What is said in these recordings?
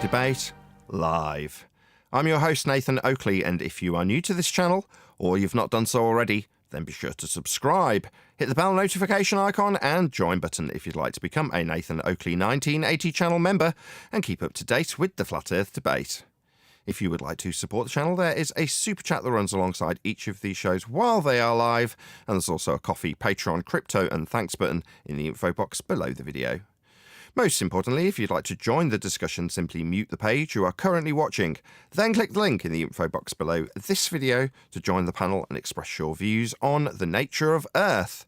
Debate live. I'm your host Nathan Oakley, and if you are new to this channel or you've not done so already, then be sure to subscribe, hit the bell notification icon and join button if you'd like to become a Nathan Oakley 1980 channel member and keep up to date with the Flat Earth debate. If you would like to support the channel, there is a super chat that runs alongside each of these shows while they are live, and there's also a coffee, Patreon, crypto and thanks button in the info box below the video. Most importantly, if you'd like to join the discussion, simply mute the page you are currently watching, then click the link in the info box below this video to join the panel and express your views on the nature of Earth.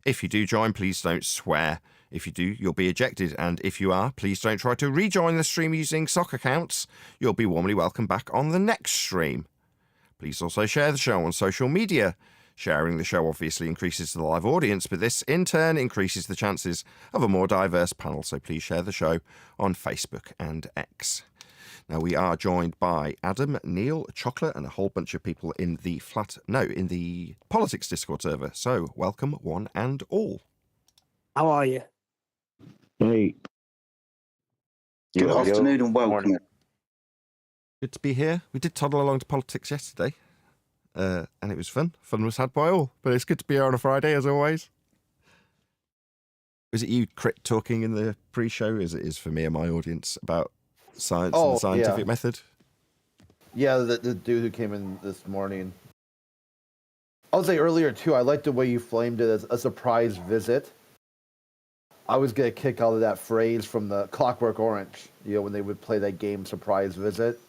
If you do join, please don't swear. If you do, you'll be ejected, and if you are, please don't try to rejoin the stream using sock accounts. You'll be warmly welcomed back on the next stream. Please also share the show on social media. Sharing the show obviously increases the live audience, but this in turn increases the chances of a more diverse panel, so please share the show on Facebook and X. Now, we are joined by Adam, Neil, Chocolate, and a whole bunch of people in the politics Discord server. So, welcome one and all. How are you? Hey. Good afternoon and welcome. Good to be here. We did toddle along to politics yesterday, and it was fun. Fun was had by all, but it's good to be here on a Friday, as always. Was it you, Crit, talking in the pre-show, as it is for me and my audience, about science and the scientific method? Yeah, the dude who came in this morning. I'll say earlier, too, I like the way you flamed it as a surprise visit. I was get a kick out of that phrase from the Clockwork Orange, when they would play that game, Surprise Visit.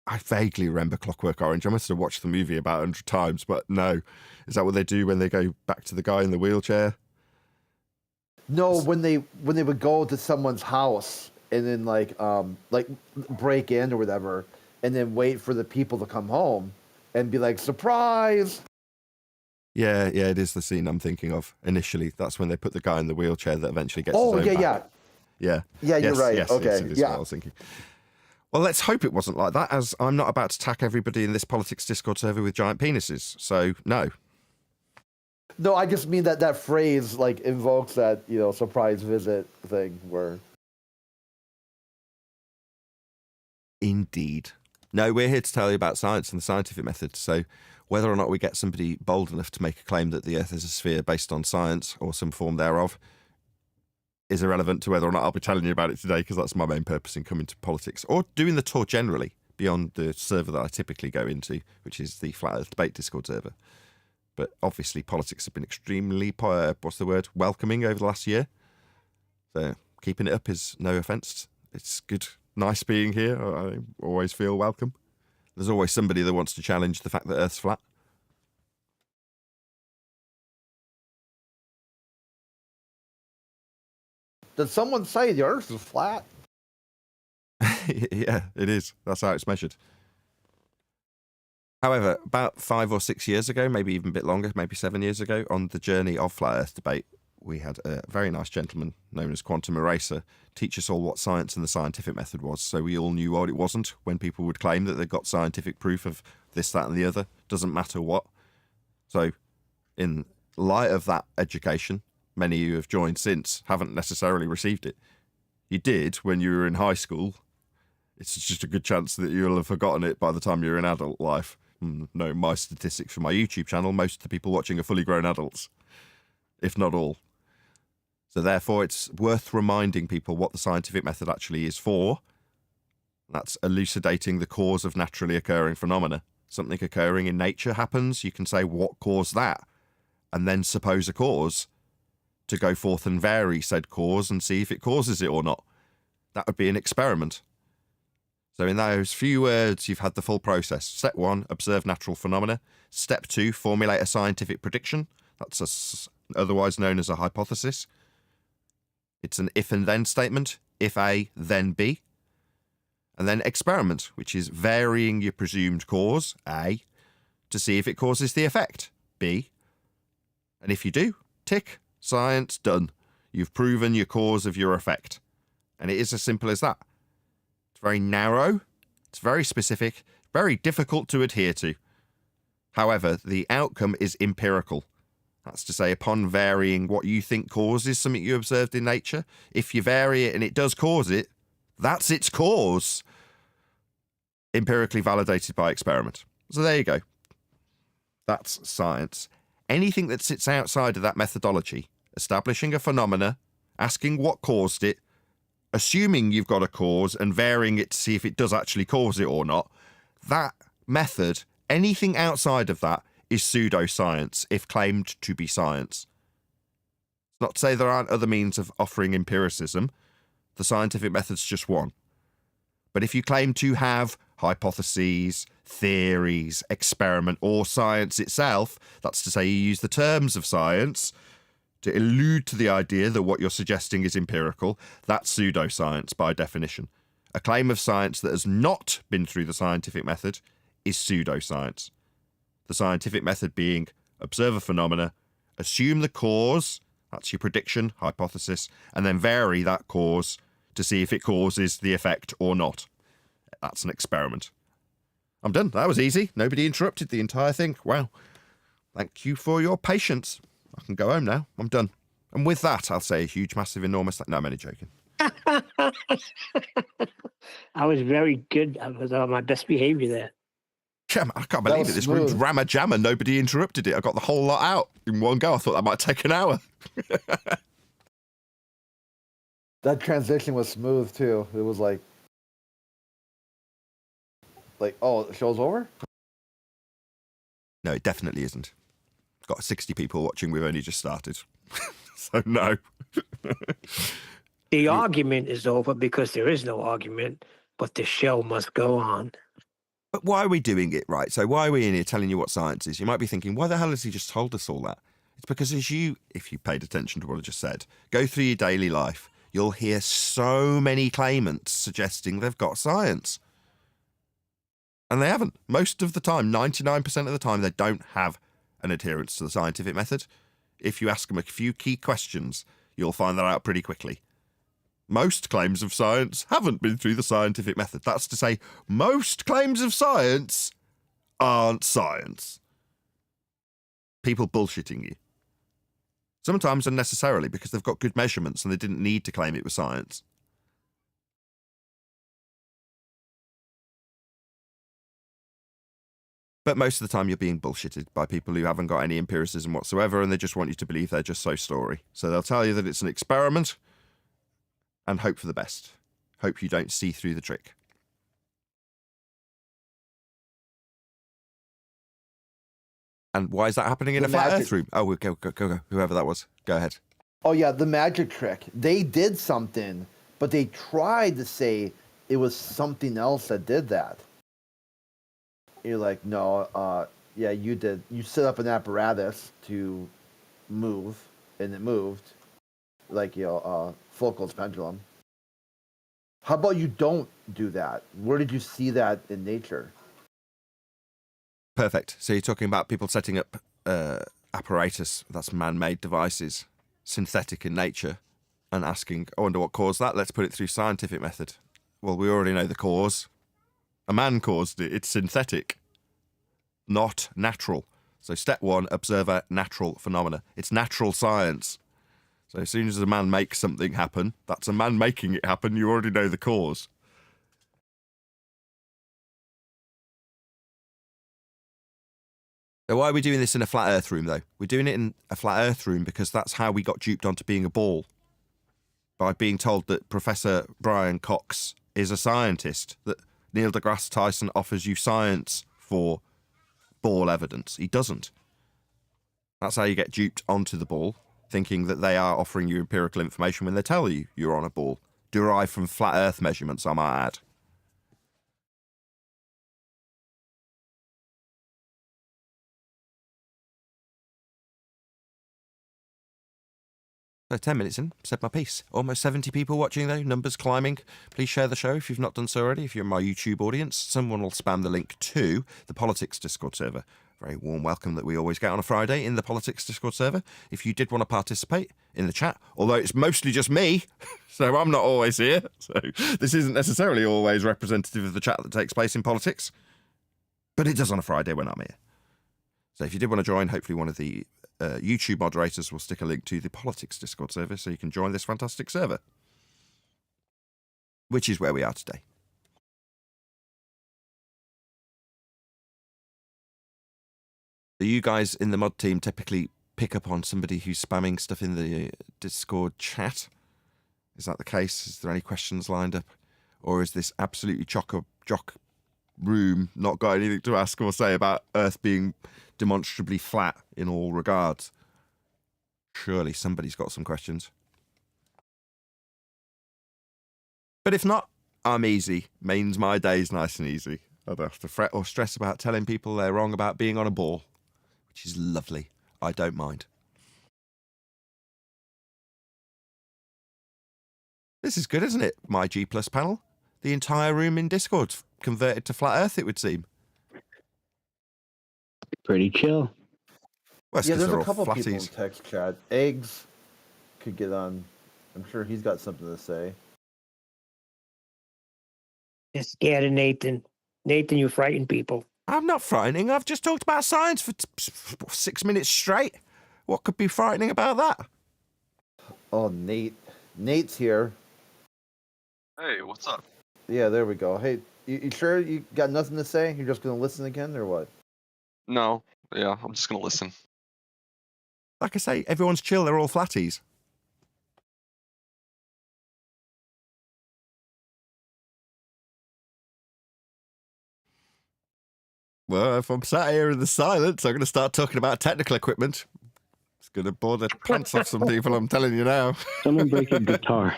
I vaguely remember Clockwork Orange. I must have watched the movie about 100 times, but no. Is that what they do when they go back to the guy in the wheelchair? No, when they would go to someone's house and then like break in or whatever, and then wait for the people to come home and be like, surprise! Yeah, it is the scene I'm thinking of initially. That's when they put the guy in the wheelchair that eventually gets his own back. Yeah, you're right. Yes, okay, it is what I was thinking. Well, let's hope it wasn't like that, as I'm not about to attack everybody in this politics Discord server with giant penises. So, no. No, I just mean that phrase like invokes that, surprise visit thing where... Indeed. No, we're here to tell you about science and the scientific method, so whether or not we get somebody bold enough to make a claim that the Earth is a sphere based on science, or some form thereof, is irrelevant to whether or not I'll be telling you about it today, because that's my main purpose in coming to politics, or doing the tour generally, beyond the server that I typically go into, which is the Flat Earth Debate Discord server. But obviously politics have been extremely, welcoming over the last year. So keeping it up is no offence. It's good, nice being here. I always feel welcome. There's always somebody that wants to challenge the fact that Earth's flat. Did someone say the Earth is flat? Yeah, it is. That's how it's measured. However, about 5 or 6 years ago, maybe even a bit longer, maybe 7 years ago, on the journey of Flat Earth debate, we had a very nice gentleman known as Quantum Eraser teach us all what science and the scientific method was, so we all knew what it wasn't when people would claim that they got scientific proof of this, that and the other. Doesn't matter what. So in light of that education, many of you have joined since haven't necessarily received it. You did when you were in high school. It's just a good chance that you'll have forgotten it by the time you're in adult life. No, my statistics from my YouTube channel, most of the people watching are fully grown adults, if not all. So therefore, it's worth reminding people what the scientific method actually is for. That's elucidating the cause of naturally occurring phenomena. Something occurring in nature happens, you can say what caused that, and then suppose a cause to go forth and vary said cause and see if it causes it or not. That would be an experiment. So in those few words, you've had the full process. Step 1, observe natural phenomena. Step 2, formulate a scientific prediction. That's otherwise known as a hypothesis. It's an if and then statement. If A, then B. And then experiment, which is varying your presumed cause, A, to see if it causes the effect, B. And if you do, tick, science, done. You've proven your cause of your effect. And it is as simple as that. It's very narrow, it's very specific, very difficult to adhere to. However, the outcome is empirical. That's to say, upon varying what you think causes something you observed in nature, if you vary it and it does cause it, that's its cause. Empirically validated by experiment. So there you go. That's science. Anything that sits outside of that methodology, establishing a phenomena, asking what caused it, assuming you've got a cause and varying it to see if it does actually cause it or not, that method, anything outside of that, is pseudoscience if claimed to be science. It's not to say there aren't other means of offering empiricism. The scientific method's just one. But if you claim to have hypotheses, theories, experiment, or science itself, that's to say you use the terms of science to allude to the idea that what you're suggesting is empirical, that's pseudoscience by definition. A claim of science that has not been through the scientific method is pseudoscience. The scientific method being observe a phenomena, assume the cause, that's your prediction, hypothesis, and then vary that cause to see if it causes the effect or not. That's an experiment. I'm done. That was easy. Nobody interrupted the entire thing. Wow. Thank you for your patience. I can go home now. I'm done. And with that, I'll say a huge, massive, enormous... No, I'm only joking. I was very good. I was on my best behavior there. Yeah, I can't believe it. This room's rammer jammer. Nobody interrupted it. I got the whole lot out in one go. I thought that might take an hour. That transition was smooth too. It was like, oh, the show's over? No, it definitely isn't. Got 60 people watching. We've only just started. So no. The argument is over because there is no argument, but the show must go on. But why are we doing it, right? So why are we in here telling you what science is? You might be thinking, why the hell has he just told us all that? It's because as you, if you paid attention to what I just said, go through your daily life, you'll hear so many claimants suggesting they've got science. And they haven't. Most of the time, 99% of the time, they don't have an adherence to the scientific method. If you ask them a few key questions, you'll find that out pretty quickly. Most claims of science haven't been through the scientific method. That's to say, most claims of science aren't science. People bullshitting you. Sometimes unnecessarily because they've got good measurements and they didn't need to claim it was science. But most of the time you're being bullshitted by people who haven't got any empiricism whatsoever and they just want you to believe they're just so story. So they'll tell you that it's an experiment and hope for the best. Hope you don't see through the trick. And why is that happening in a flat earth room? Oh, go. Whoever that was. Go ahead. Oh, yeah, the magic trick. They did something, but they tried to say it was something else that did that. You're like, no, yeah, you did. You set up an apparatus to move, and it moved. Like, Foucault's pendulum. How about you don't do that? Where did you see that in nature? Perfect. So you're talking about people setting up apparatus, that's man-made devices, synthetic in nature, and asking, I wonder what caused that? Let's put it through scientific method. Well, we already know the cause. A man caused it. It's synthetic, not natural. So step one, observe a natural phenomena. It's natural science. So as soon as a man makes something happen, that's a man making it happen. You already know the cause. So why are we doing this in a flat earth room, though? We're doing it in a flat earth room because that's how we got duped onto being a ball. By being told that Professor Brian Cox is a scientist, that Neil deGrasse Tyson offers you science for ball evidence. He doesn't. That's how you get duped onto the ball, thinking that they are offering you empirical information when they tell you you're on a ball, derived from flat earth measurements, I might add. So 10 minutes in, said my piece. Almost 70 people watching though, numbers climbing. Please share the show if you've not done so already. If you're in my YouTube audience, someone will spam the link to the Politics Discord server. Very warm welcome that we always get on a Friday in the Politics Discord server. If you did want to participate in the chat, although it's mostly just me, so I'm not always here, so this isn't necessarily always representative of the chat that takes place in politics, but it does on a Friday when I'm here. So if you did want to join, hopefully one of the YouTube moderators will stick a link to the politics Discord server so you can join this fantastic server, which is where we are today. Do you guys in the mod team typically pick up on somebody who's spamming stuff in the Discord chat? Is that the case? Is there any questions lined up? Or is this absolutely jock room not got anything to ask or say about Earth being demonstrably flat in all regards? Surely somebody's got some questions. But if not, I'm easy. Means my day's nice and easy. I don't have to fret or stress about telling people they're wrong about being on a ball, which is lovely. I don't mind. This is good, isn't it? My G+ panel. The entire room in Discord converted to flat Earth, it would seem. Pretty chill. Well, Yeah, there's they're a all couple people in flatties. text chat. Eggs could get on. I'm sure he's got something to say. You're scared of Nathan. Nathan, you frighten people. I'm not frightening. I've just talked about science for 6 minutes straight. What could be frightening about that? Oh, Nate. Nate's here. Hey, what's up? Yeah, there we go. Hey, you sure you got nothing to say? You're just going to listen again, or what? No, yeah, I'm just gonna listen. Like I say, everyone's chill. They're all flatties. Well, if I'm sat here in the silence, I'm going to start talking about technical equipment. It's going to bore the pants off some people, I'm telling you now. Someone break your guitar.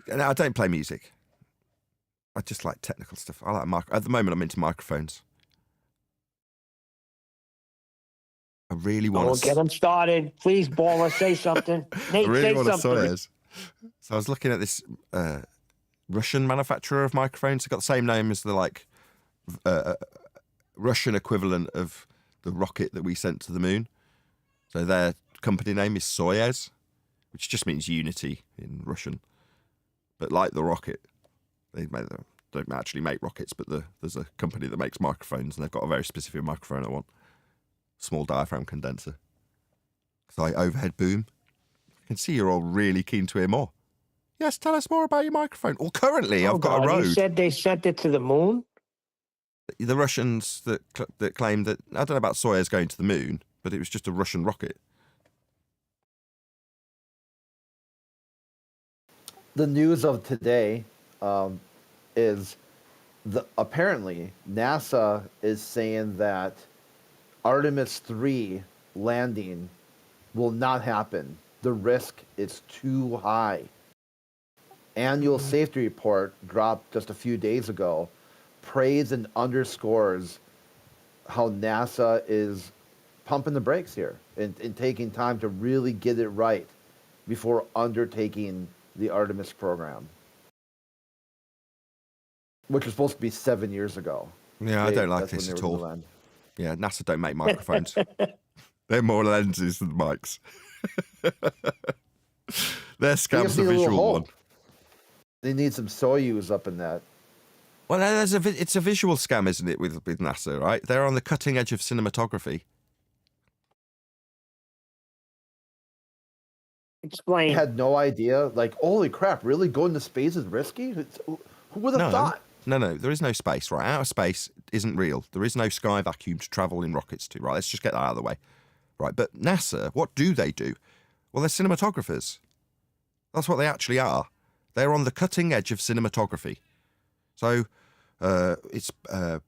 No, I don't play music. I just like technical stuff. I like at the moment, I'm into microphones. I really want Don't get them started. Please, Baller, say something. Nate, I really say want a something. Soyuz. So I was looking at this Russian manufacturer of microphones. It's got the same name as the Russian equivalent of the rocket that we sent to the moon. So their company name is Soyuz, which just means unity in Russian. But like the rocket, they don't actually make rockets, but there's a company that makes microphones, and they've got a very specific microphone I want. Small diaphragm condenser. Slight overhead boom. I can see you're all really keen to hear more. Yes, tell us more about your microphone. Well, currently I've got a God, Rode. You said they sent it to the moon? The Russians that claimed that, I don't know about Soyuz going to the moon, but it was just a Russian rocket. The news of today is apparently NASA is saying that Artemis 3 landing will not happen. The risk is too high. Annual safety report dropped just a few days ago, praise and underscores how NASA is pumping the brakes here and taking time to really get it right before undertaking the Artemis program, which was supposed to be 7 years ago. Yeah, I don't like this at all. Yeah, NASA don't make microphones. They're more lenses than mics. Their scam's the visual one. They need some Soyuz up in that. Well, it's a visual scam, isn't it, with NASA, right? They're on the cutting edge of cinematography. Explain. I had no idea. Like, holy crap, really? Going to space is risky? Who would have thought? No, there is no space, right? Outer space isn't real. There is no sky vacuum to travel in rockets to, right? Let's just get that out of the way. Right, but NASA, what do they do? Well, they're cinematographers. That's what they actually are. They're on the cutting edge of cinematography. So, it's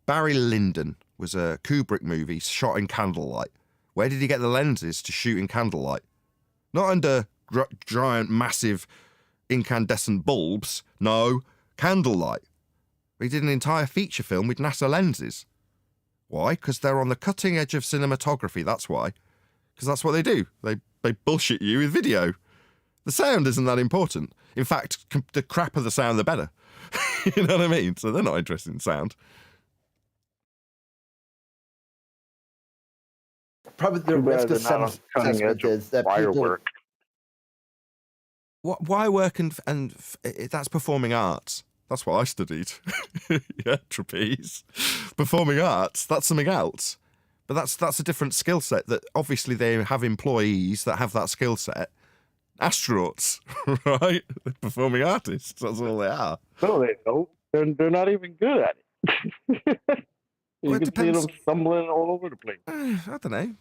Barry Lyndon was a Kubrick movie shot in candlelight. Where did he get the lenses to shoot in candlelight? Not under giant, massive, incandescent bulbs. No, candlelight. He did an entire feature film with NASA lenses. Why? Because they're on the cutting edge of cinematography, that's why. Because that's what they do. They bullshit you with video. The sound isn't that important. In fact, the crappier the sound, the better. You know what I mean? So they're not interested in sound. Probably the risk assessment is that people... Why work and that's performing arts. That's what I studied. Yeah, trapeze. Performing arts, that's something else. But that's a different skill set. That obviously they have employees that have that skill set. Astronauts, right? Performing artists. That's all they are. No, they don't. They're not even good at it. You Well, it can see depends. them stumbling all over the place. I don't know.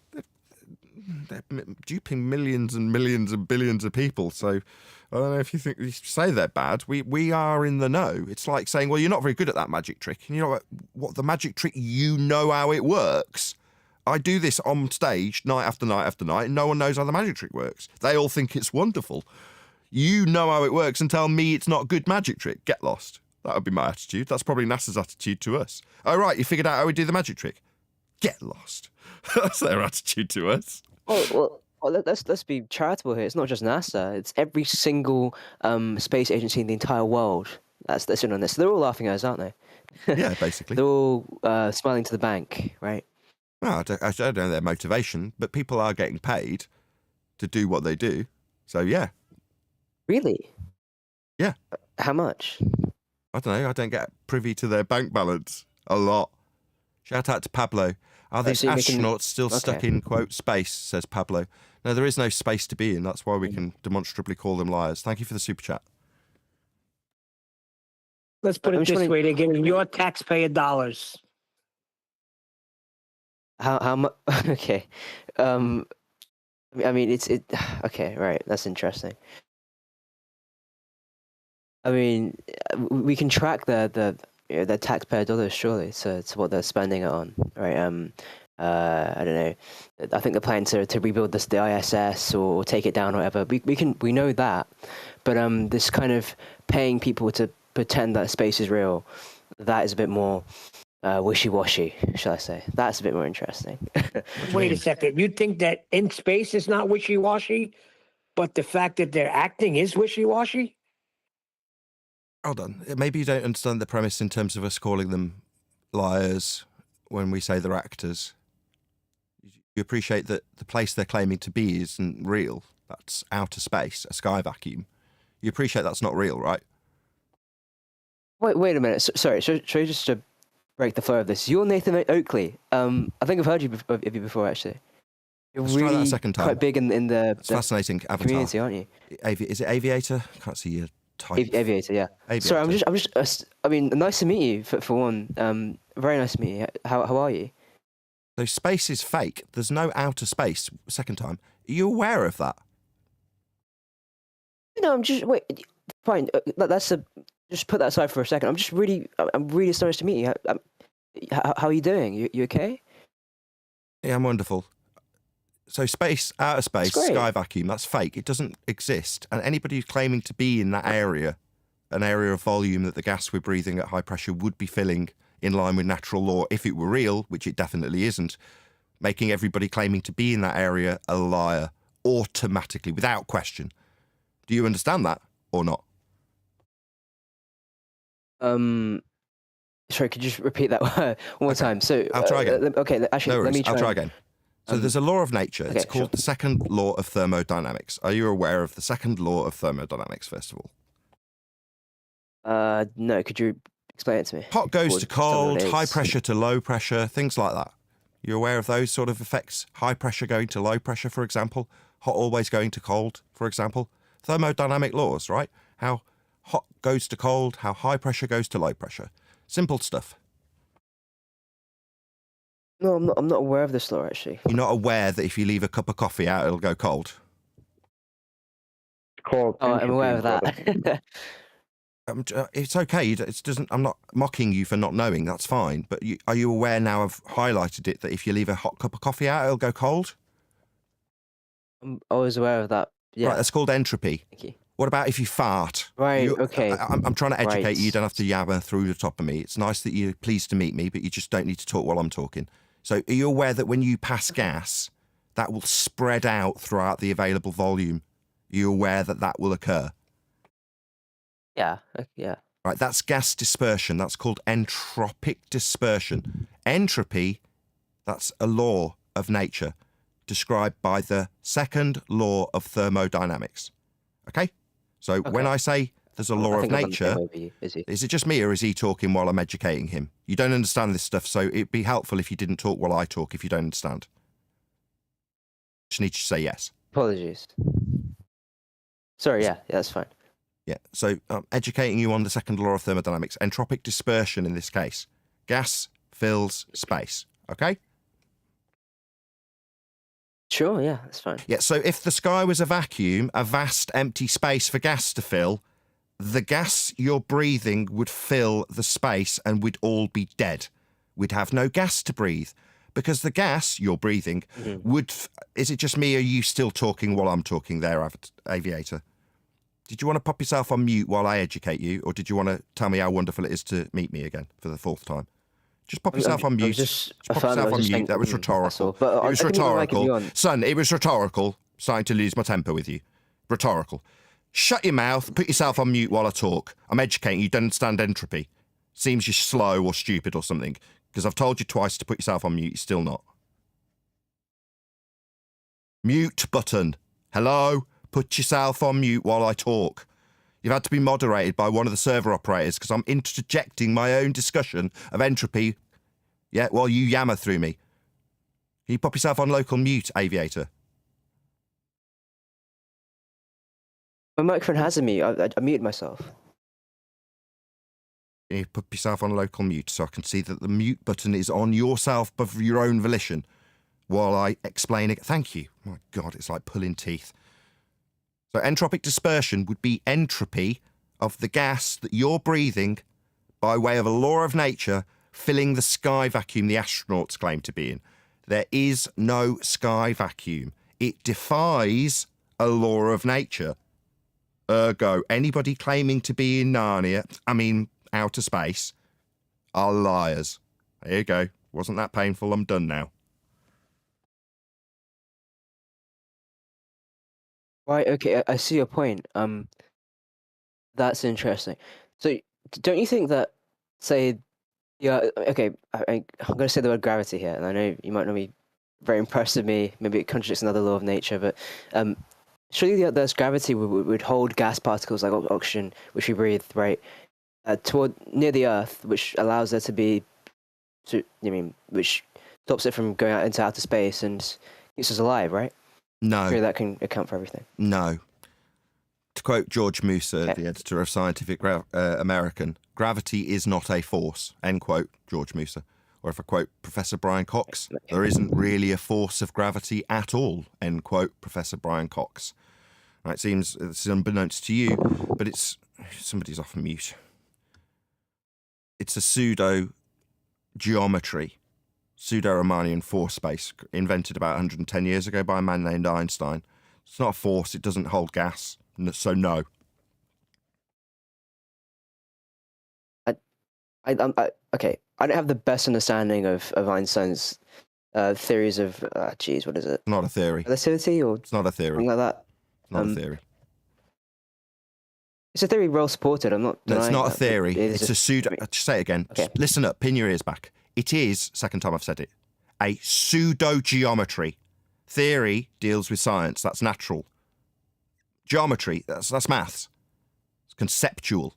They're duping millions and millions and billions of people. So I don't know if you think you say they're bad. We are in the know. It's like saying, well, you're not very good at that magic trick. And you know what the magic trick, you know how it works. I do this on stage night after night after night, and no one knows how the magic trick works. They all think it's wonderful. You know how it works and tell me it's not a good magic trick. Get lost. That would be my attitude. That's probably NASA's attitude to us. Oh, right, you figured out how we do the magic trick. Get lost. That's their attitude to us. Well, let's be charitable here. It's not just NASA. It's every single space agency in the entire world that's in on this. They're all laughing at us, aren't they? Yeah, basically. They're all smiling to the bank, right? Well, I don't know their motivation, but people are getting paid to do what they do. So, yeah. Really? Yeah. How much? I don't know. I don't get privy to their bank balance a lot. Shout out to Pablo. Are these astronauts still stuck in, quote, space, says Pablo. No, there is no space to be in. That's why we can demonstrably call them liars. Thank you for the super chat. Let's put it this way: they're getting your taxpayer dollars. How much? Okay. I mean, it's okay, right? That's interesting. I mean, we can track the taxpayer dollars surely to what they're spending it on, right? I don't know. I think they're planning to rebuild the ISS or take it down or whatever. We know that, but this kind of paying people to pretend that space is real, that is a bit more wishy-washy, shall I say? That's a bit more interesting. Wait a second. You think that in space is not wishy-washy, but the fact that they're acting is wishy-washy? Hold on. Maybe you don't understand the premise in terms of us calling them liars when we say they're actors. You appreciate that the place they're claiming to be isn't real. That's outer space, a sky vacuum. You appreciate that's not real, right? Wait a minute. Sorry, should I just break the flow of this? You're Nathan Oakley. I think I've heard of you before, actually. You're Let's really try that a second time. quite big in the fascinating avatar. community, aren't you? Is it Aviator? I can't see your type. Aviator, yeah. Aviator. Sorry, I'm just. I mean, nice to meet you for one. Very nice to meet you. How are you? So space is fake. There's no outer space. Second time. Are you aware of that? No, I'm just fine. Just put that aside for a second. I'm really astonished to meet you. How are you doing? You okay? Yeah, I'm wonderful. So space, outer space, That's great. sky vacuum, that's fake. It doesn't exist. And anybody who's claiming to be in that area, an area of volume that the gas we're breathing at high pressure would be filling in line with natural law, if it were real, which it definitely isn't, making everybody claiming to be in that area a liar automatically, without question. Do you understand that or not? Sorry, could you just repeat that one more time? So I'll try again. Okay, actually, No worries. let me try. I'll try again. So there's a law of nature. It's okay, called the second law of thermodynamics. Are you aware of the second law of thermodynamics, first of all? No, could you explain it to me? Hot goes Or to tell me what cold, it high is. pressure to low pressure, things like that. You aware of those sort of effects? High pressure going to low pressure, for example. Hot always going to cold, for example. Thermodynamic laws, right? How hot goes to cold, how high pressure goes to low pressure. Simple stuff. No, I'm not aware of this law, actually. You're not aware that if you leave a cup of coffee out, it'll go cold? It's called. Oh, I'm aware of entropy, that. It's okay. It doesn't. I'm not mocking you for not knowing. That's fine. But are you aware now? I've highlighted it that if you leave a hot cup of coffee out, it'll go cold. I'm always aware of that. Yeah. Right. That's called entropy. Thank you. What about if you fart? Right. Okay. I'm trying to educate Right. you. You don't have to yabber through the top of me. It's nice that you're pleased to meet me, but you just don't need to talk while I'm talking. So are you aware that when you pass gas, that will spread out throughout the available volume? Are you aware that that will occur? Yeah. Yeah. Right, that's gas dispersion. That's called entropic dispersion. Entropy, that's a law of nature described by the second law of thermodynamics. Okay? So when I say there's a I law of think I'm on the same nature. way with you, Is it just me, or is he talking while I'm educating him? You don't understand this stuff, so it'd be helpful if you didn't talk while I talk if you don't understand. Just need you to say yes. Apologies. Sorry, yeah, that's fine. Yeah, so I'm educating you on the second law of thermodynamics, entropic dispersion in this case. Gas fills space, okay? Sure, yeah, that's fine. Yeah, so if the sky was a vacuum, a vast empty space for gas to fill, the gas you're breathing would fill the space and we'd all be dead. We'd have no gas to breathe because the gas you're breathing would... Is it just me, or are you still talking while I'm talking there, Aviator? Did you want to pop yourself on mute while I educate you, or did you want to tell me how wonderful it is to meet me again for the 4th time? Just pop yourself on mute. Just pop yourself on mute. That was rhetorical. But it was rhetorical. Son, it was rhetorical. Starting to lose my temper with you. Rhetorical. Shut your mouth. Put yourself on mute while I talk. I'm educating you. You don't understand entropy. Seems you're slow or stupid or something. Because I've told you twice to put yourself on mute. You're still not. Mute button. Hello? Put yourself on mute while I talk. You've had to be moderated by one of the server operators because I'm interjecting my own discussion of entropy, yeah, while you yammer through me. Can you pop yourself on local mute, Aviator? My microphone has a mute. I muted myself. Can you put yourself on local mute so I can see that the mute button is on yourself of your own volition while I explain it? Thank you. My God, it's like pulling teeth. So entropic dispersion would be entropy of the gas that you're breathing by way of a law of nature filling the sky vacuum the astronauts claim to be in. There is no sky vacuum. It defies a law of nature. Ergo, anybody claiming to be in Narnia, outer space, are liars. There you go. Wasn't that painful? I'm done now. Right, okay, I see your point. That's interesting. So, don't you think that, say, yeah, okay, I'm going to say the word gravity here, and I know you might not be very impressed with me, maybe it contradicts another law of nature, but surely there's gravity would hold gas particles like oxygen, which we breathe, right, toward near the Earth, which allows there to be, which stops it from going out into outer space and keeps us alive, right? No. Surely that can account for everything. No. To quote George Musa, the editor of Scientific American, gravity is not a force, end quote, George Musa. Or if I quote Professor Brian Cox, there isn't really a force of gravity at all, end quote, Professor Brian Cox. Right, it seems it's unbeknownst to you, but it's... Somebody's off mute. It's a pseudo-geometry, pseudo-Riemannian force space invented about 110 years ago by a man named Einstein. It's not a force, it doesn't hold gas, so no. Okay, I don't have the best understanding of Einstein's theories of, what is it? It's not a theory. Relativity or it's not a theory. Something like that. It's not a theory. It's a theory well supported. I'm not denying it's not that, a theory. It's a pseudo... Just say it again. Okay. Just listen up. Pin your ears back. It is, second time I've said it, a pseudo-geometry. Theory deals with science. That's natural. Geometry, that's maths. It's conceptual.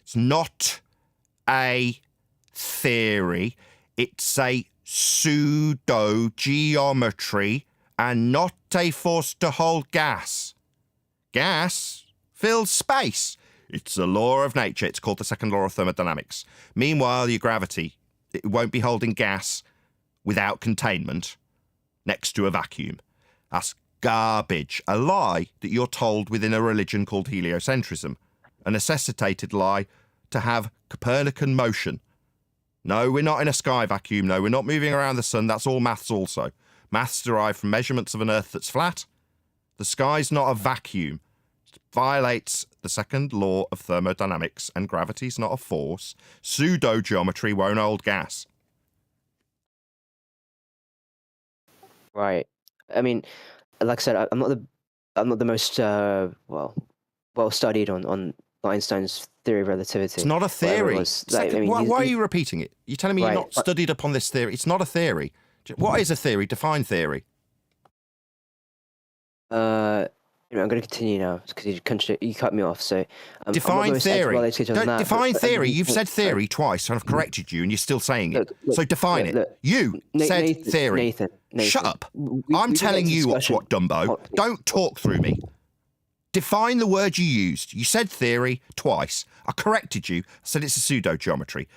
It's not a theory. It's a pseudo-geometry and not a force to hold gas. Gas fills space. It's a law of nature. It's called the second law of thermodynamics. Meanwhile, your gravity, it won't be holding gas without containment next to a vacuum. That's garbage. A lie that you're told within a religion called heliocentrism. A necessitated lie to have Copernican motion. No, we're not in a sky vacuum. No, we're not moving around the sun. That's all maths also. Maths derived from measurements of an Earth that's flat. The sky's not a vacuum. It violates the second law of thermodynamics, and gravity's not a force. Pseudo-geometry won't hold gas. Right. I mean, like I said, I'm not the most well studied on Einstein's theory of relativity. It's not a theory. Why are you repeating it? You're telling me you're not studied upon this theory. It's not a theory. What is a theory? Define theory. In I'm going to continue now because you cut me off. So define theory. Define theory. You've said theory twice, and I've corrected you, and you're still saying it. So define it. You said theory. Nathan, shut up. I'm telling you what, Dumbo. Don't talk through me. Define the word you used. You said theory twice. I corrected you. I said it's a pseudo-geometry.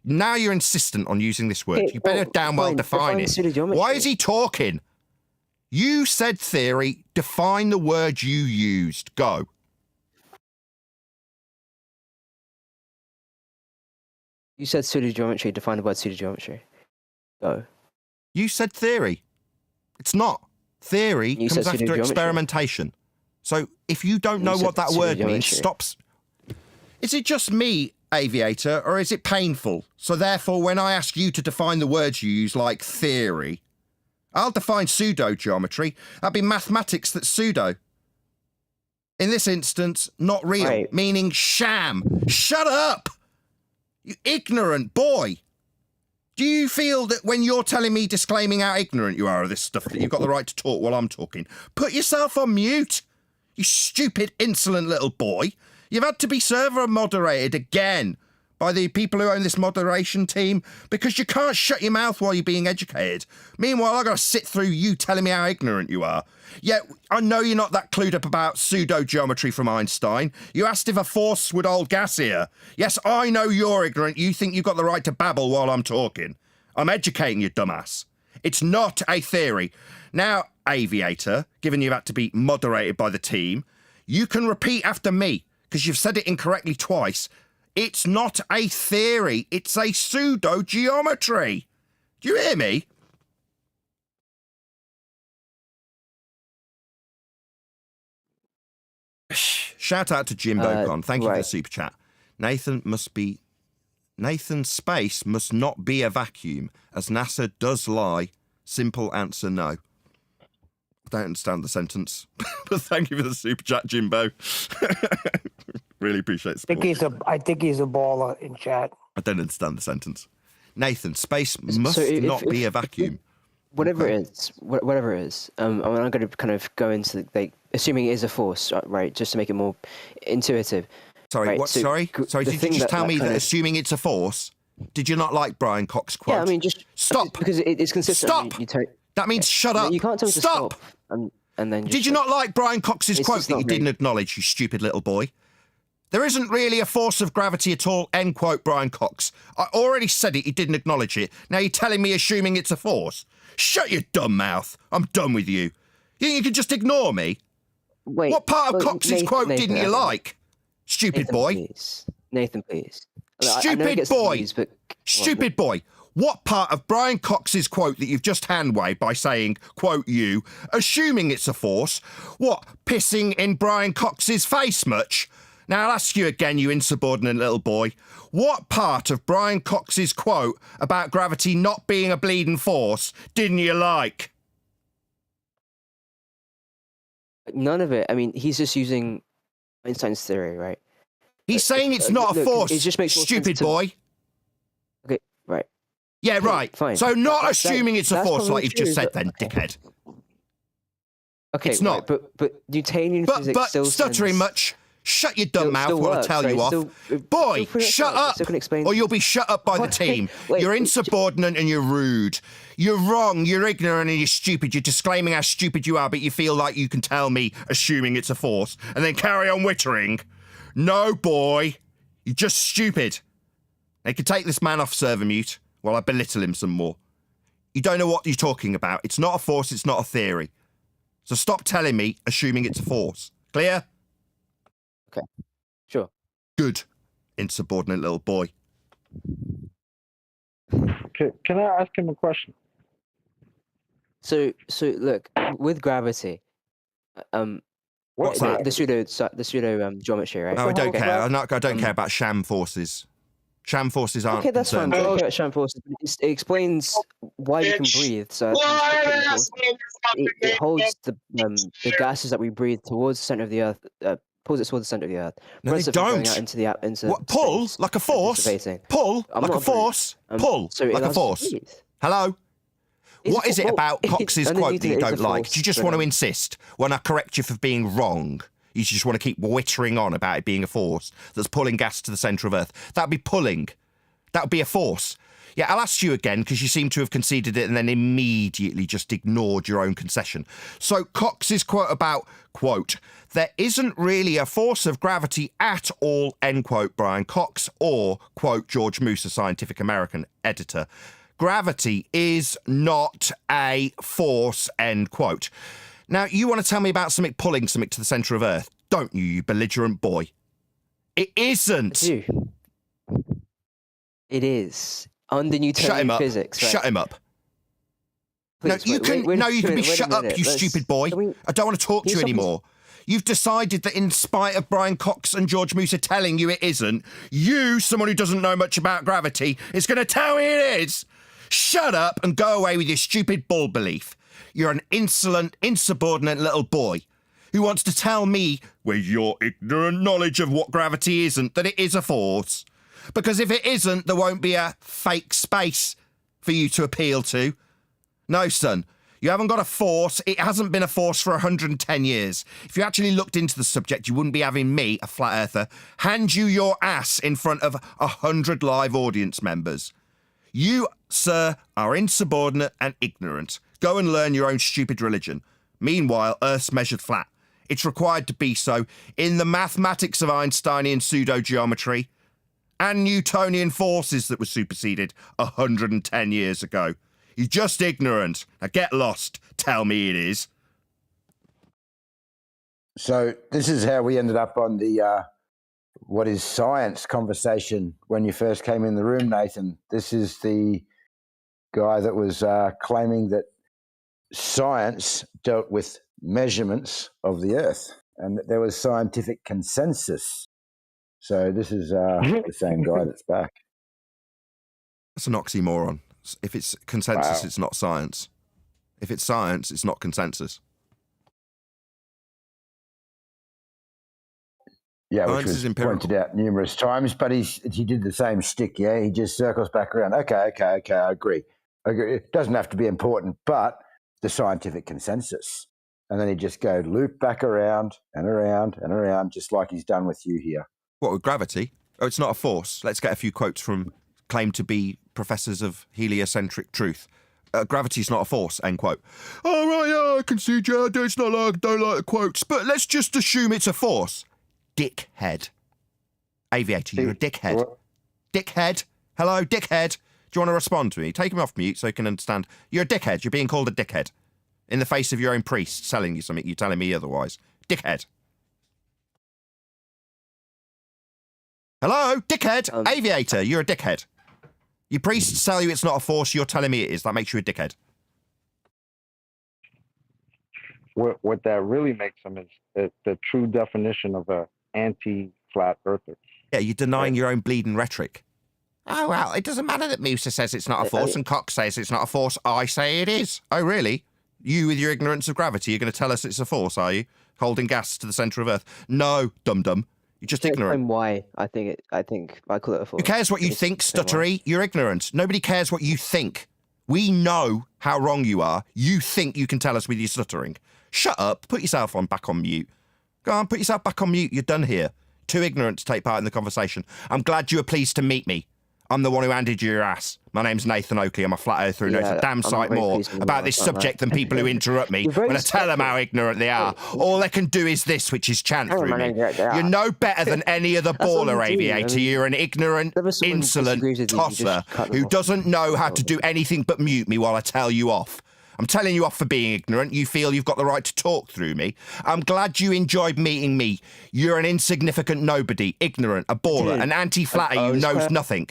Now you're insistent on using this word. You better damn well define it. Why is he talking? You said theory. Define the word you used. Go. You said pseudo-geometry. Define the word pseudo-geometry. Go. You said theory. It's not. Theory comes after experimentation. So if you don't know what that word means, stops. Is it just me, Aviator, or is it painful? So therefore, when I ask you to define the words you use, like theory, I'll define pseudo-geometry. That'd be mathematics that's pseudo. In this instance, not real, meaning sham. Shut up! You ignorant boy! Do you feel that when you're telling me, disclaiming how ignorant you are of this stuff, that you've got the right to talk while I'm talking? Put yourself on mute, you stupid, insolent little boy. You've had to be server moderated again by the people who own this moderation team because you can't shut your mouth while you're being educated. Meanwhile, I've got to sit through you telling me how ignorant you are. Yet, I know you're not that clued up about pseudo-geometry from Einstein. You asked if a force would hold gas here. Yes, I know you're ignorant. You think you've got the right to babble while I'm talking. I'm educating you, dumbass. It's not a theory. Now, Aviator, given you've had to be moderated by the team, you can repeat after me, because you've said it incorrectly twice. It's not a theory. It's a pseudo-geometry. Do you hear me? Shout out to Jimbo Con. Thank you for the super chat. Nathan's space must not be a vacuum, as NASA does lie. Simple answer, no. I don't understand the sentence, but thank you for the super chat, Jimbo. Really appreciate it. I think he's a baller in chat. I don't understand the sentence. Nathan, space must not be a vacuum. Whatever it is, I'm going to kind of go into assuming it is a force, right? Just to make it more intuitive. Sorry, right? what? Sorry, did you just tell me that assuming it's a force? Did you not like Brian Cox's quote? Yeah, I mean, just stop because it's consistent. Stop. That means shut up. You can't tell me to stop. And then. Did you not like Brian Cox's quote that you didn't acknowledge, you stupid little boy? There isn't really a force of gravity at all, end quote, Brian Cox. I already said it, you didn't acknowledge it. Now you're telling me assuming it's a force? Shut your dumb mouth. I'm done with you. You think you can just ignore me? Wait. What part of Cox's quote didn't you like? Stupid boy. Please. Nathan, please. Stupid boy. Stupid boy. What part of Brian Cox's quote that you've just hand-waved by saying, quote you, assuming it's a force, what, pissing in Brian Cox's face much? Now, I'll ask you again, you insubordinate little boy. What part of Brian Cox's quote about gravity not being a bleeding force didn't you like? None of it. I mean, he's just using Einstein's theory, right? He's saying it's not a force, it just makes stupid boy. Okay, right. Yeah, right. Fine. So not assuming it's a force like you've just said then, dickhead. Okay, it's not. Right, but Newtonian physics still stuttering much. Shut your dumb mouth while I tell you off. Boy, shut up, or you'll be shut up by the team. You're insubordinate and you're rude. You're wrong, you're ignorant and you're stupid. You're disclaiming how stupid you are, but you feel like you can tell me, assuming it's a force, and then carry on wittering. No, boy, you're just stupid. They can take this man off server mute while I belittle him some more. You don't know what you're talking about. It's not a force, it's not a theory. So stop telling me, assuming it's a force. Clear? Okay, sure. Good, insubordinate little boy. Can I ask him a question? So look, with gravity, what's that? The pseudo geometry, right? No, I don't care. I don't care about sham forces. Sham forces aren't. Okay, that's fine. I don't care about sham forces. It explains why you can breathe. So it holds the gases that we breathe towards the center of the earth. Pulls it towards the center of the earth. No, they don't. Going out into what, pull like a force? Pull like a force? Pull like a force? Hello? What is it about Cox's Under quote Newton that you it is don't a like? force, Do you just but, want to insist when I correct you for being wrong? You just want to keep wittering on about it being a force that's pulling gas to the centre of Earth. That'd be pulling. That would be a force. Yeah, I'll ask you again because you seem to have conceded it and then immediately just ignored your own concession. So Cox's quote about, quote, there isn't really a force of gravity at all, end quote, Brian Cox, or, quote, George Moose, a Scientific American editor. Gravity is not a force, end quote. Now, you want to tell me about something pulling something to the centre of Earth, don't you, you belligerent boy? It isn't. I do. It is. Under Newtonian physics. Right? Shut him up. Please, no, you can be shut up, you stupid boy. I don't want to talk to you anymore. You've decided that in spite of Brian Cox and George Moose telling you it isn't, you, someone who doesn't know much about gravity, is going to tell me it is. Shut up and go away with your stupid bull belief. You're an insolent, insubordinate little boy who wants to tell me, with your ignorant knowledge of what gravity isn't, that it is a force. Because if it isn't, there won't be a fake space for you to appeal to. No, son, you haven't got a force. It hasn't been a force for 110 years. If you actually looked into the subject, you wouldn't be having me, a flat earther, hand you your ass in front of 100 live audience members. You, sir, are insubordinate and ignorant. Go and learn your own stupid religion. Meanwhile, Earth's measured flat. It's required to be so in the mathematics of Einsteinian pseudo-geometry and Newtonian forces that were superseded 110 years ago. You're just ignorant. Now get lost. Tell me it is. So this is how we ended up on the what is science conversation when you first came in the room, Nathan. This is the guy that was claiming that science dealt with measurements of the Earth and that there was scientific consensus. So this is the same guy that's back. That's an oxymoron. If it's consensus, Wow. It's not science. If it's science, it's not consensus. Yeah, Science which is was empirical. pointed out numerous times, but he did the same shtick, yeah? He just circles back around. Okay, I agree. It doesn't have to be important, but the scientific consensus. And then he just go loop back around and around and around, just like he's done with you here. What, with gravity? Oh, it's not a force. Let's get a few quotes from claimed to be professors of heliocentric truth. Gravity's not a force, end quote. Oh, right, yeah, I can see, Jad. It's not like I don't like the quotes, but let's just assume it's a force. Dickhead. Aviator, you're a dickhead. What? Dickhead. Hello, dickhead. Do you want to respond to me? Take him off mute so you can understand. You're a dickhead. You're being called a dickhead. In the face of your own priest selling you something, you're telling me otherwise. Dickhead. Hello, dickhead. Aviator, you're a dickhead. Your priests tell you it's not a force, you're telling me it is. That makes you a dickhead. What that really makes him is the true definition of a anti-flat earther. Yeah, you're denying your own bleeding rhetoric. Oh, well, it doesn't matter that Musa says it's not a force and Cox says it's not a force. I say it is. Oh, really? You, with your ignorance of gravity, you're going to tell us it's a force, are you? Holding gas to the centre of Earth. No, dum-dum. You're just ignorant. And why I think I call it a force. Who cares what you think, stuttery? You're ignorant. Nobody cares what you think. We know how wrong you are. You think you can tell us with your stuttering. Shut up. Put yourself back on mute. Go on, put yourself back on mute. You're done here. Too ignorant to take part in the conversation. I'm glad you were pleased to meet me. I'm the one who handed you your ass. My name's Nathan Oakley. I'm a flat earther who knows a damn sight more about this subject than people who interrupt me when I tell them how ignorant they are. All they can do is this, which is chant through me. You're no better than any other baller aviator. You're an ignorant, insolent tosser who doesn't know how to do anything but mute me while I tell you off. I'm telling you off for being ignorant. You feel you've got the right to talk through me. I'm glad you enjoyed meeting me. You're an insignificant nobody, ignorant, a baller, an anti-flatter who knows nothing.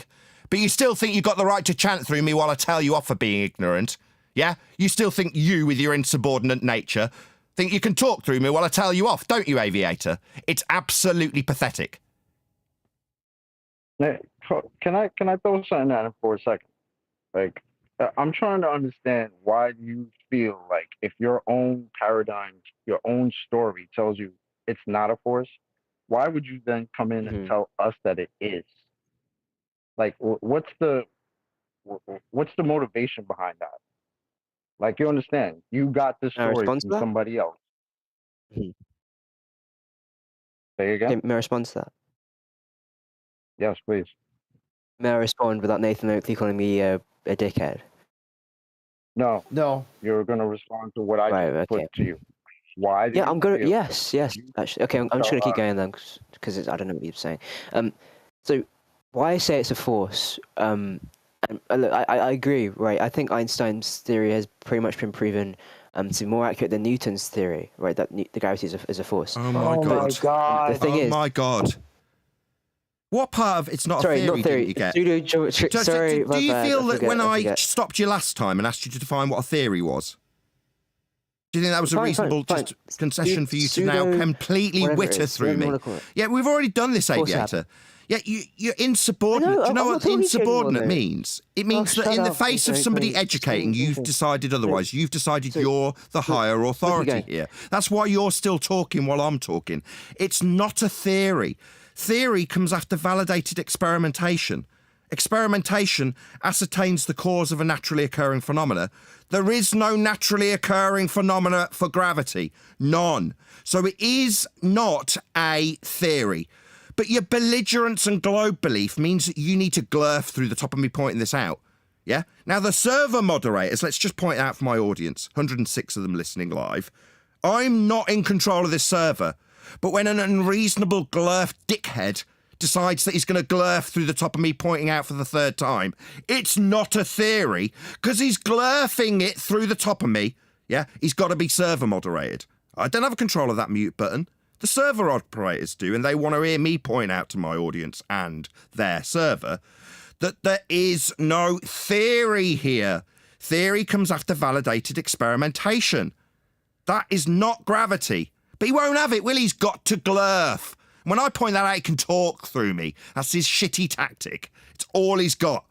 But you still think you've got the right to chant through me while I tell you off for being ignorant? Yeah? You still think you, with your insubordinate nature, think you can talk through me while I tell you off, don't you, aviator? It's absolutely pathetic. Can I throw something at him for a second? Like, I'm trying to understand why you feel like if your own paradigm, your own story tells you it's not a force, why would you then come in and tell us that it is? Like, what's the motivation behind that? Like, you understand? You got this May I story respond to from that? somebody else. Mhm. Say again? Okay, may I respond to that? Yes, please. May I respond without Nathan Oakley calling me a dickhead? No, No. you're gonna respond to what I Right, just okay. put to you. Why do Yeah, you I'm gonna. feel Yes, yes. you Actually, okay. I'm just tell gonna keep us? going then, because I don't know what you're saying. So why I say it's a force? And look, I agree, right? I think Einstein's theory has pretty much been proven to be more accurate than Newton's theory, right? That the gravity is a force. Oh my Oh my god. God. The thing Oh is, my god. What part of it's not sorry, a theory, not theory. didn't you get? Pseudo-geometry. Sorry, Do my you bad. feel that forget, when I forget. stopped you last time and asked you to define what a theory was, do you think that was a Fine, reasonable fine. just concession for you to now Pseudo- completely whatever it witter is, through whatever you me? wanna call it. Yeah, we've already done this, course I Aviator. Yeah, you're insubordinate. I know, Do you I'm know not what talking to you insubordinate anymore, though. means? It means that shut in the up. face of Okay, somebody okay. educating, you've decided otherwise. You've decided so- you're the higher authority going. here. That's why you're still talking while I'm talking. It's not a theory. Theory comes after validated experimentation. Experimentation ascertains the cause of a naturally occurring phenomena. There is no naturally occurring phenomena for gravity. None. So it is not a theory. But your belligerence and globe belief means that you need to glurf through the top of me pointing this out. Yeah? Now, the server moderators, let's just point out for my audience, 106 of them listening live, I'm not in control of this server. But when an unreasonable glurf dickhead decides that he's going to glurf through the top of me pointing out for the third time, it's not a theory, because he's glurfing it through the top of me. Yeah? He's got to be server moderated. I don't have control of that mute button. The server operators do, and they want to hear me point out to my audience and their server that there is no theory here. Theory comes after validated experimentation. That is not gravity. But he won't have it, will he? He's got to glurf. When I point that out, he can talk through me. That's his shitty tactic. It's all he's got.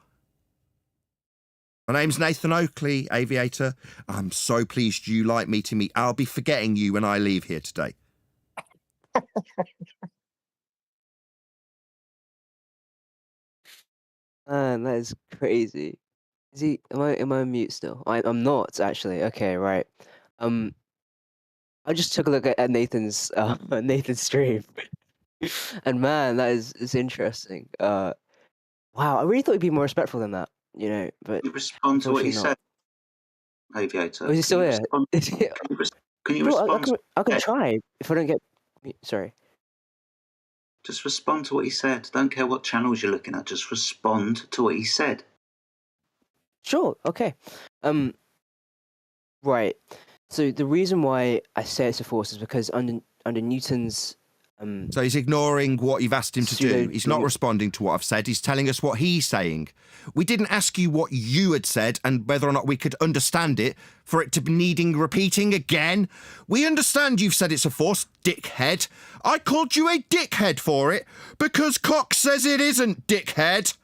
My name's Nathan Oakley, Aviator. I'm so pleased you like meeting me. I'll be forgetting you when I leave here today. Man, that is crazy. Is he? Am I on mute still? I'm not actually. Okay, right. I just took a look at Nathan's Nathan's stream, and man, that is interesting. Wow, I really thought he'd be more respectful than that, you know. But Can you respond to what he unfortunately said, Aviator? not. Oh, is he still here? Can you No, respond? I can Yeah. try if I don't get. Sorry. Just respond to what he said. Don't care what channels you're looking at. Just respond to what he said. Sure. Okay. Right. So the reason why I say it's a force is because under Newton's So he's ignoring what you've asked him to do. Pseudo- He's not responding to what I've said. He's telling us what he's saying. We didn't ask you what you had said and whether or not we could understand it for it to be needing repeating again. We understand you've said it's a force, dickhead. I called you a dickhead for it because Cox says it isn't, dickhead.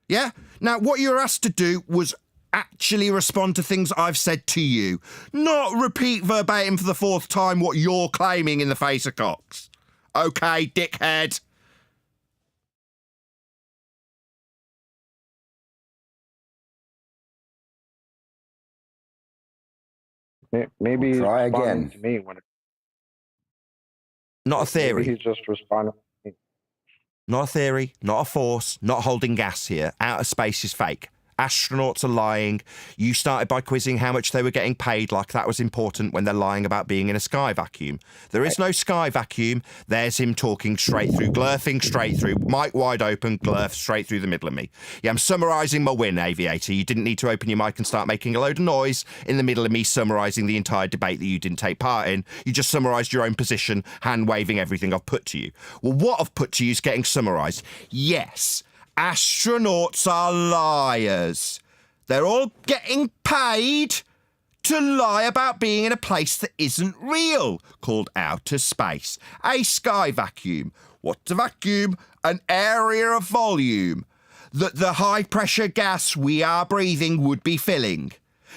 Yeah? Now, what you were asked to do was actually respond to things I've said to you, not repeat verbatim for the fourth time what you're claiming in the face of Cox. Okay, dickhead. Maybe We'll try he's responding again. to me when Not a maybe theory. he's just responding. Not a theory, not a force, not holding gas here. Outer space is fake. Astronauts are lying. You started by quizzing how much they were getting paid, like that was important when they're lying about being in a sky vacuum. There is no sky vacuum. There's him talking straight through, glurfing straight through, mic wide open, glurf straight through the middle of me. Yeah, I'm summarising my win, Aviator. You didn't need to open your mic and start making a load of noise in the middle of me summarising the entire debate that you didn't take part in. You just summarised your own position, hand-waving everything I've put to you. Well, what I've put to you is getting summarised. Yes, astronauts are liars. They're all getting paid to lie about being in a place that isn't real, called outer space. A sky vacuum. What's a vacuum? An area of volume that the high-pressure gas we are breathing would be filling.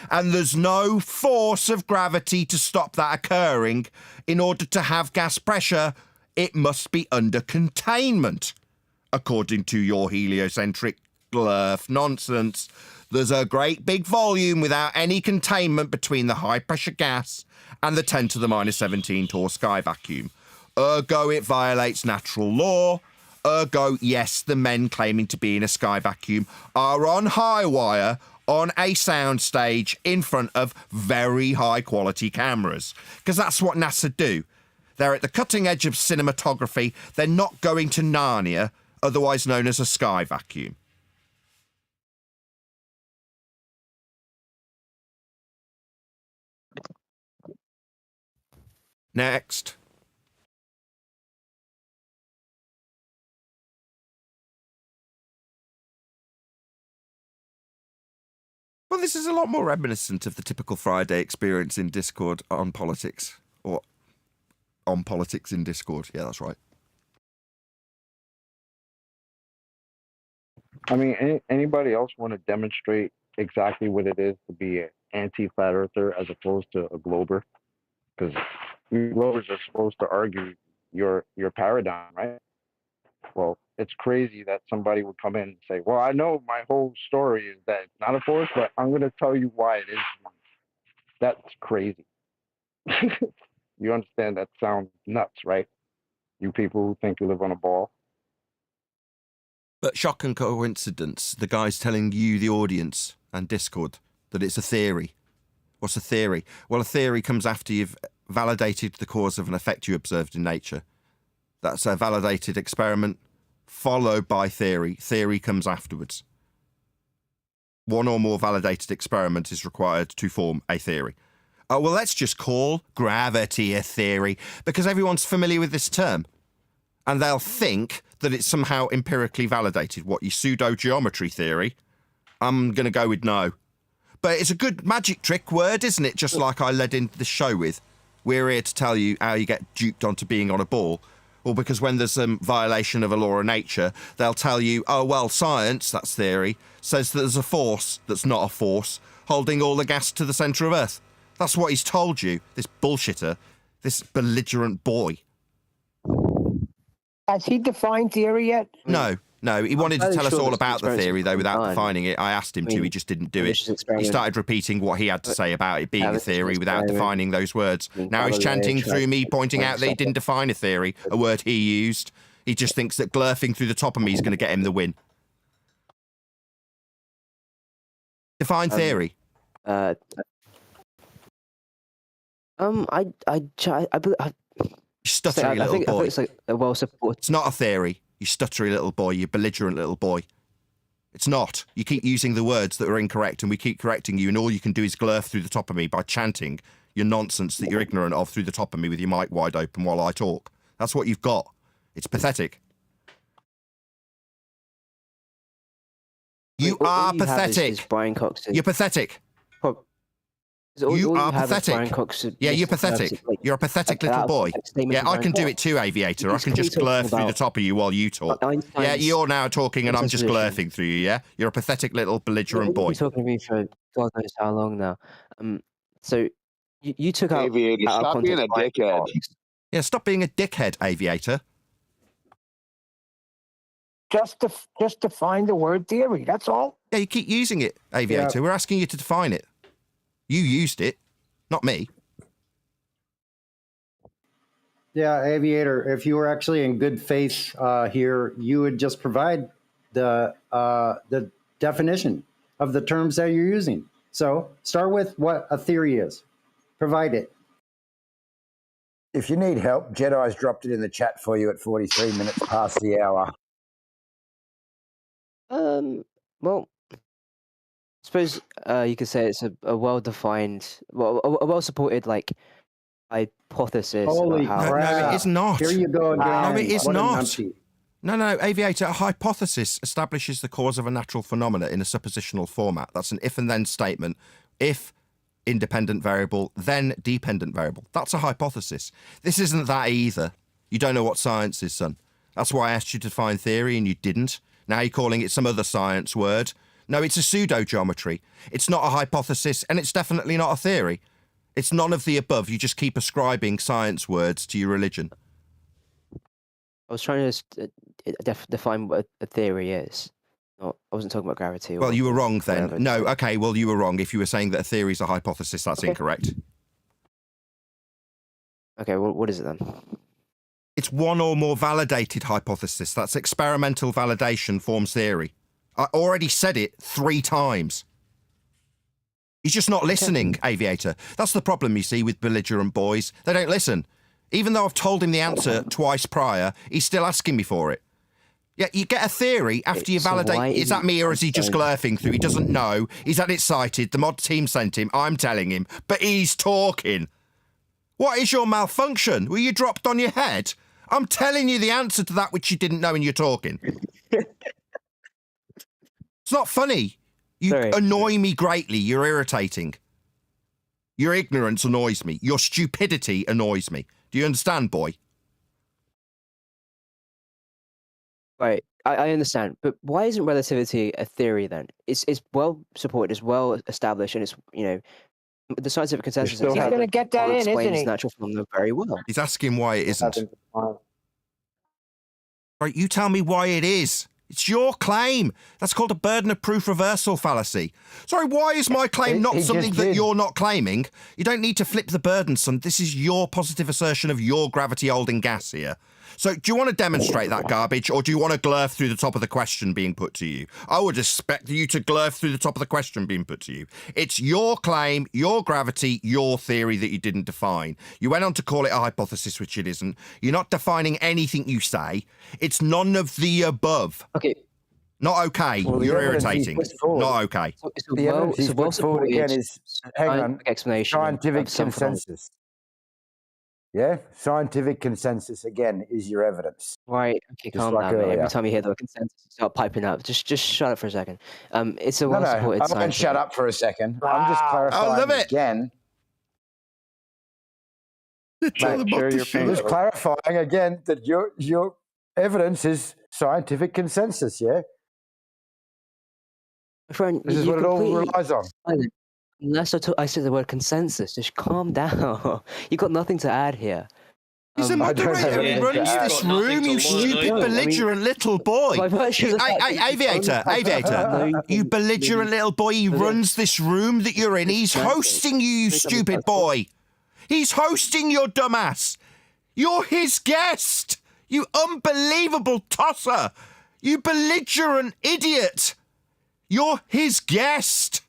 And there's no force of gravity to stop that occurring. In order to have gas pressure, it must be under containment. According to your heliocentric glurf nonsense, There's a great big volume without any containment between the high-pressure gas and the 10 to the minus 17 torr sky vacuum. Ergo, it violates natural law. Ergo, yes, the men claiming to be in a sky vacuum are on high wire on a soundstage in front of very high-quality cameras. Because that's what NASA do. They're at the cutting edge of cinematography. They're not going to Narnia, otherwise known as a sky vacuum. Next. Well, this is a lot more reminiscent of the typical Friday experience in Discord on politics. Or on politics in Discord. Yeah, that's right. I mean, anybody else want to demonstrate exactly what it is to be an anti-flat earther as opposed to a glober? Because globers are supposed to argue your paradigm, right? Well, it's crazy that somebody would come in and say, well, I know my whole story is that it's not a force, but I'm going to tell you why it is one. That's crazy. You understand that sounds nuts, right? You people who think you live on a ball. But shock and coincidence, the guy's telling you, the audience, and Discord, that it's a theory. What's a theory? Well, a theory comes after you've validated the cause of an effect you observed in nature. That's a validated experiment, followed by theory. Theory comes afterwards. One or more validated experiment is required to form a theory. Oh, well, let's just call gravity a theory, because everyone's familiar with this term. And they'll think that it's somehow empirically validated. What, your pseudo-geometry theory? I'm going to go with no. But it's a good magic trick word, isn't it? Just like I led into the show with. We're here to tell you how you get duped onto being on a ball. Or because when there's a violation of a law of nature, they'll tell you, oh, well, science, that's theory, says that there's a force that's not a force holding all the gas to the centre of Earth. That's what he's told you, this bullshitter, this belligerent boy. Has he defined theory yet? No, he wanted to tell us all about the theory, though, without defining it. I asked him to, he just didn't do it. He started repeating what he had to say about it being a theory without defining those words. Now he's chanting through me, pointing out that he didn't define a theory, a word he used. He just thinks that glurfing through the top of me is going to get him the win. Define theory. You stuttery little boy. I think it's like a well-supported. It's not a theory. You stuttery little boy. You belligerent little boy. It's not. You keep using the words that are incorrect, and we keep correcting you, and all you can do is glurf through the top of me by chanting your nonsense that you're ignorant of through the top of me with your mic wide open while I talk. That's what you've got. It's pathetic. You are pathetic. Brian Cox. You're pathetic. You are pathetic. Yeah, you're pathetic. You're a pathetic little boy. Yeah, I can do it too, Aviator. I can just glurf through the top of you while you talk. Yeah, you're now talking and I'm just glurfing through you, yeah? You're a pathetic little belligerent boy. You've been talking to me for God knows how long now. So you took out... Aviator, stop being a dickhead. Yeah, stop being a dickhead, Aviator. Just define the word theory, that's all. Yeah, you keep using it, Aviator. Yeah. We're asking you to define it. You used it, not me. Yeah, Aviator, if you were actually in good faith here, you would just provide the definition of the terms that you're using. So start with what a theory is. Provide it. If you need help, Jedi's dropped it in the chat for you at 43 minutes past the hour. Well, I suppose you could say it's a well-defined, a well-supported like hypothesis. Holy crap! No, it is not. Here you go again. No, it is not. No, Aviator. A hypothesis establishes the cause of a natural phenomena in a suppositional format. That's an if and then statement. If independent variable, then dependent variable. That's a hypothesis. This isn't that either. You don't know what science is, son. That's why I asked you to define theory and you didn't. Now you're calling it some other science word. No, it's a pseudo-geometry. It's not a hypothesis, and it's definitely not a theory. It's none of the above. You just keep ascribing science words to your religion. I was trying to define what a theory is. I wasn't talking about gravity. Well, you were wrong then. whatever. No, okay, well, you were wrong. If you were saying that a theory is a hypothesis, that's incorrect. Okay, well, what is it then? It's one or more validated hypothesis. That's experimental validation forms theory. I already said it 3 times. He's just not listening, Aviator. That's the problem, you see, with belligerent boys. They don't listen. Even though I've told him the answer twice prior, he's still asking me for it. Yeah, you get a theory after you validate. Is that me or is he just glurfing through? He doesn't know. He's had it cited. The mod team sent him. I'm telling him. But he's talking. What is your malfunction? Were you dropped on your head? I'm telling you the answer to that which you didn't know and you're talking. It's not funny. You annoy me greatly. You're irritating. Your ignorance annoys me. Your stupidity annoys me. Do you understand, boy? Right, I understand, but why isn't relativity a theory then? It's well supported, it's well established, and it's, you know, the scientific consensus. He's going to get that in, isn't explains he? natural phenomena very well. He's asking why it isn't. Right, you tell me why it is. It's your claim. That's called a burden of proof reversal fallacy. Sorry, why is my claim not something that you're not claiming? You don't need to flip the burden, son. This is your positive assertion of your gravity holding gas here. So do you want to demonstrate that garbage, or do you want to glurf through the top of the question being put to you? I would expect you to glurf through the top of the question being put to you. It's your claim, your gravity, your theory that you didn't define. You went on to call it a hypothesis, which it isn't. You're not defining anything you say. It's none of the above. Okay. Not okay. Well, You're irritating. Not okay. The evidence he's put forward again is, hang on, explanation scientific of some phenomena. consensus. Yeah, scientific consensus again is your evidence. Right. Okay, Just calm like down, mate. earlier. Every time you hear the consensus, start piping up. Just shut up for a second. It's a No, well-supported I won't science. shut up for a second. I'm just clarifying again. Just clarifying again that your evidence is scientific consensus, yeah? Friend, This is you what it all completely relies on. silent. Unless I said the word consensus, just calm down. You've got nothing to add here. He's a moderator. He runs this room, you stupid, belligerent little boy. Aviator. You belligerent little boy. He runs this room that you're in. He's hosting you, you stupid boy. He's hosting your dumbass. You're his guest. You unbelievable tosser. You belligerent idiot. You're his guest.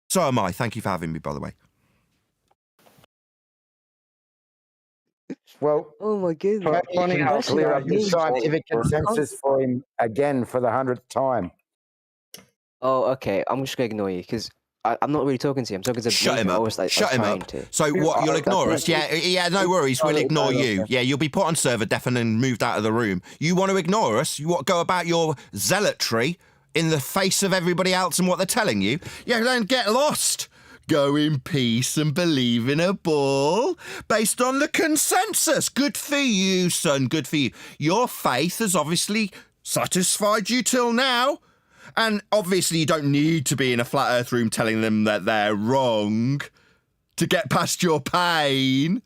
So am I. Thank you for having me, by the way. Well, oh my goodness. Funny how clear up the scientific consensus for him again for the 100th time. Oh, okay. I'm just going to ignore you because I'm not really talking to you. I'm talking to Shut him up. Shut him up. To. So what? You'll ignore us? Yeah. No worries. We'll ignore you. Yeah, you'll be put on server deafen and moved out of the room. You want to ignore us? You want to go about your zealotry in the face of everybody else and what they're telling you? Yeah, then get lost. Go in peace and believe in a ball based on the consensus. Good for you, son. Good for you. Your faith has obviously satisfied you till now. And obviously you don't need to be in a flat earth room telling them that they're wrong to get past your pain.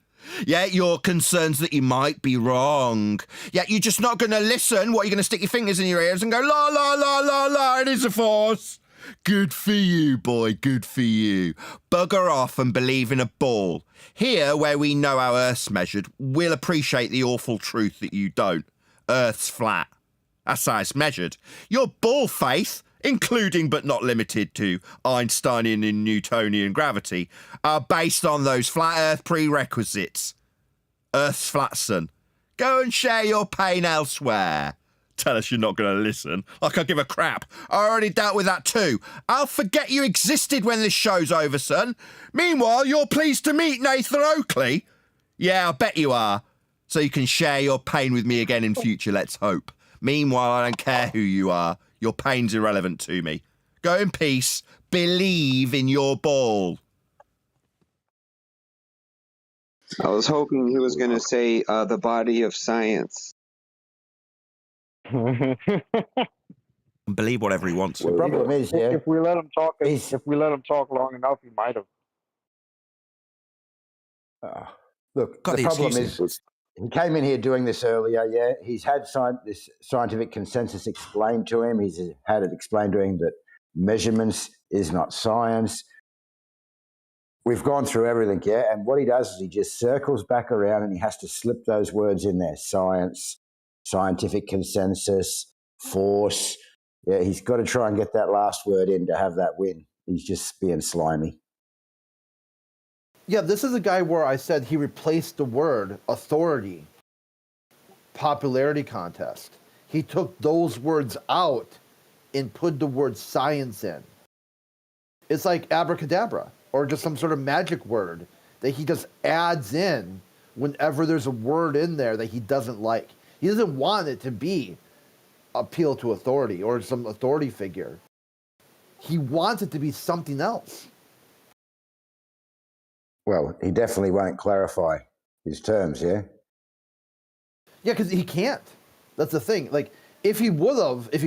Yeah, your concerns that you might be wrong. Yeah, you're just not going to listen. What, you're going to stick your fingers in your ears and go, la, la, la, la, la, it is a force. Good for you, boy, good for you. Bugger off and believe in a ball. Here, where we know how Earth's measured, we'll appreciate the awful truth that you don't. Earth's flat. That's how it's measured. Your ball faith, including but not limited to Einsteinian and Newtonian gravity, are based on those flat Earth prerequisites. Earth's flat, son. Go and share your pain elsewhere. Tell us you're not going to listen. Like I give a crap. I already dealt with that too. I'll forget you existed when this show's over, son. Meanwhile, you're pleased to meet Nathan Oakley. Yeah, I bet you are. So you can share your pain with me again in future, let's hope. Meanwhile, I don't care who you are. Your pain's irrelevant to me. Go in peace. Believe in your ball. I was hoping he was going to say the body of science. Believe whatever he wants. The problem is, yeah, if we let him talk, long enough, he might have. Look, Got the the problem excuses. is he came in here doing this earlier. Yeah, he's had this scientific consensus explained to him. He's had it explained to him that measurements is not science. We've gone through everything, yeah. And what he does is he just circles back around and he has to slip those words in there: science, scientific consensus, force. Yeah, he's got to try and get that last word in to have that win. He's just being slimy. Yeah, this is a guy where I said he replaced the word authority, popularity contest. He took those words out and put the word science in. It's like abracadabra or just some sort of magic word that he just adds in whenever there's a word in there that he doesn't like. He doesn't want it to be appeal to authority or some authority figure. He wants it to be something else. Well, he definitely won't clarify his terms, yeah? Yeah, because he can't. That's the thing. Like, if he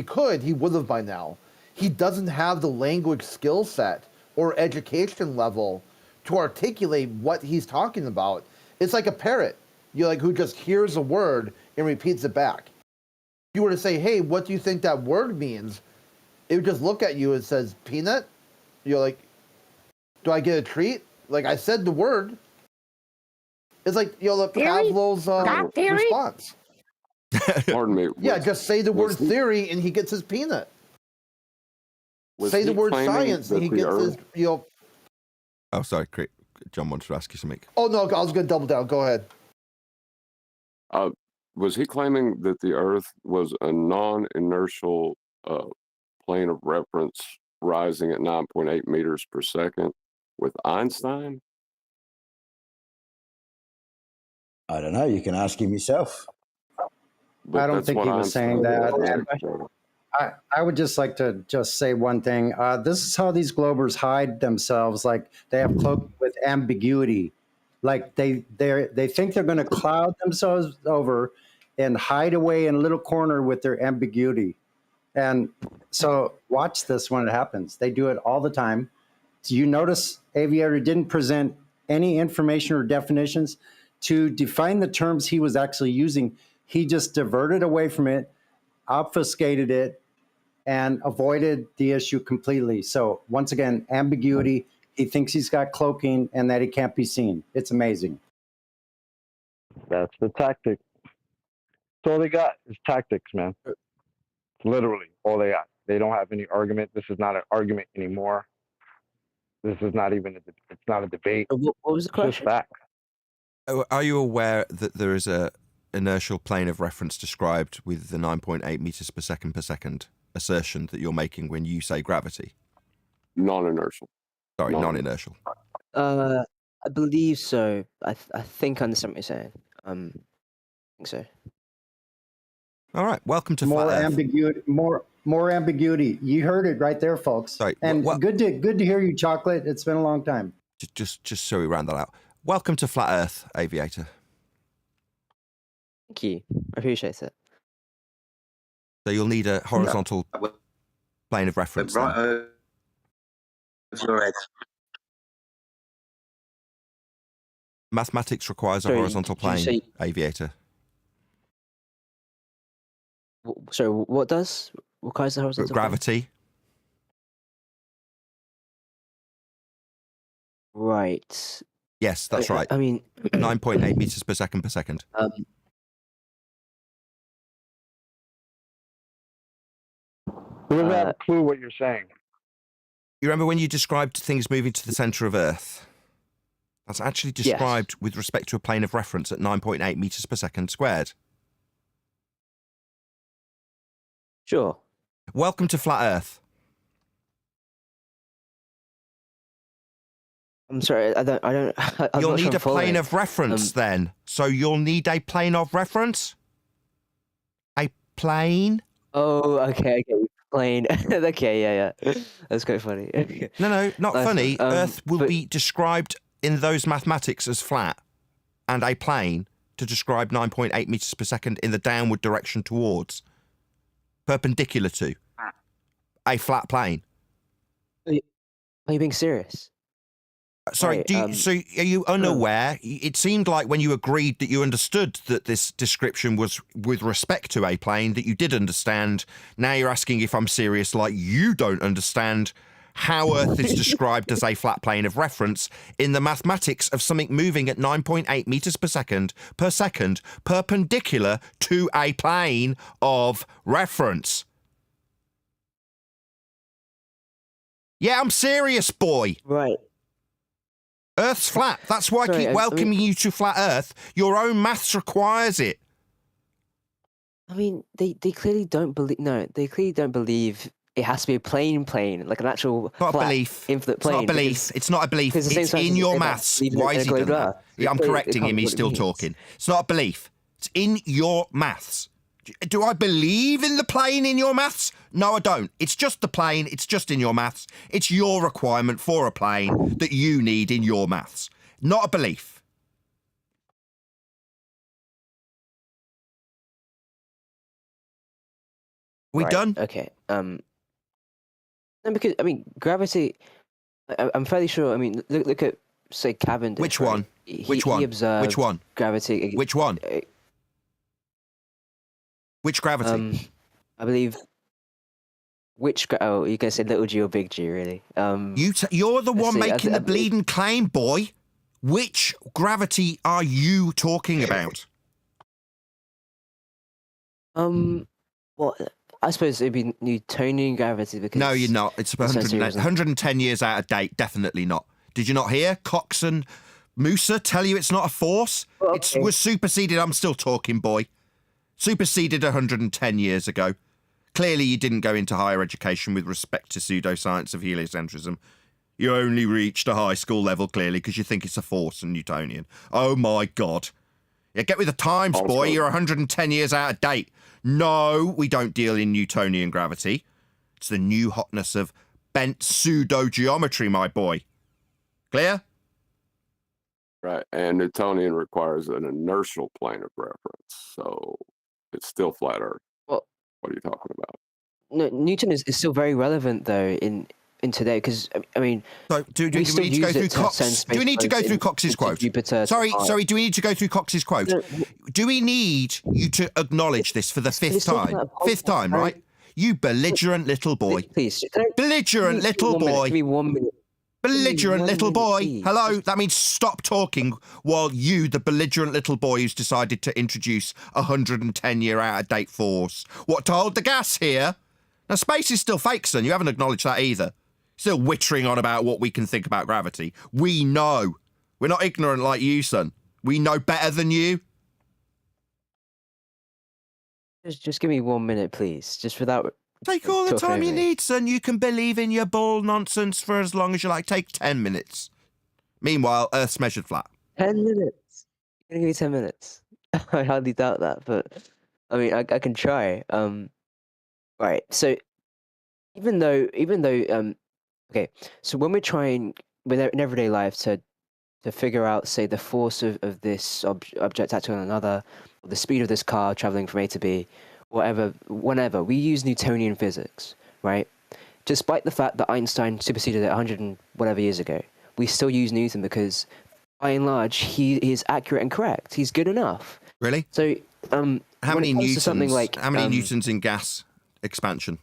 could, he would have by now. He doesn't have the language skill set or education level to articulate what he's talking about. It's like a parrot, who just hears a word and repeats it back. If you were to say, hey, what do you think that word means? It would just look at you and says, peanut? You're like, do I get a treat? Like, I said the word. It's like, Pavlov's response. Pardon me. Yeah, just say the word theory and he gets his peanut. Say the word science and he gets his, Oh, sorry, John wanted to ask you something. Oh, no, I was going to double down. Go ahead. Was he claiming that the Earth was a non-inertial plane of reference rising at 9.8 meters per second with Einstein? I don't know. You can ask him yourself. But I don't think he was saying that. I would just like to say one thing. This is how these globers hide themselves. Like, they have cloaked with ambiguity. Like, they think they're going to cloud themselves over and hide away in a little corner with their ambiguity. And so watch this when it happens. They do it all the time. So you notice Aviator didn't present any information or definitions to define the terms he was actually using. He just diverted away from it, obfuscated it, and avoided the issue completely. So once again, ambiguity. He thinks he's got cloaking and that he can't be seen. It's amazing. That's the tactic. That's all they got is tactics, man. Literally all they got. They don't have any argument. This is not an argument anymore. This is not even it's not a debate. What was the question? It's just fact. Are you aware that there is a inertial plane of reference described with the 9.8 meters per second assertion that you're making when you say gravity? Non-inertial. Sorry, non-inertial. I believe so. I think I understand what you're saying. I think so. All right, welcome to more Flat Earth. ambiguity. More ambiguity. You heard it right there, folks. Sorry, and good to hear you, Chocolate. It's been a long time. Just so we round that out. Welcome to Flat Earth, Aviator. Thank you. I appreciate it. So you'll need a horizontal plane of reference. Right. Mathematics requires a horizontal plane, Aviator. Sorry, what does? Requires the horizontal gravity. Plane? Right. Yes, that's right. I mean, 9.8 meters per second per second. You don't have a clue what you're saying. You remember when you described things moving to the center of Earth? That's actually described with respect to a plane of reference at 9.8 meters per second squared. Sure. Welcome to Flat Earth. I'm sorry, You'll need a plane of reference then. So you'll need a plane of reference? A plane? Oh, okay. Plane. Okay, yeah. That's quite funny. No, not funny. Earth will be described in those mathematics as flat, and a plane to describe 9.8 meters per second in the downward direction towards, perpendicular to, a flat plane. Are you being serious? Sorry, Right, so are you unaware? It seemed like when you agreed that you understood that this description was with respect to a plane, that you did understand. Now you're asking if I'm serious, like you don't understand how Earth is described as a flat plane of reference in the mathematics of something moving at 9.8 meters per second, perpendicular to a plane of reference. Yeah, I'm serious, boy. Right. Earth's flat. That's why Sorry, I keep welcoming you to flat Earth. Your own maths requires it. I mean, they clearly don't believe. No, they clearly don't believe it has to be a plane, like an actual Not flat, a belief. infinite It's not plane. a belief. It's not a belief. because the same It's scientists in your say that maths. believe in Why a is he globe done that? Earth. Yeah, I'm They correcting can't him. be He's what it still means. talking. It's not a belief. It's in your maths. Do I believe in the plane in your maths? No, I don't. It's just the plane. It's just in your maths. It's your requirement for a plane that you need in your maths. Not a belief. We Right, done? Okay. No, because I mean, gravity. I'm fairly sure. I mean, look at say Cavendish. Which right? one? Which He one? observed Which one? gravity. Which one? Which gravity? I believe. Oh, you can say little g or big G, really. You're the let's one see, making the bleeding claim, boy. Which gravity are you talking about? Well, I suppose it'd be Newtonian gravity because. No, you're not. It's 110 years out of date. Definitely not. Did you not hear Cox and Musa tell you it's not a force? Okay. It was superseded. I'm still talking, boy. Superseded 110 years ago. Clearly, you didn't go into higher education with respect to pseudoscience of heliocentrism. You only reached a high school level, clearly, because you think it's a force and Newtonian. Oh, my God. Yeah, get with the times, boy. You're 110 years out of date. No, we don't deal in Newtonian gravity. It's the new hotness of bent pseudo-geometry, my boy. Clear? Right, and Newtonian requires an inertial plane of reference, so it's still flat Earth. Well, what are you talking about? No, Newton is still very relevant though in today because I mean. So do we need to go through Cox? Do we need to go through Cox's quote? Sorry. Do we need to go through Cox's quote? No. Do we need you to acknowledge this for the fifth time? Fifth time, right? You belligerent little boy. Please. Belligerent little boy. Give me 1 minute. Belligerent little boy. Hello, that means stop talking while you, the belligerent little boy who's decided to introduce 110-year out-of-date force. What, to hold the gas here? Now, space is still fake, son. You haven't acknowledged that either. Still wittering on about what we can think about gravity. We know. We're not ignorant like you, son. We know better than you. Just give me 1 minute, please. Just without... Take all the time you need, son. You can believe in your bull nonsense for as long as you like. Take 10 minutes. Meanwhile, Earth's measured flat. 10 minutes? You're going to give me 10 minutes? I hardly doubt that, but... I mean, I can try. Right, so... Even though... Okay, so when we're trying in everyday life to figure out, say, the force of this object acting on another, or the speed of this car traveling from A to B, whenever, we use Newtonian physics, right? Despite the fact that Einstein superseded it 100 and whatever years ago, we still use Newton because, by and large, he is accurate and correct. He's good enough. Really? So, how many newtons? How many newtons in gas expansion?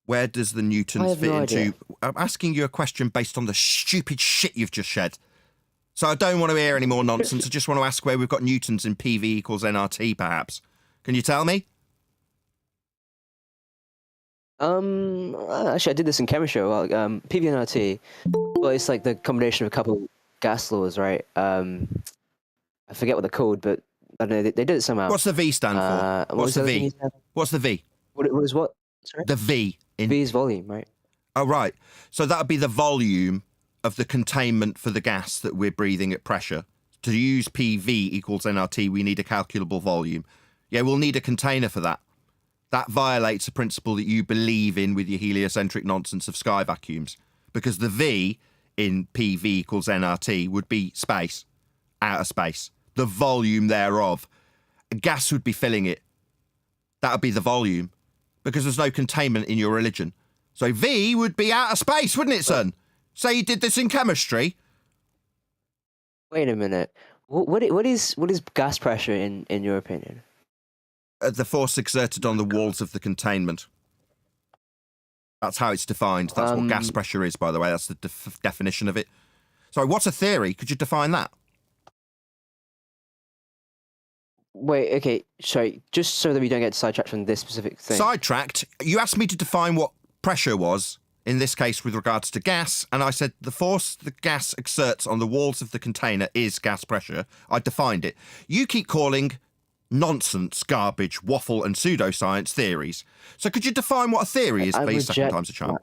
Where does the newtons fit into? I'm asking you a question based on the stupid shit you've just shed. So I don't want to hear any more nonsense. I just want to ask where we've got newtons in PV equals nRT, perhaps. Can you tell me? Actually, I did this in chemistry. Well, PV and RT. Well, it's like the combination of a couple gas laws, right? I forget what they're called, but I don't know. They did it somehow. What's the V stand for? What's the V? What's the V? What was what? Sorry? The V. V is volume, right? Oh, right. So that would be the volume of the containment for the gas that we're breathing at pressure. To use PV equals nRT, we need a calculable volume. Yeah, we'll need a container for that. That violates a principle that you believe in with your heliocentric nonsense of sky vacuums. Because the V in PV equals nRT would be space, outer space, the volume thereof. A gas would be filling it. That would be the volume. Because there's no containment in your religion. So V would be outer space, wouldn't it, son? Say you did this in chemistry? Wait a minute. What is gas pressure in your opinion? The force exerted on the walls of the containment. That's how it's defined. That's what gas pressure is, by the way. That's the definition of it. Sorry, what's a theory? Could you define that? Wait, okay, sorry, just so that we don't get sidetracked from this specific thing. Sidetracked? You asked me to define what pressure was, in this case with regards to gas, and I said the force the gas exerts on the walls of the container is gas pressure. I defined it. You keep calling nonsense, garbage, waffle and pseudoscience theories. So could you define what a theory is, please, second time's a charm?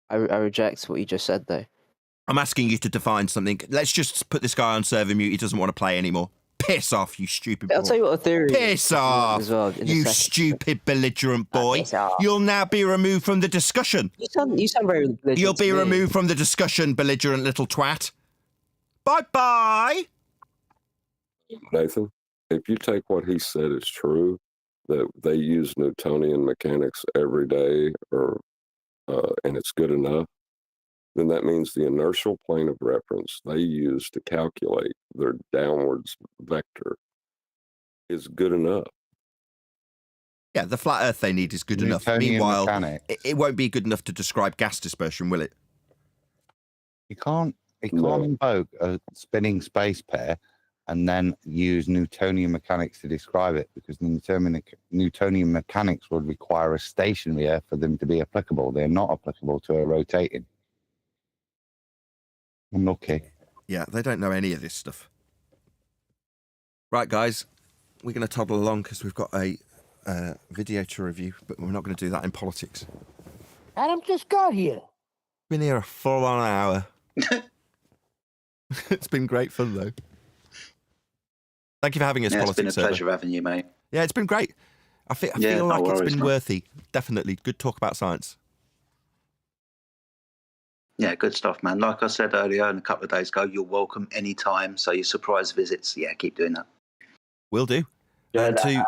I reject what you just said, though. I'm asking you to define something. Let's just put this guy on server mute. He doesn't want to play anymore. Piss off, you stupid boy. I'll tell you what a theory Piss is off, as well, you stupid belligerent boy. You'll now be removed from the discussion. You sound very belligerent. You'll be removed from the discussion, belligerent little twat. Bye-bye. Nathan, if you take what he said as true, that they use Newtonian mechanics every day, and it's good enough, then that means the inertial plane of reference they use to calculate their downwards vector is good enough. Yeah, the flat Earth they need is good enough. Meanwhile, it won't be good enough to describe gas dispersion, will it? You can't invoke a spinning space pair and then use Newtonian mechanics to describe it, because the Newtonian mechanics would require a stationary Earth for them to be applicable. They're not applicable to a rotating. Unlucky. Yeah, they don't know any of this stuff. Right, guys, we're going to toddle along because we've got a video to review, but we're not going to do that in politics. Adam just got here. Been here a full-on hour. It's been great fun, though. Thank you for having us, It's politics. been a server. pleasure having you, mate. Yeah, it's been great. I feel no like it's worries, been man. worthy. Definitely. Good talk about science. Yeah, good stuff, man. Like I said earlier and a couple of days ago, you're welcome anytime. So your surprise visits, yeah, keep doing that. Will do. And to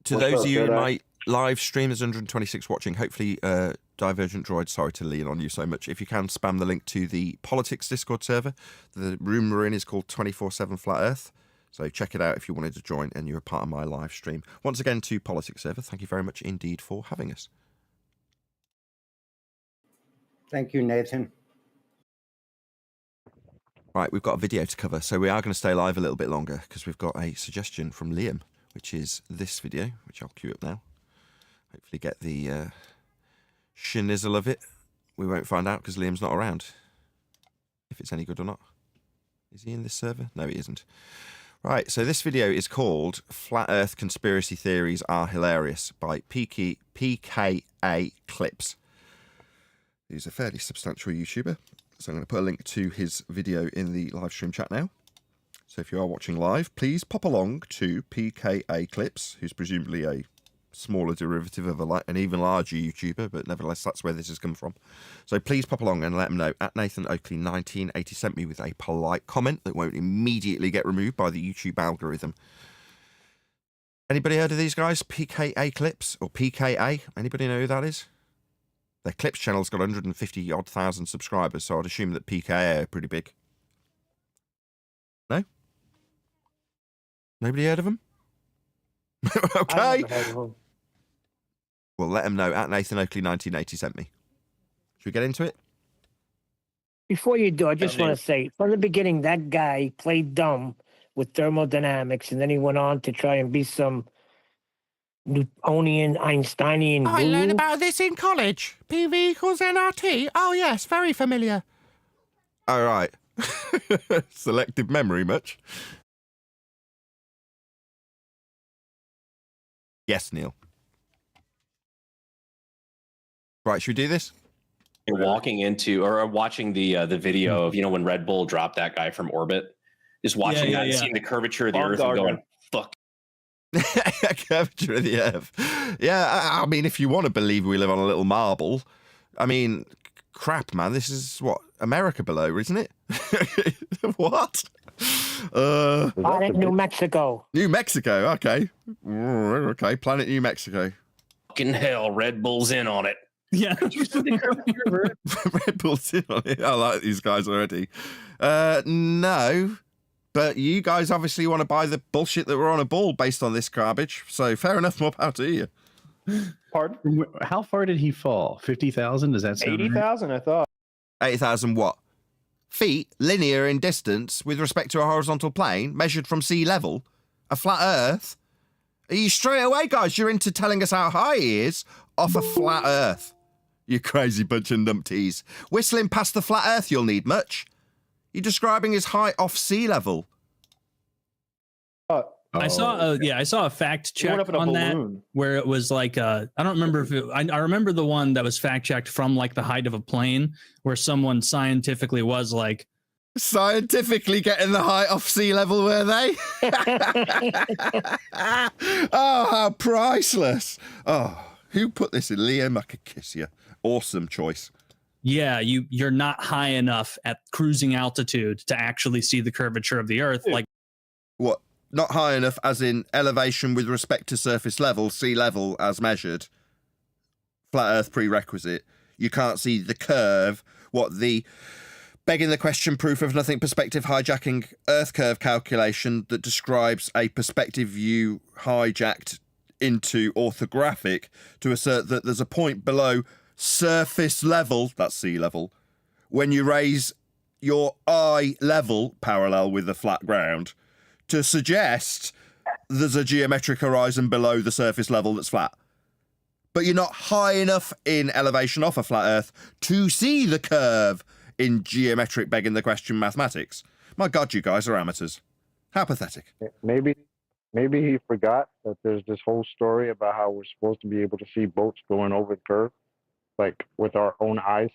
What's those up, of you in Jedi? my live stream, there's 126 watching. Hopefully, Divergent Droid, sorry to lean on you so much. If you can, spam the link to the politics Discord server. The room we're in is called 24/7 Flat Earth. So check it out if you wanted to join and you're a part of my live stream. Once again, to politics server, thank you very much indeed for having us. Thank you, Nathan. Right, we've got a video to cover, so we are going to stay live a little bit longer because we've got a suggestion from Liam, which is this video, which I'll cue up now. Hopefully get the schnizzle of it. We won't find out because Liam's not around. If it's any good or not. Is he in this server? No, he isn't. Right, so this video is called Flat Earth Conspiracy Theories Are Hilarious by PKA Clips. He's a fairly substantial YouTuber. So I'm going to put a link to his video in the live stream chat now. So if you are watching live, please pop along to PKA Clips, who's presumably a smaller derivative of an even larger YouTuber, but nevertheless, that's where this has come from. So please pop along and let him know. At Nathan Oakley 1980 sent me with a polite comment that won't immediately get removed by the YouTube algorithm. Anybody heard of these guys? PKA Clips or PKA? Anybody know who that is? Their Clips channel's got 150-odd thousand subscribers, so I'd assume that PKA are pretty big. No? Nobody heard of them? Okay. Well, let him know. At Nathan Oakley 1980 sent me. Should we get into it? Before you do, I just want to say, from the beginning, that guy played dumb with thermodynamics, and then he went on to try and be some Newtonian, Einsteinian I learned guru. about this in college. PV equals nRT. Oh, yes, very familiar. All right. Selective memory much? Yes, Neil. Right, should we do this? You're walking into or watching the video of, when Red Bull dropped that guy from orbit, just watching that and seeing the curvature of the Earth and going, fuck. Curvature of the Earth. Yeah, I mean, if you want to believe we live on a little marble, I mean, crap, man, this is what, America below, isn't it? What? Planet New Mexico. New Mexico, okay. Okay, Planet New Mexico. Fucking hell, Red Bull's in on it. Yeah. Red Bull's in on it. I like these guys already. No, but you guys obviously want to buy the bullshit that we're on a ball based on this garbage. So fair enough, more power to you. Pardon? How far did he fall? 50,000? Does that sound 80,000, I thought. 80,000 what? Feet linear in distance with respect to a horizontal plane measured from sea level? A flat Earth? Are you straight away, guys? You're into telling us how high he is off a flat Earth. You crazy bunch of numpties. Whistling past the flat Earth you'll need much. You're describing his height off sea level. I saw a fact check on that where it was like I don't remember if I remember the one that was fact checked from like the height of a plane where someone scientifically was like scientifically getting the height off sea level, were they? Oh, how priceless. Oh, who put this in? Liam, I could kiss you. Awesome choice. Yeah, you're not high enough at cruising altitude to actually see the curvature of the Earth. Like what? Not high enough as in elevation with respect to surface level, sea level as measured. Flat Earth prerequisite. You can't see the curve. What the begging the question proof of nothing perspective hijacking Earth curve calculation that describes a perspective view hijacked into orthographic to assert that there's a point below surface level, that's sea level, when you raise your eye level parallel with the flat ground to suggest there's a geometric horizon below the surface level that's flat. But you're not high enough in elevation off a flat Earth to see the curve in geometric begging the question mathematics. My God, you guys are amateurs. How pathetic. Maybe he forgot that there's this whole story about how we're supposed to be able to see boats going over the curve, like with our own eyes.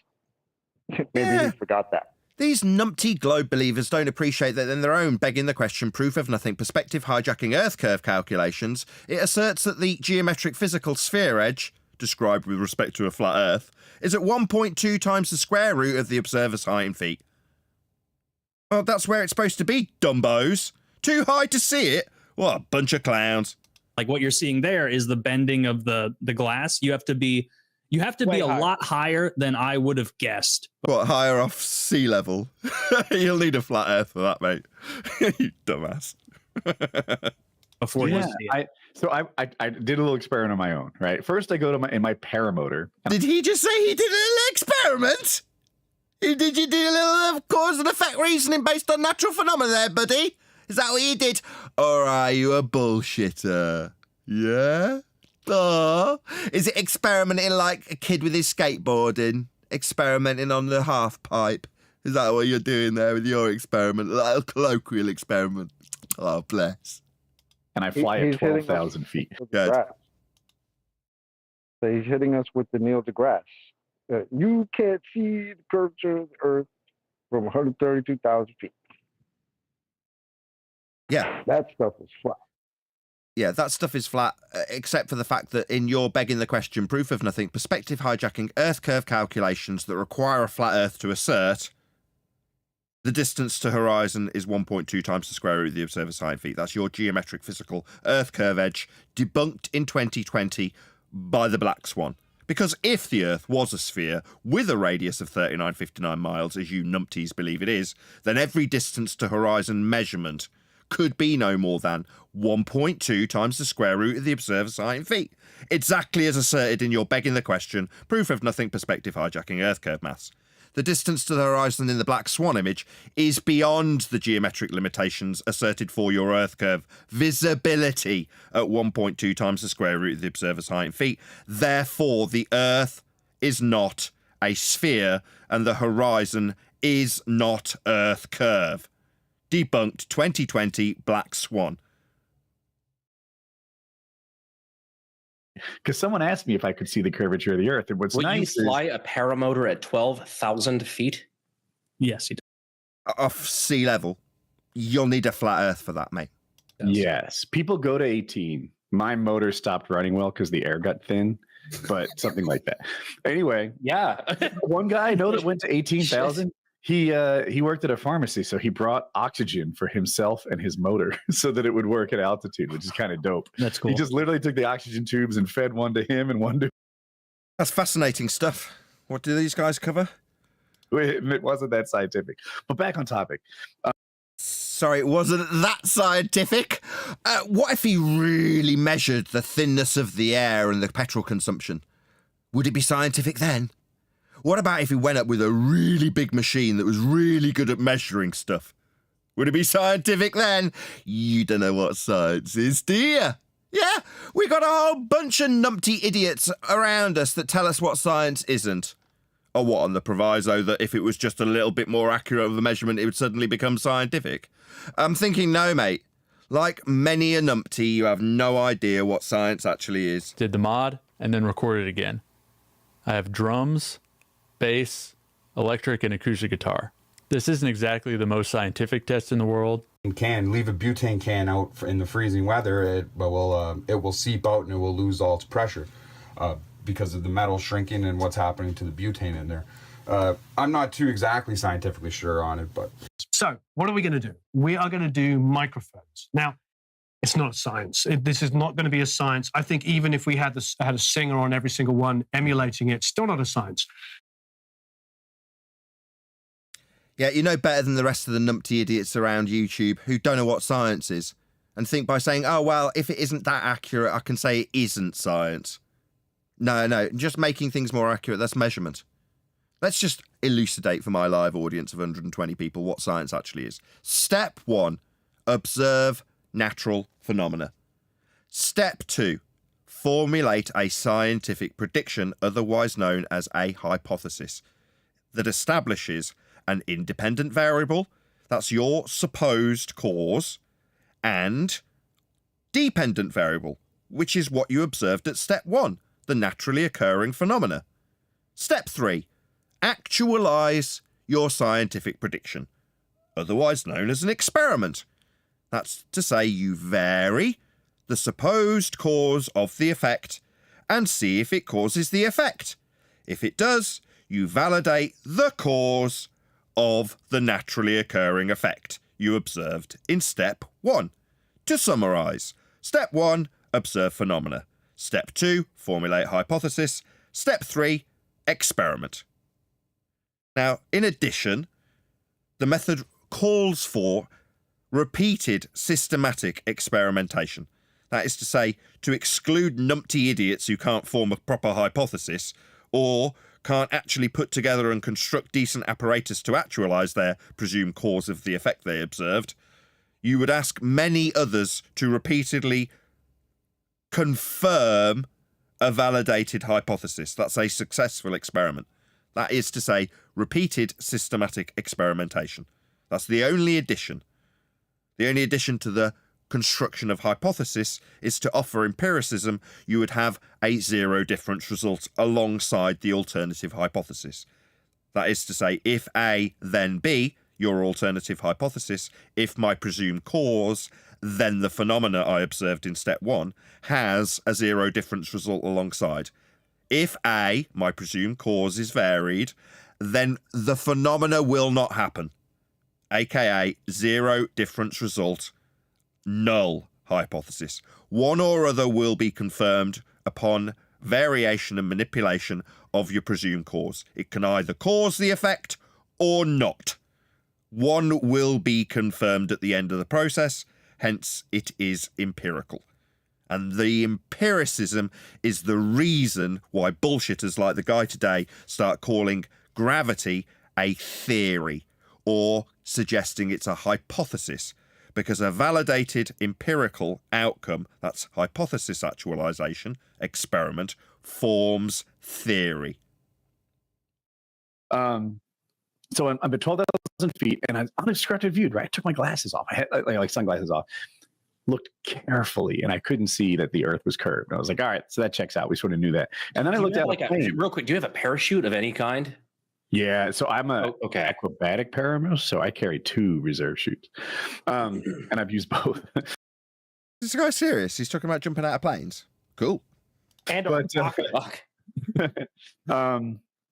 Maybe he forgot that. These numpty globe believers don't appreciate that in their own begging the question proof of nothing perspective hijacking Earth curve calculations, it asserts that the geometric physical sphere edge, described with respect to a flat Earth, is at 1.2 times the square root of the observer's height in feet. Well, that's where it's supposed to be, dumbos. Too high to see it? What a bunch of clowns. Like what you're seeing there is the bending of the glass. You have to be a lot higher than I would have guessed. What, higher off sea level? You'll need a flat Earth for that, mate. You dumbass. Before you see it. I did a little experiment on my own, right? First, I go to my paramotor. Did he just say he did a little experiment? Did you do a little cause and effect reasoning based on natural phenomena there, buddy? Is that what you did? Or are you a bullshitter? Yeah? Oh, is it experimenting like a kid with his skateboarding? Experimenting on the half pipe? Is that what you're doing there with your experiment? Like a colloquial experiment? Oh, bless. And I fly at 12,000 feet. Good. So he's hitting us with the Neil deGrasse. You can't see the curvature of the Earth from 132,000 feet. Yeah. That stuff is flat. Yeah, that stuff is flat, except for the fact that in your begging the question proof of nothing perspective hijacking Earth curve calculations that require a flat Earth to assert, the distance to horizon is 1.2 times the square root of the observer's height in feet. That's your geometric physical Earth curve edge, debunked in 2020 by the Black Swan. Because if the Earth was a sphere with a radius of 3959 miles, as you numpties believe it is, then every distance to horizon measurement could be no more than 1.2 times the square root of the observer's height in feet. Exactly as asserted in your begging the question, proof of nothing perspective hijacking Earth curve maths. The distance to the horizon in the Black Swan image is beyond the geometric limitations asserted for your Earth curve visibility at 1.2 times the square root of the observer's height in feet. Therefore, the Earth is not a sphere and the horizon is not Earth curve. Debunked 2020 Black Swan. Because someone asked me if I could see the curvature of the Earth, and what's Will nice you fly a paramotor at 12,000 feet? Yes, he does. Off sea level. You'll need a flat Earth for that, mate. Yes. People go to 18. My motor stopped running well because the air got thin, but something like that. Anyway, yeah. One guy I know that went to 18,000. He worked at a pharmacy, so he brought oxygen for himself and his motor so that it would work at altitude, which is kind of dope. That's cool. He just literally took the oxygen tubes and fed one to him and one to That's fascinating stuff. What do these guys cover? It wasn't that scientific. But back on topic. Sorry, it wasn't that scientific. What if he really measured the thinness of the air and the petrol consumption? Would it be scientific then? What about if he went up with a really big machine that was really good at measuring stuff? Would it be scientific then? You don't know what science is, do you? Yeah, we got a whole bunch of numpty idiots around us that tell us what science isn't. Or what, on the proviso that if it was just a little bit more accurate of the measurement, it would suddenly become scientific? I'm thinking, no, mate. Like many a numpty, you have no idea what science actually is. Did the mod and then recorded again. I have drums, bass, electric, and acoustic guitar. This isn't exactly the most scientific test in the world. Can leave a butane can out in the freezing weather, it will seep out and it will lose all its pressure because of the metal shrinking and what's happening to the butane in there. I'm not too exactly scientifically sure on it, but... So, what are we going to do? We are going to do microphones. Now, it's not science. This is not going to be a science. I think even if we had a singer on every single one emulating it, still not a science. Yeah, you know better than the rest of the numpty idiots around YouTube who don't know what science is and think by saying, oh, well, if it isn't that accurate, I can say it isn't science. No, just making things more accurate, that's measurement. Let's just elucidate for my live audience of 120 people what science actually is. Step 1, observe natural phenomena. Step 2, formulate a scientific prediction, otherwise known as a hypothesis, that establishes an independent variable, that's your supposed cause, and dependent variable, which is what you observed at step 1, the naturally occurring phenomena. Step 3, actualize your scientific prediction, otherwise known as an experiment. That's to say you vary the supposed cause of the effect and see if it causes the effect. If it does, you validate the cause of the naturally occurring effect you observed in step 1. To summarise, step 1, observe phenomena. Step 2, formulate hypothesis. Step 3, experiment. Now, in addition, the method calls for repeated systematic experimentation. That is to say, to exclude numpty idiots who can't form a proper hypothesis or can't actually put together and construct decent apparatus to actualise their presumed cause of the effect they observed, you would ask many others to repeatedly confirm a validated hypothesis. That's a successful experiment. That is to say, repeated systematic experimentation. That's the only addition. The only addition to the construction of hypothesis is to offer empiricism. You would have a zero difference result alongside the alternative hypothesis. That is to say, if A, then B, your alternative hypothesis, if my presumed cause, then the phenomena I observed in step 1, has a zero difference result alongside. If A, my presumed cause, is varied, then the phenomena will not happen, aka zero difference result, null hypothesis. One or other will be confirmed upon variation and manipulation of your presumed cause. It can either cause the effect or not. One will be confirmed at the end of the process, hence it is empirical. And the empiricism is the reason why bullshitters like the guy today start calling gravity a theory or suggesting it's a hypothesis, because a validated empirical outcome, that's hypothesis actualization, experiment, forms theory. So I'm at 12,000 feet and I'm unobstructed viewed, right? I took my glasses off. I had like sunglasses off. Looked carefully and I couldn't see that the earth was curved. I was like, all right, so that checks out. We sort of knew that. And then I looked at real quick, do you have a parachute of any kind? Yeah, so I'm a acrobatic paramouse, so I carry 2 reserve chutes. And I've used both. Is this guy serious? He's talking about jumping out of planes. Cool. And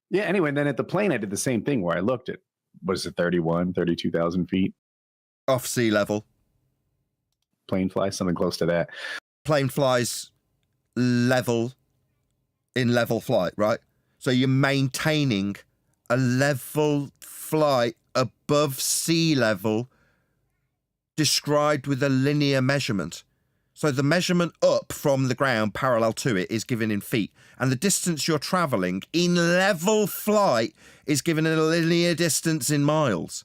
yeah, anyway, and then at the plane, I did the same thing where I looked at, was it 32,000 feet? Off sea level. Plane flies, something close to that. Plane flies level in level flight, right? So you're maintaining a level flight above sea level described with a linear measurement. So the measurement up from the ground parallel to it is given in feet, and the distance you're traveling in level flight is given in a linear distance in miles.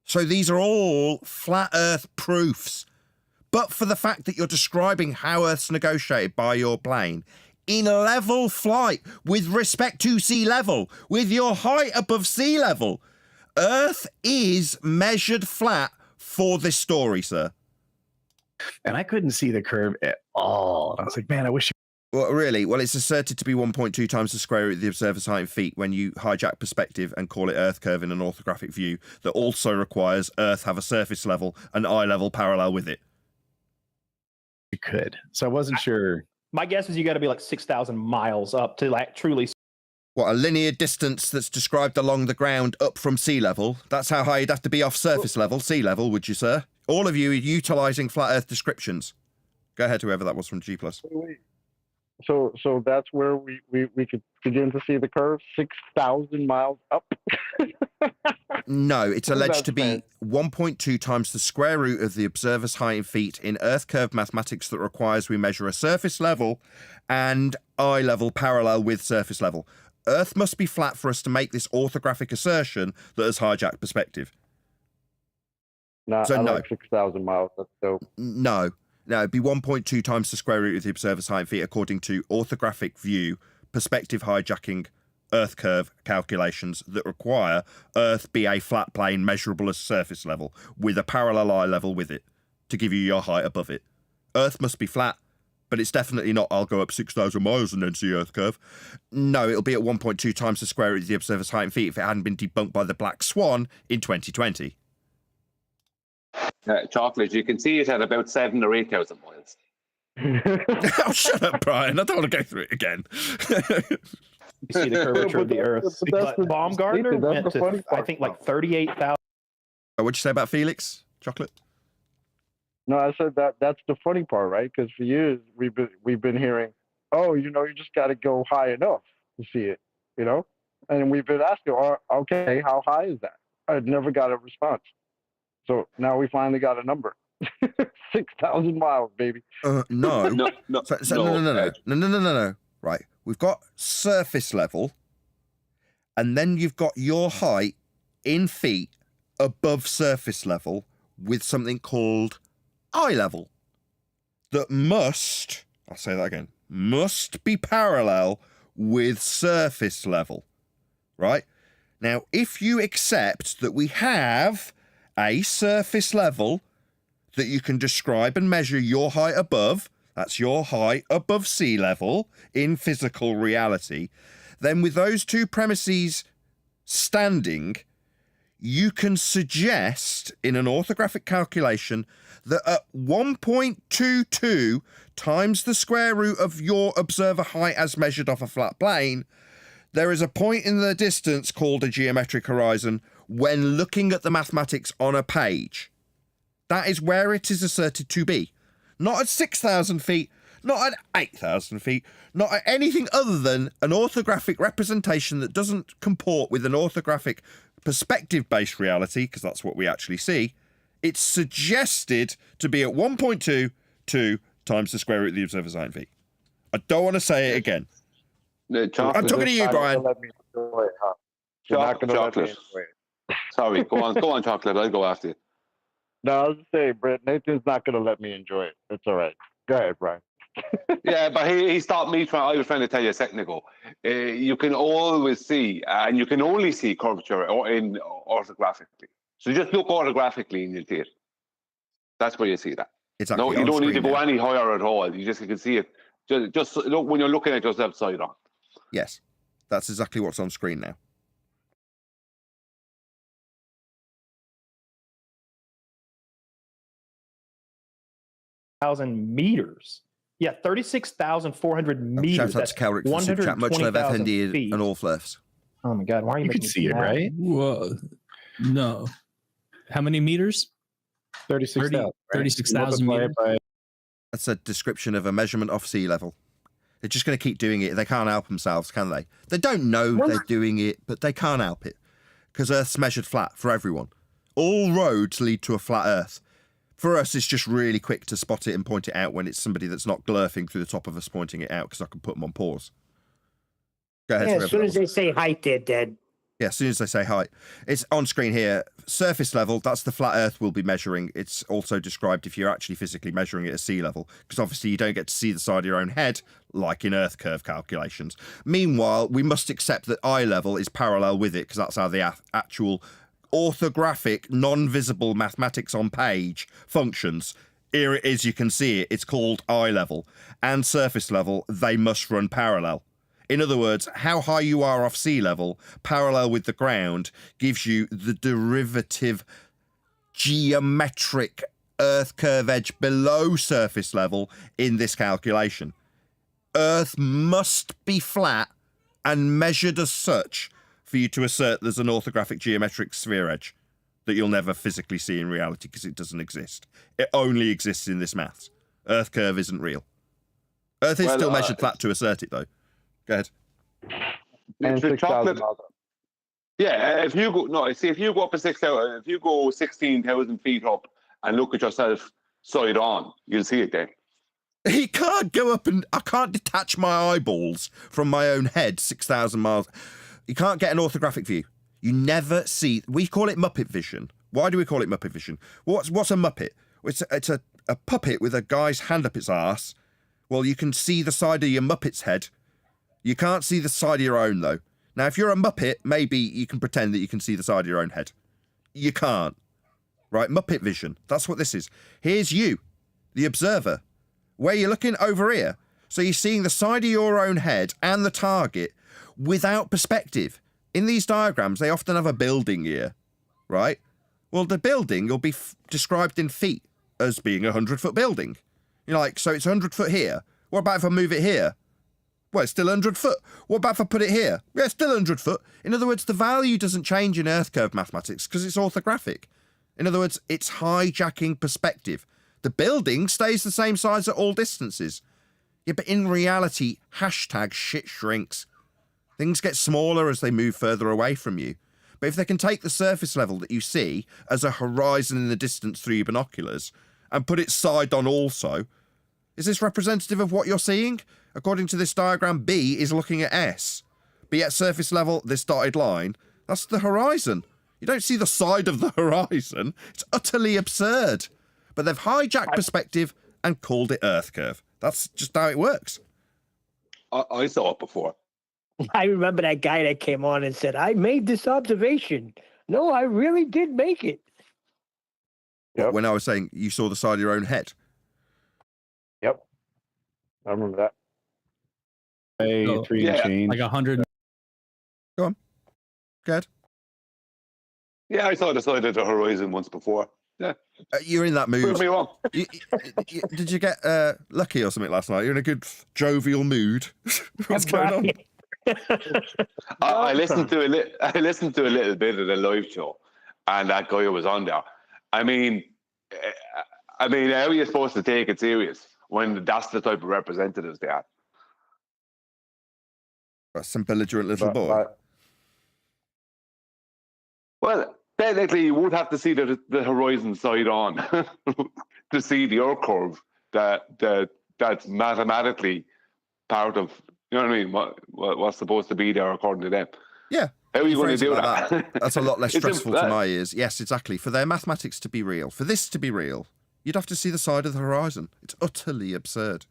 So these are all flat Earth proofs. But for the fact that you're describing how Earth's negotiated by your plane in level flight with respect to sea level, with your height above sea level, Earth is measured flat for this story, sir. And I couldn't see the curve at all. I was like, man, I wish. Well, really? Well, it's asserted to be 1.2 times the square root of the observer's height in feet when you hijack perspective and call it Earth curve in an orthographic view that also requires Earth have a surface level and eye level parallel with it. You could. So I wasn't sure. My guess is you got to be like 6,000 miles up to like truly. What, a linear distance that's described along the ground up from sea level? That's how high you'd have to be off surface level, sea level, would you, sir? All of you are utilising flat Earth descriptions. Go ahead, whoever that was from G+. So that's where we could begin to see the curve, 6,000 miles up. No, it's alleged to be 1.2 times the square root of the observer's height in feet in Earth curve mathematics that requires we measure a surface level and eye level parallel with surface level. Earth must be flat for us to make this orthographic assertion that has hijacked perspective. No, So I no. like 6,000 miles. That's dope. No, it'd be 1.2 times the square root of the observer's height in feet according to orthographic view, perspective hijacking, Earth curve calculations that require Earth be a flat plane measurable as surface level with a parallel eye level with it to give you your height above it. Earth must be flat, but it's definitely not I'll go up 6,000 miles and then see Earth curve. No, it'll be at 1.2 times the square root of the observer's height in feet if it hadn't been debunked by the Black Swan in 2020. Chocolate, you can see it at about 7,000 or 8,000 miles. Oh, shut up, Brian. I don't want to go through it again. You see the curvature of the Earth. But Baumgartner went to, I think, like 38,000. What'd you say about Felix? Chocolate? No, I said that's the funny part, right? Because for years we've been hearing, oh, you just got to go high enough to see it, and we've been asking, oh, okay, how high is that? I'd never got a response. So now we finally got a number. 6,000 miles, baby. No. No. No. Right. We've got surface level, and then you've got your height in feet above surface level with something called eye level that must, I'll say that again, must be parallel with surface level. Right? Now, if you accept that we have a surface level that you can describe and measure your height above, that's your height above sea level in physical reality, then with those two premises standing, you can suggest in an orthographic calculation that at 1.22 times the square root of your observer height as measured off a flat plane, there is a point in the distance called a geometric horizon when looking at the mathematics on a page. That is where it is asserted to be. Not at 6,000 feet, not at 8,000 feet, not at anything other than an orthographic representation that doesn't comport with an orthographic perspective-based reality, because that's what we actually see. It's suggested to be at 1.22 times the square root of the observer's height in feet. I don't want to say it again. I'm talking to you, Brian. Chocolate. Sorry, go on, Chocolate. I'll go after you. No, I was just saying, Brett, Nathan's not going to let me enjoy it. It's all right. Go ahead, Brian. Yeah, but he stopped me. I was trying to tell you a second ago. You can always see, and you can only see curvature in orthographically. So just look orthographically and you'll see it. That's where you see that. Exactly. No, you don't need to go any higher at all. You can see it. Just look when you're looking at yourself side on. Yes, that's exactly what's on screen now. Meters. Yeah, 36,400 meters. Shout out to Kelrick for super chat. Much love, FND and all fluffs. Oh my God, why are you? You can see it, right? Whoa. No. How many meters? 36,000. 36,000 meters. That's a description of a measurement off sea level. They're just going to keep doing it. They can't help themselves, can they? They don't know they're doing it, but they can't help it. Because Earth's measured flat for everyone. All roads lead to a flat Earth. For us, it's just really quick to spot it and point it out when it's somebody that's not glurfing through the top of us pointing it out, because I can put them on pause. Go ahead. Yeah, as soon as they say height, they're dead. Yeah, as soon as they say height. It's on screen here. Surface level, that's the flat Earth we'll be measuring. It's also described if you're actually physically measuring it at sea level, because obviously you don't get to see the side of your own head, like in Earth curve calculations. Meanwhile, we must accept that eye level is parallel with it, because that's how the actual orthographic, non-visible mathematics on page functions. Here it is, you can see it. It's called eye level. And surface level, they must run parallel. In other words, how high you are off sea level, parallel with the ground, gives you the derivative geometric Earth curve edge below surface level in this calculation. Earth must be flat and measured as such for you to assert there's an orthographic geometric sphere edge that you'll never physically see in reality because it doesn't exist. It only exists in this maths. Earth curve isn't real. Earth is still measured flat to assert it, though. Go ahead. And 6,000 yeah, if you go if you go up to 6,000, if you go 16,000 feet up and look at yourself side on, you'll see it then. He can't go up and I can't detach my eyeballs from my own head 6,000 miles. You can't get an orthographic view. You never see. We call it Muppet vision. Why do we call it Muppet vision? What's a Muppet? It's a puppet with a guy's hand up its arse. Well, you can see the side of your Muppet's head. You can't see the side of your own, though. Now, if you're a Muppet, maybe you can pretend that you can see the side of your own head. You can't. Right? Muppet vision. That's what this is. Here's you, the observer. Where you're looking over here. So you're seeing the side of your own head and the target without perspective. In these diagrams, they often have a building here, right? Well, the building will be described in feet as being a 100-foot building. You're like, so it's 100 foot here. What about if I move it here? Well, it's still 100 foot. What about if I put it here? Yeah, it's still 100 foot. In other words, the value doesn't change in Earth curve mathematics because it's orthographic. In other words, it's hijacking perspective. The building stays the same size at all distances. Yeah, but in reality, hashtag shit shrinks. Things get smaller as they move further away from you. But if they can take the surface level that you see as a horizon in the distance through your binoculars and put it side on also, is this representative of what you're seeing? According to this diagram, B is looking at S. But at surface level, this dotted line, that's the horizon. You don't see the side of the horizon. It's utterly absurd. But they've hijacked perspective and called it Earth curve. That's just how it works. I saw it before. I remember that guy that came on and said, I made this observation. No, I really did make it. Yep. When I was saying you saw the side of your own head. Yep. I remember that. Three and change. Like 100. Go on. Go ahead. Yeah, I saw the side of the horizon once before. Yeah. You're in that mood. Prove me wrong. Did you get lucky or something last night? You're in a good jovial mood. What's going on? I listened to a little bit of the live show, and that guy was on there. I mean, how are you supposed to take it serious when that's the type of representatives they are? That's some belligerent little boy. Well, technically, you would have to see the horizon side on to see the Earth curve that's mathematically part of, you know what I mean, what's supposed to be there according to them. Yeah. How are you going to do like that? That's a lot less stressful to my ears. Yes, exactly. For their mathematics to be real, for this to be real, you'd have to see the side of the horizon. It's utterly absurd.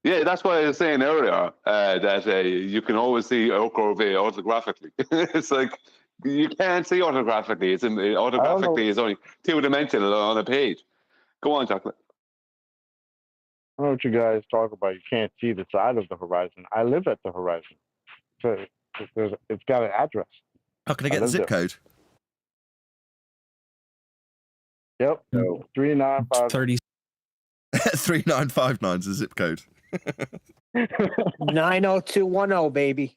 Yeah, that's why I was saying earlier that you can always see Earth curve orthographically. It's like, you can't see orthographically. Orthographically is only two-dimensional on a page. Go on, Chocolate. I don't know what you guys talk about. You can't see the side of the horizon. I live at the horizon. So it's got an address. How can I get the zip code? Yep. 395. 3959 is the zip code. 90210, baby.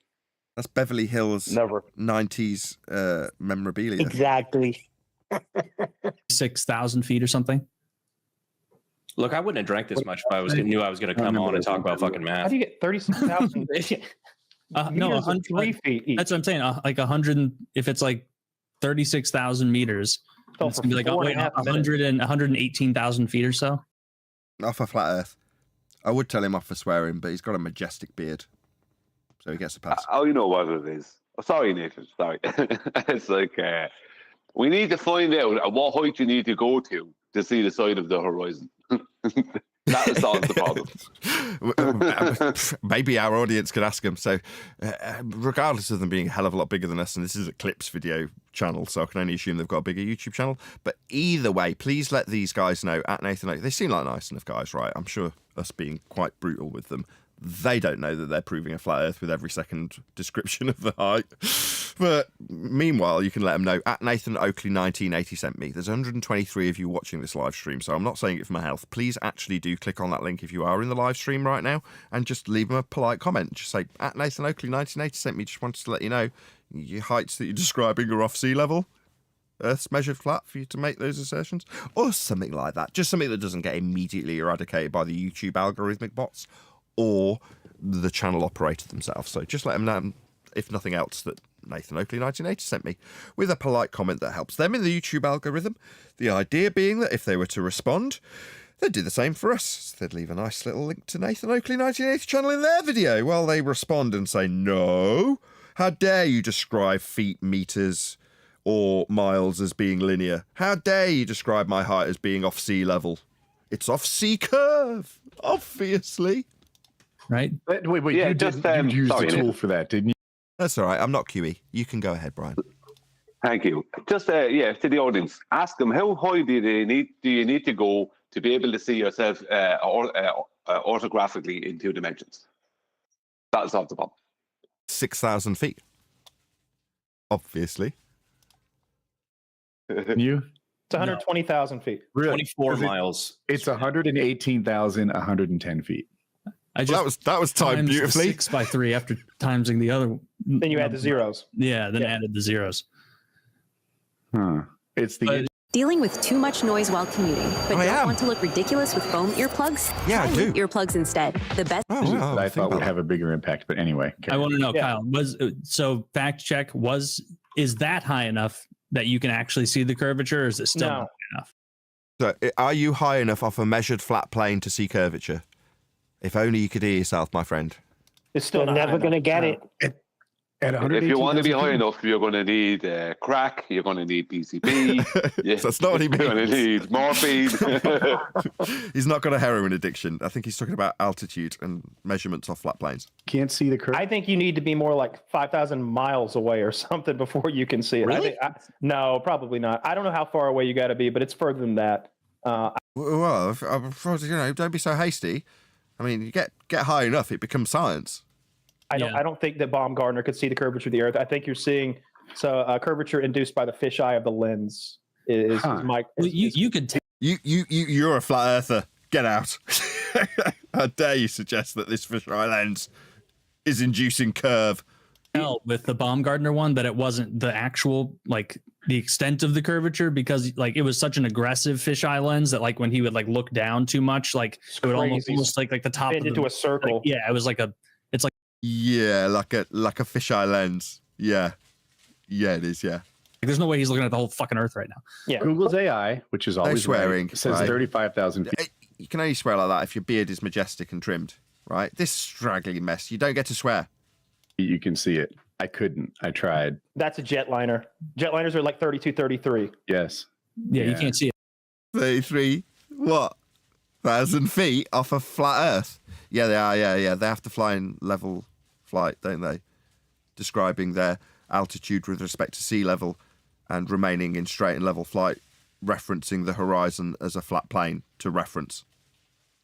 That's Beverly Hills. Never. 90s memorabilia. Exactly. 6,000 feet or something. Look, I wouldn't have drank this much if knew I was going to come on and talk about fucking math. How do you get 36,000? No, 103 feet each. That's what I'm saying. Like 100, if it's like 36,000 meters, it's gonna be like 118,000 feet or so. Off a flat Earth. I would tell him off for swearing, but he's got a majestic beard, so he gets a pass. Oh, you know what it is. Oh, sorry, Nathan. Sorry. It's like we need to find out at what height you need to go to see the side of the horizon. That solves the problem. Maybe our audience could ask them. So, regardless of them being a hell of a lot bigger than us, and this is a clips video channel, so I can only assume they've got a bigger YouTube channel. But either way, please let these guys know at Nathan Oakley. They seem like nice enough guys, right? I'm sure us being quite brutal with them, they don't know that they're proving a flat Earth with every second description of the height. But meanwhile, you can let them know at Nathan Oakley 1980 sent me. There's 123 of you watching this live stream, so I'm not saying it for my health. Please actually do click on that link if you are in the live stream right now, and just leave them a polite comment. Just say, at Nathan Oakley 1980 sent me. Just wanted to let you know your heights that you're describing are off sea level. Earth's measured flat for you to make those assertions, or something like that. Just something that doesn't get immediately eradicated by the YouTube algorithmic bots or the channel operator themselves. So just let them know, if nothing else, that Nathan Oakley 1980 sent me with a polite comment that helps them in the YouTube algorithm. The idea being that if they were to respond, they'd do the same for us. They'd leave a nice little link to Nathan Oakley 1980 channel in their video while they respond and say, no, how dare you describe feet, meters, or miles as being linear? How dare you describe my height as being off sea level? It's off sea curve, obviously. Right? Wait, yeah, you used the tool for that, didn't you? That's all right. I'm not QE. You can go ahead, Brian. Thank you. Just to the audience, ask them how high do you need to go to be able to see yourself orthographically in 2 dimensions? That's off the problem. 6,000 feet. Obviously. You? It's 120,000 feet. Really? 24 miles. It's 118,110 feet. That was timed beautifully. 6 by 3 after timesing the other. Then you add the zeros. Yeah, then added the zeros. Huh. It's the Dealing with too much noise while commuting, but don't want to look ridiculous with foam earplugs? Yeah, I do. Earplugs instead. The best. I thought would have a bigger impact, but anyway. I want to know, Kyle. Fact check, is that high enough that you can actually see the curvature, or is it still not high enough? So, are you high enough off a measured flat plane to see curvature? If only you could hear yourself, my friend. It's still never going to get it. If you want to be high enough, you're going to need crack. You're going to need PCP. That's not what he means. You're going to need morphine. He's not got a heroin addiction. I think he's talking about altitude and measurements off flat planes. Can't see the curve. I think you need to be more like 5,000 miles away or something before you can see it. Really? No, probably not. I don't know how far away you got to be, but it's further than that. Well, don't be so hasty. I mean, you get high enough, it becomes science. I don't think that Baumgartner could see the curvature of the Earth. I think you're seeing curvature induced by the fisheye of the lens. Is my you could you're a flat earther. Get out! How dare you suggest that this fisheye lens is inducing curve? With the Baumgartner one, that it wasn't the actual the extent of the curvature, because it was such an aggressive fisheye lens that when he would look down too much, it would almost like the top bend into a circle. It was like a fisheye lens. Yeah, it is. Yeah. There's no way he's looking at the whole fucking Earth right now. Yeah. Google's AI, which is always swearing, right, says 35,000 feet. You can only swear like that if your beard is majestic and trimmed, right? This straggly mess, you don't get to swear. You can see it. I couldn't. I tried. That's a jetliner. Jetliners are like 32, 33. Yes. Yeah, you can't see it. 33, what? 1,000 feet off a flat Earth? Yeah, they are. Yeah. They have to fly in level flight, don't they? Describing their altitude with respect to sea level and remaining in straight and level flight, referencing the horizon as a flat plane to reference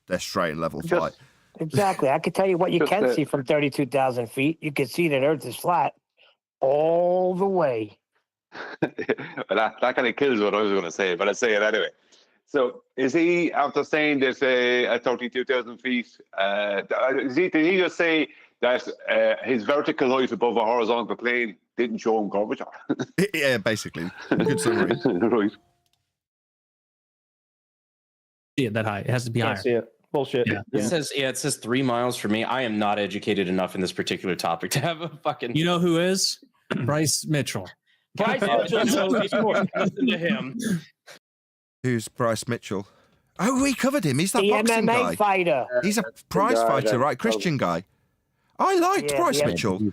their straight and level flight. Exactly. I can tell you what you can see from 32,000 feet. You can see that Earth is flat all the way. that kind of kills what I was going to say, but I'll say it anyway. So is he, after saying this at 32,000 feet, did he just say that his vertical height above a horizontal plane didn't show him curvature? Yeah, basically. Good summary. Right. see it that high. It has to be Can't higher. see it. Bullshit. Yeah. It says 3 miles for me. I am not educated enough in this particular topic to have a fucking. You know who is? Bryce Mitchell. Bryce Mitchell knows more. Listen to him. Who's Bryce Mitchell? Oh, we covered him. He's that The boxing MMA guy. fighter. He's a prize fighter, right? Christian guy. I liked Bryce Mitchell.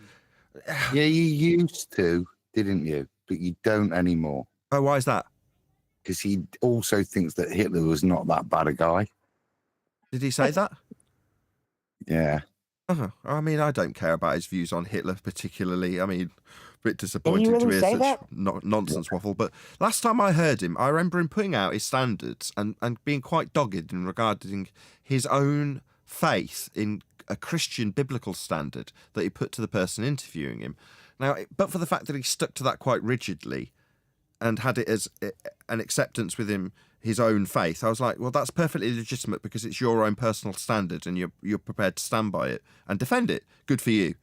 Yeah, you used to, didn't you? But you don't anymore. Oh, why is that? Because he also thinks that Hitler was not that bad a guy. Did he say that? Yeah. I mean, I don't care about his views on Hitler particularly. I mean, a bit disappointing really to hear say such that? nonsense waffle. But last time I heard him, I remember him putting out his standards and being quite dogged in regarding his own faith in a Christian biblical standard that he put to the person interviewing him. Now, but for the fact that he stuck to that quite rigidly and had it as an acceptance within his own faith, I was like, well, that's perfectly legitimate because it's your own personal standard and you're prepared to stand by it and defend it. Good for you.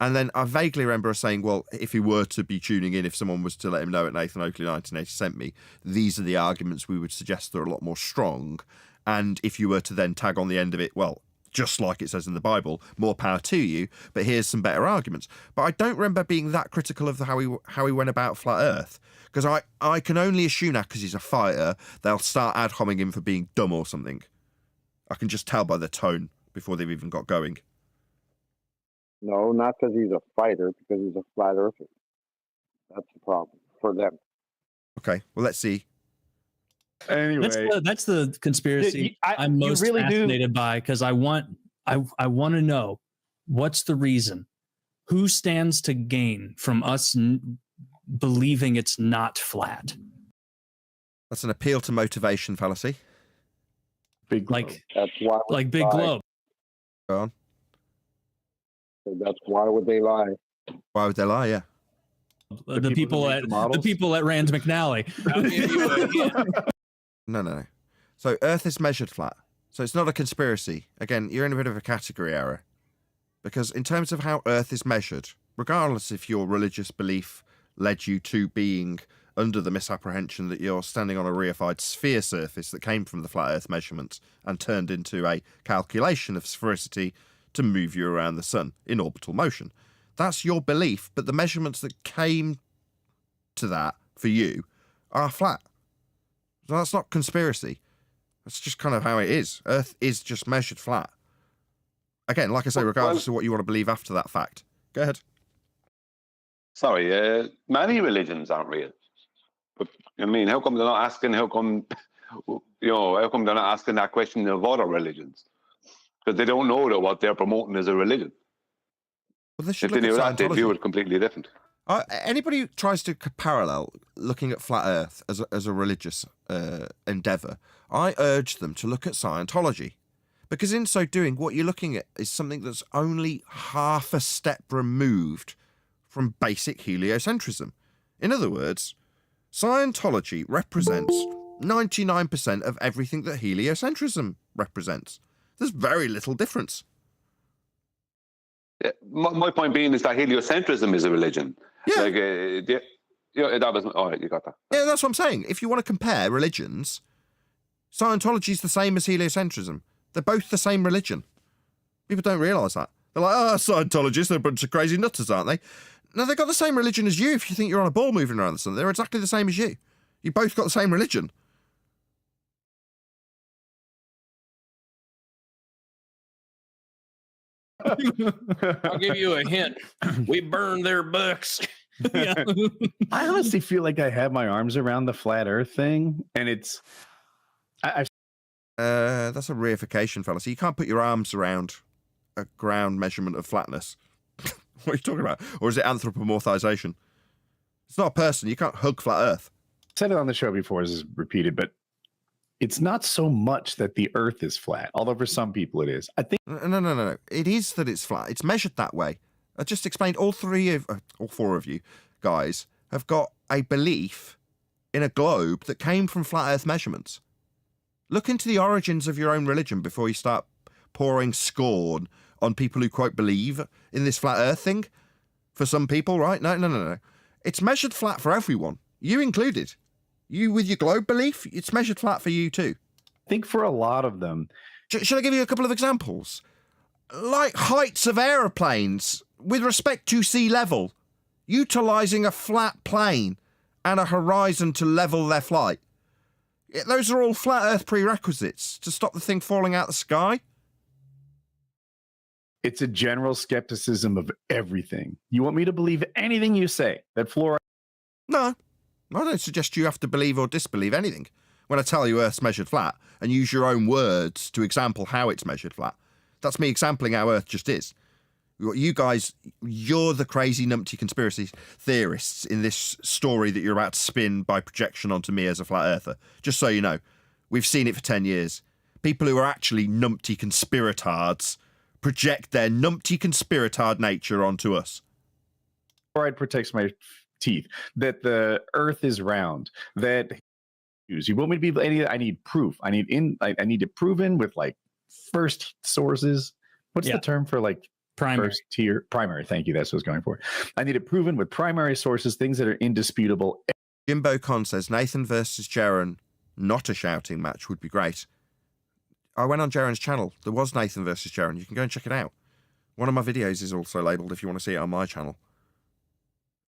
And then I vaguely remember us saying, well, if he were to be tuning in, if someone was to let him know at Nathan Oakley 1980 sent me, these are the arguments we would suggest are a lot more strong. And if you were to then tag on the end of it, well, just like it says in the Bible, more power to you, but here's some better arguments. But I don't remember being that critical of how he went about Flat Earth. Because I can only assume now, because he's a fighter, they'll start ad homing him for being dumb or something. I can just tell by the tone before they've even got going. No, not because he's a fighter, because he's a flat earther. That's the problem for them. Okay, well, let's see. Anyway, that's the conspiracy I'm most fascinated by, because I want to know what's the reason. Who stands to gain from us believing it's not flat? That's an appeal to motivation fallacy. Big like that's why like Big Globe. Go on. So that's why would they lie? Why would they lie? Yeah. The people at Rand McNally. No. So Earth is measured flat. So it's not a conspiracy. Again, you're in a bit of a category error. Because in terms of how Earth is measured, regardless if your religious belief led you to being under the misapprehension that you're standing on a reified sphere surface that came from the flat Earth measurements and turned into a calculation of sphericity to move you around the sun in orbital motion. That's your belief, but the measurements that came to that for you are flat. So that's not conspiracy. That's just kind of how it is. Earth is just measured flat. Again, like I say, regardless of what you want to believe after that fact. Go ahead. Sorry, many religions aren't real. But I mean, how come they're not asking? How come they're not asking that question of other religions? Because they don't know that what they're promoting is a religion. Well, if they knew that, they'd view it completely different. Anybody who tries to parallel looking at flat Earth as a religious endeavour, I urge them to look at Scientology. Because in so doing, what you're looking at is something that's only half a step removed from basic heliocentrism. In other words, Scientology represents 99% of everything that heliocentrism represents. There's very little difference. Yeah, my point being is that heliocentrism is a religion. Yeah. That was all right. You got that. Yeah, that's what I'm saying. If you want to compare religions, Scientology is the same as heliocentrism. They're both the same religion. People don't realise that. They're like, Scientologists, they're a bunch of crazy nutters, aren't they? No, they've got the same religion as you if you think you're on a ball moving around the sun. They're exactly the same as you. You both got the same religion. I'll give you a hint. We burned their books. Yeah. I honestly feel like I have my arms around the flat Earth thing, and it's. That's a reification fallacy. You can't put your arms around a ground measurement of flatness. What are you talking about? Or is it anthropomorphization? It's not a person. You can't hug flat Earth. I've said it on the show before, this is repeated, but it's not so much that the Earth is flat, although for some people it is. I think No. It is that it's flat. It's measured that way. I just explained all four of you guys have got a belief in a globe that came from flat Earth measurements. Look into the origins of your own religion before you start pouring scorn on people who, quote, believe in this flat Earth thing. For some people, right? No. It's measured flat for everyone. You included. You with your globe belief, it's measured flat for you too. think for a lot of them. Should I give you a couple of examples? Like heights of aeroplanes with respect to sea level, utilising a flat plane and a horizon to level their flight. Those are all flat Earth prerequisites to stop the thing falling out the sky. It's a general skepticism of everything. You want me to believe anything you say that fluoride? No, I don't suggest you have to believe or disbelieve anything. When I tell you Earth's measured flat and use your own words to example how it's measured flat, that's me exampling how Earth just is. You guys, you're the crazy numpty conspiracy theorists in this story that you're about to spin by projection onto me as a flat earther. Just so you know, we've seen it for 10 years. People who are actually numpty conspiratards project their numpty conspiratard nature onto us. Fluoride protects my teeth. That the Earth is round. That you want me to be any? I need proof. I need it proven with like first sources. What's the term for like? Primary. First tier, primary. Thank you. That's what I was going for. I need it proven with primary sources, things that are indisputable. Jimbo Con says Nathan versus Jaren, not a shouting match, would be great. I went on Jaren's channel. There was Nathan versus Jaren. You can go and check it out. One of my videos is also labelled if you want to see it on my channel.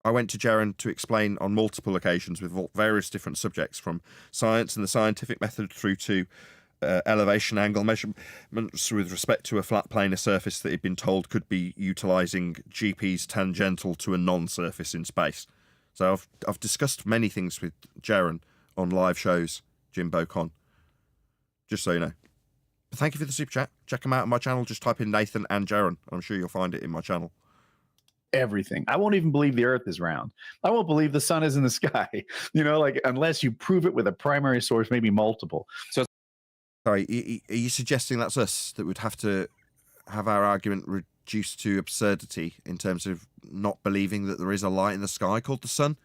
I went to Jaren to explain on multiple occasions with various different subjects, from science and the scientific method through to elevation angle measurements with respect to a flat planar surface that he'd been told could be utilising GPs tangential to a non-surface in space. So I've discussed many things with Jaren on live shows, Jimbo Con, just so you know. But thank you for the super chat. Check them out on my channel. Just type in Nathan and Jaren. I'm sure you'll find it in my channel. Everything. I won't even believe the Earth is round. I won't believe the sun is in the sky. You know, like unless you prove it with a primary source, maybe multiple. So. Sorry, are you suggesting that's us that would have to have our argument reduced to absurdity in terms of not believing that there is a light in the sky called the sun?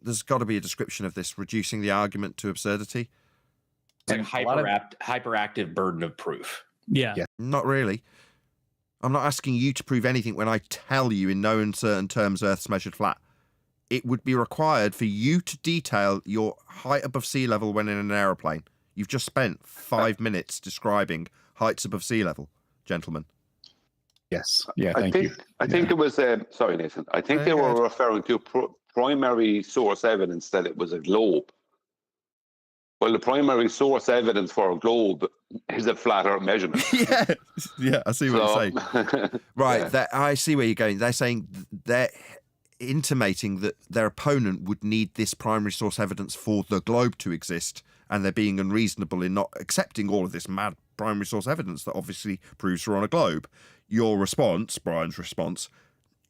There's got to be a description of this, reducing the argument to absurdity. It's like hyperactive burden of proof. Yeah. Not really. I'm not asking you to prove anything when I tell you in no uncertain terms Earth's measured flat. It would be required for you to detail your height above sea level when in an aeroplane. You've just spent 5 minutes describing heights above sea level, gentlemen. Yes. Yeah, I think it was, sorry, Nathan. I think they were referring to primary source evidence that it was a globe. Well, the primary source evidence for a globe is a flat Earth measurement. Yeah, I see what you're saying. Right, I see where you're going. They're saying they're intimating that their opponent would need this primary source evidence for the globe to exist, and they're being unreasonable in not accepting all of this mad primary source evidence that obviously proves we're on a globe. Your response, Brian's response,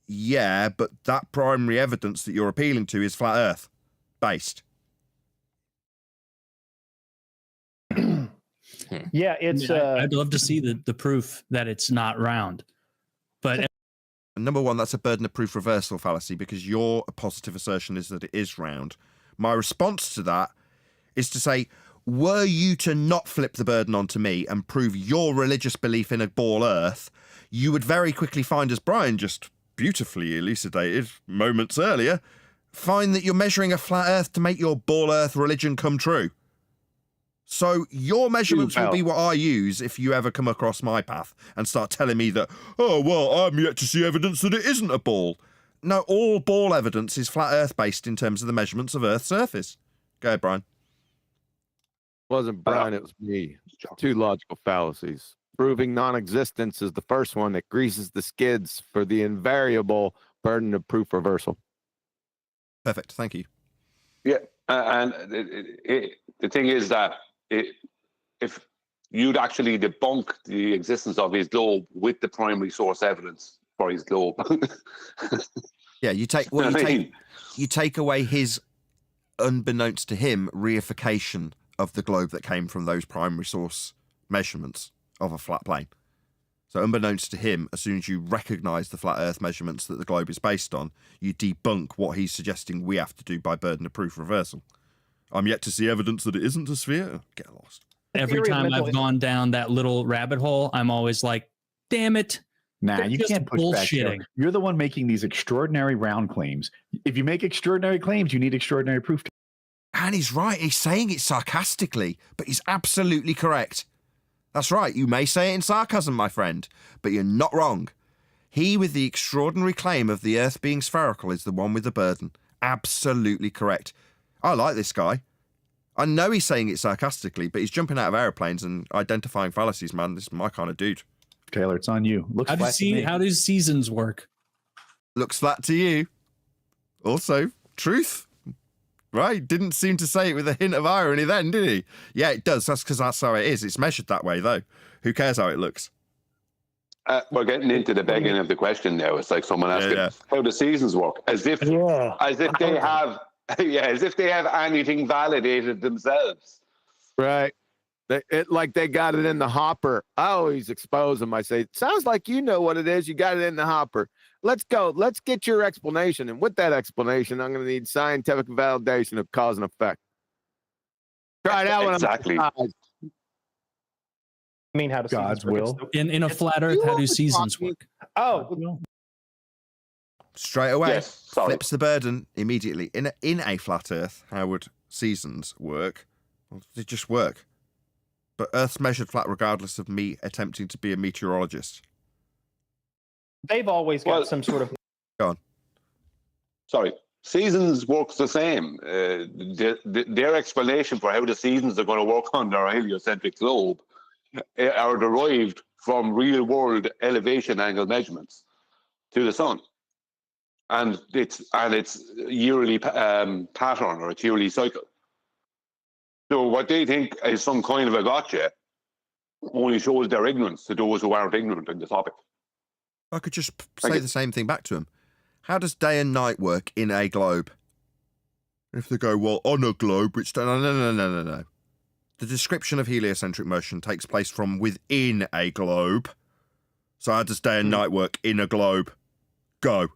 yeah, but that primary evidence that you're appealing to is flat Earth based. Yeah, it's. I'd love to see the proof that it's not round, but. Number one, that's a burden of proof reversal fallacy, because your positive assertion is that it is round. My response to that is to say, were you to not flip the burden onto me and prove your religious belief in a ball Earth, you would very quickly find, as Brian just beautifully elucidated moments earlier, find that you're measuring a flat Earth to make your ball Earth religion come true. So your measurements will be what I use if you ever come across my path and start telling me that, oh, well, I'm yet to see evidence that it isn't a ball. No, all ball evidence is flat Earth based in terms of the measurements of Earth's surface. Go ahead, Brian. Wasn't Brian, it was me. Two logical fallacies. Proving non-existence is the first one that greases the skids for the invariable burden of proof reversal. Perfect, thank you. Yeah, and the thing is that if you'd actually debunk the existence of his globe with the primary source evidence for his globe. Yeah, you take away his, unbeknownst to him, reification of the globe that came from those primary source measurements of a flat plane. So unbeknownst to him, as soon as you recognise the flat Earth measurements that the globe is based on, you debunk what he's suggesting we have to do by burden of proof reversal. I'm yet to see evidence that it isn't a sphere. Get lost. Every time I've gone down that little rabbit hole, I'm always like, damn it. Nah, you can't push bullshitting. Back. You're the one making these extraordinary round claims. If you make extraordinary claims, you need extraordinary proof. And he's right. He's saying it sarcastically, but he's absolutely correct. That's right. You may say it in sarcasm, my friend, but you're not wrong. He with the extraordinary claim of the Earth being spherical is the one with the burden. Absolutely correct. I like this guy. I know he's saying it sarcastically, but he's jumping out of airplanes and identifying fallacies, man. This is my kind of dude. Taylor, it's on you. Looks how do seasons work? Looks flat to you. Also, truth. Right? Didn't seem to say it with a hint of irony then, did he? Yeah, it does. That's because that's how it is. It's measured that way, though. Who cares how it looks? We're getting into the begging of the question now. It's like someone asking how the seasons work, as if they have, as if they have anything validated themselves. Right. They got it in the hopper. I always expose them. I say, sounds like you know what it is. You got it in the hopper. Let's go. Let's get your explanation. And with that explanation, I'm going to need scientific validation of cause and effect. Try it out. Exactly. I mean, how does God's will in a flat Earth? How do seasons work? Oh, straight away. Yes, sorry. Flips the burden immediately. In a flat Earth, how would seasons work? Well, they just work. But Earth's measured flat regardless of me attempting to be a meteorologist. they've always got some sort of. Go on. Sorry. Seasons works the same. Their explanation for how the seasons are going to work on their heliocentric globe are derived from real-world elevation angle measurements to the sun, and it's yearly pattern or its yearly cycle. So what they think is some kind of a gotcha only shows their ignorance to those who aren't ignorant in the topic. I could just say the same thing back to him. How does day and night work in a globe? If they go, well, on a globe, which no. The description of heliocentric motion takes place from within a globe. So how does day and night work in a globe? Go.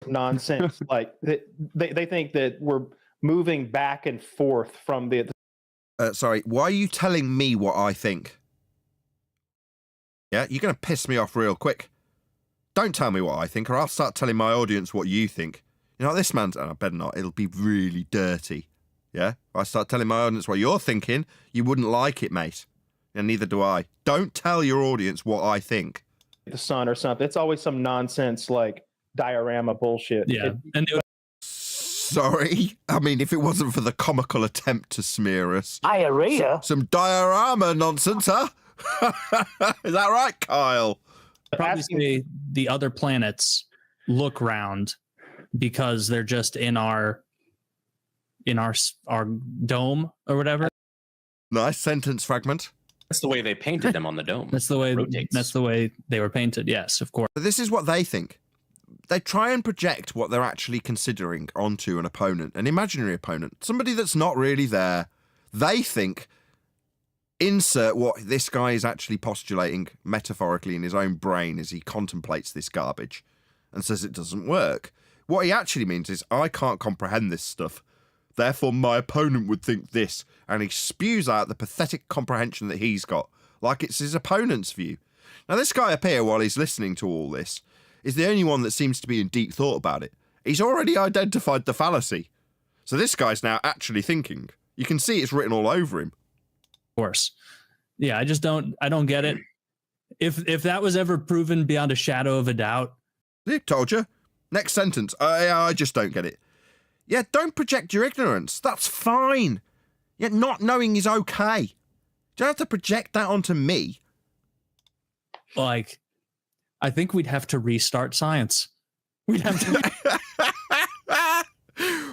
Nonsense. Like they think that we're moving back and forth from the. Sorry, why are you telling me what I think? Yeah, you're going to piss me off real quick. Don't tell me what I think, or I'll start telling my audience what you think. You know, this man's... And I better not. It'll be really dirty. Yeah? If I start telling my audience what you're thinking, you wouldn't like it, mate. And neither do I. Don't tell your audience what I think. The sun or something. It's always some nonsense like diorama bullshit. Yeah. Sorry. I mean, if it wasn't for the comical attempt to smear us. Diarrhea? Some diorama nonsense, huh? Is that right, Kyle? Probably say the other planets look round because they're just in our dome or whatever. Nice sentence fragment. That's the way they painted them on the dome. That's the way they were painted. Yes, of course. But this is what they think. They try and project what they're actually considering onto an opponent, an imaginary opponent, somebody that's not really there. They think, insert what this guy is actually postulating metaphorically in his own brain as he contemplates this garbage and says it doesn't work. What he actually means is, I can't comprehend this stuff. Therefore, my opponent would think this. And he spews out the pathetic comprehension that he's got, like it's his opponent's view. Now, this guy up here, while he's listening to all this, is the only one that seems to be in deep thought about it. He's already identified the fallacy. So this guy's now actually thinking. You can see it's written all over him. Of course. Yeah, I don't get it. If that was ever proven beyond a shadow of a doubt. I told you. Next sentence. I just don't get it. Yeah, don't project your ignorance. That's fine. Yeah, not knowing is okay. You don't have to project that onto me. Like, I think we'd have to restart science. We'd have to...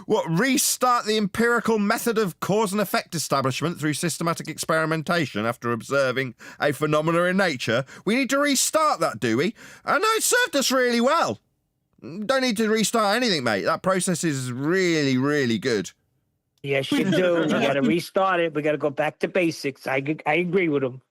What, restart the empirical method of cause and effect establishment through systematic experimentation after observing a phenomena in nature? We need to restart that, do we? I know it served us really well. Don't need to restart anything, mate. That process is really, really good. Yes, you do. You got to restart it. We got to go back to basics. I agree with him.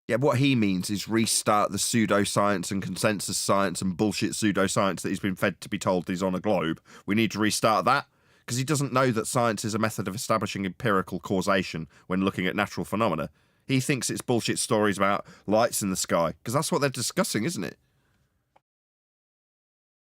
Yeah, what he means is restart the pseudoscience and consensus science and bullshit pseudoscience that he's been fed to be told he's on a globe. We need to restart that because he doesn't know that science is a method of establishing empirical causation when looking at natural phenomena. He thinks it's bullshit stories about lights in the sky because that's what they're discussing, isn't it?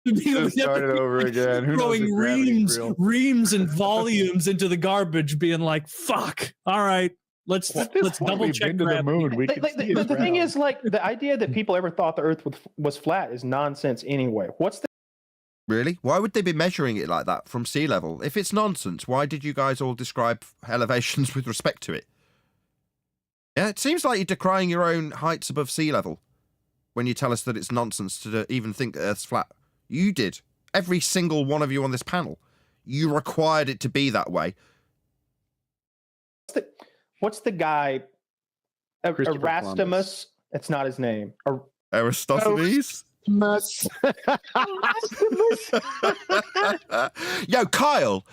Start it over again. Who knows Throwing if gravity's real? reams and volumes into the garbage, being like, "Fuck! All right, let's double check gravity." The thing is, like, the idea that people ever thought the Earth was flat is nonsense anyway. What's the Really? Why would they be measuring it like that from sea level? If it's nonsense, why did you guys all describe elevations with respect to it? Yeah, it seems like you're decrying your own heights above sea level when you tell us that it's nonsense to even think the Earth's flat. You did. Every single one of you on this panel. You required it to be that way. what's the guy? Erasmus. It's not his name. Aristophanes? Yo, Kyle,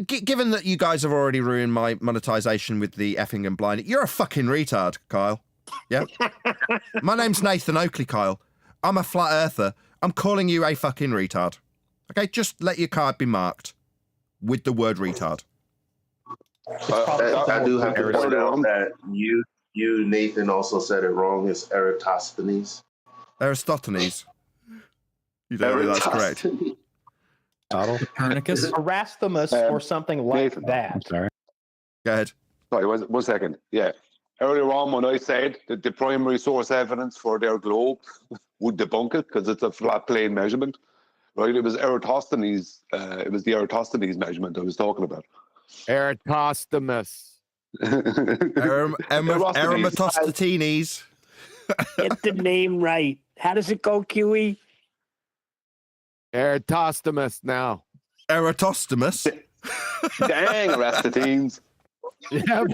given that you guys have already ruined my monetization with the effing and blinding, you're a fucking retard, Kyle. Yeah? My name's Nathan Oakley, Kyle. I'm a flat earther. I'm calling you a fucking retard. Okay, just let your card be marked with the word retard. I do have to point out that you, Nathan, also said it wrong. It's Eratosthenes. Aristophanes. You don't know that's correct. Copernicus? Erasmus or something like that. I'm sorry. Go ahead. Sorry, 1 second. Yeah. Earlier on, when I said that the primary source evidence for their globe would debunk it because it's a flat plane measurement, right? It was Eratosthenes. It was the Eratosthenes measurement I was talking about. Eratosthenes. Eratosthenes. Get the name right. How does it go, QE? Eratosthenes now. Eratosthenes? Dang, Eratosthenes. Yeah.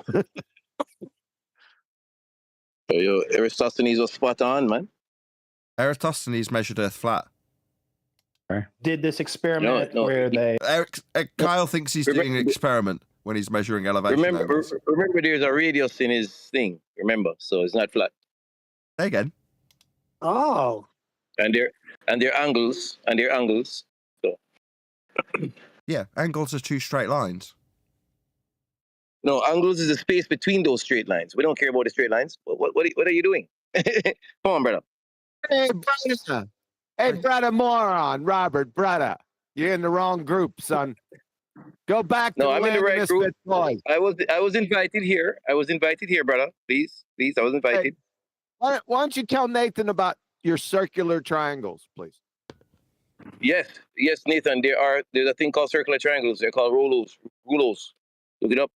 Yo, Eratosthenes was spot on, man. Eratosthenes measured Earth flat. Did this experiment where they... Kyle thinks he's doing an experiment when he's measuring elevation. Remember, there's a radius in his thing. Remember, so it's not flat. Say again. Oh. And their angles. So. Yeah, angles are two straight lines. No, angles is the space between those straight lines. We don't care about the straight lines. What are you doing? Come on, brother. Hey, brother. Hey, brother moron, Robert, brother. You're in the wrong group, son. Go back to I'm in the right group. Boy. I was invited here. Brother. Please, I was invited. Hey, why don't you tell Nathan about your circular triangles, please? Yes, Nathan. There's a thing called circular triangles. They're called rouleaux. Look it up.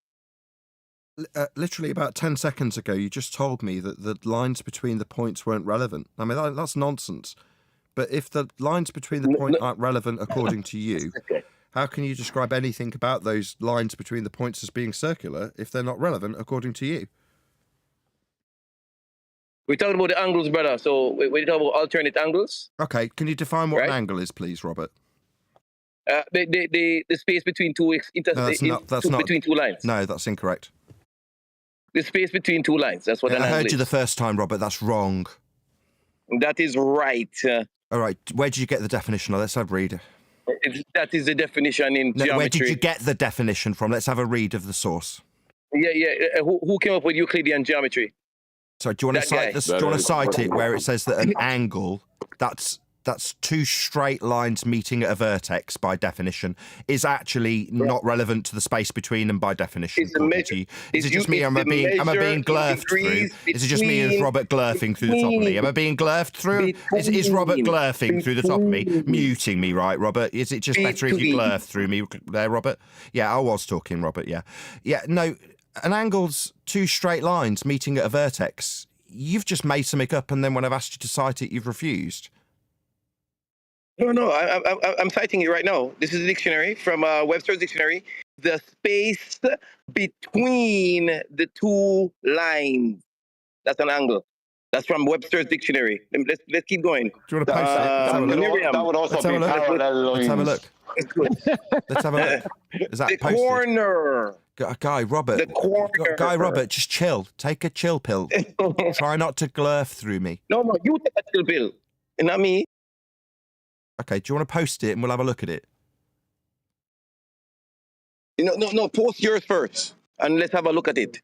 Literally about 10 seconds ago, you just told me that the lines between the points weren't relevant. I mean, that's nonsense. But if the lines between the points aren't relevant according to you, how can you describe anything about those lines between the points as being circular if they're not relevant according to you? We're talking about the angles, brother. So we're talking about alternate angles. Okay, can you define what an angle is, please, Robert? The space between between two lines. No, that's incorrect. The space between two lines. That's what an I angle heard you is. the first time, Robert. That's wrong. That is right. All right, where did you get the definition? Let's have a read. That is the definition in geometry. Where did you get the definition from? Let's have a read of the source. Yeah. Who came up with Euclidean geometry? So do you want to cite this? Do you want to cite it where it says that an angle, that's two straight lines meeting at a vertex by definition, is actually not relevant to the space between them by definition? Is it just me? Am I being glurfed through? Is it just me as Robert glurfing through the top of me? Am I being glurfed through? Is Robert glurfing through the top of me? Muting me, right, Robert? Is it just better if you glurf through me there, Robert? Yeah, I was talking, Robert, yeah. Yeah, no, an angle's two straight lines meeting at a vertex. You've just made something up, and then when I've asked you to cite it, you've refused. No, I'm citing it right now. This is a dictionary from Webster's dictionary. The space between the two lines. That's an angle. That's from Webster's dictionary. Let's keep going. Do you want to post it? That would also be parallel lines. Let's have a look. Let's have a look. Is that the posted? corner. Guy Robert. The corner. Guy Robert, just chill. Take a chill pill. Try not to glurf through me. No, you take a chill pill. And not me. Okay, do you want to post it and we'll have a look at it? No, post yours first. And let's have a look at it.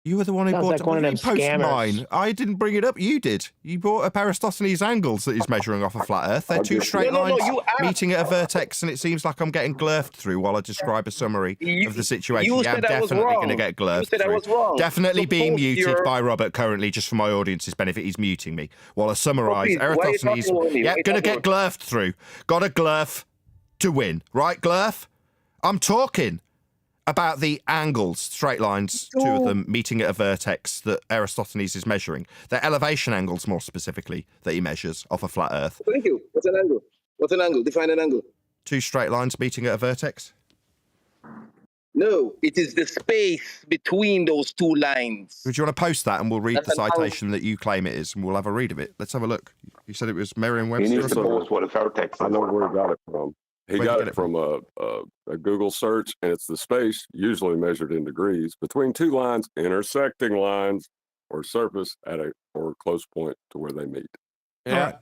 You were the one who Sounds bought like one of them post scammers. mine. I didn't bring it up. You did. You bought up Aristophanes' angles that he's measuring off a flat Earth. They're two straight lines meeting at a vertex, and it seems like I'm getting glurfed through while I describe a summary of the situation. You Yeah, I'm said I was definitely wrong. going to get glurfed You said I through. was wrong. Definitely So being post muted your- by Robert currently, just for my audience's benefit. He's muting me while I summarise. please, why are you Aristophanes, talking over me? Why yeah, are you going to talking get glurfed through. Got a glurf to win. Right, glurf? I'm talking about the angles, straight lines, two of them meeting at a vertex that Aristophanes is measuring. They're elevation angles, more specifically, that he measures off a flat Earth. Thank you. What's an angle? What's an angle? Define an angle. Two straight lines meeting at a vertex? No, it is the space between those two lines. Would you want to post that and we'll read That's the an angle. citation that you claim it is and we'll have a read of it? Let's have a look. You said it was Merriam-Webster? He needs to post what a vertex. I know where he got it from. He Where'd you got get it it from a Google search, and it's the space, usually measured in degrees, between two lines, intersecting lines, or surface at a or close point to where they meet. Yeah.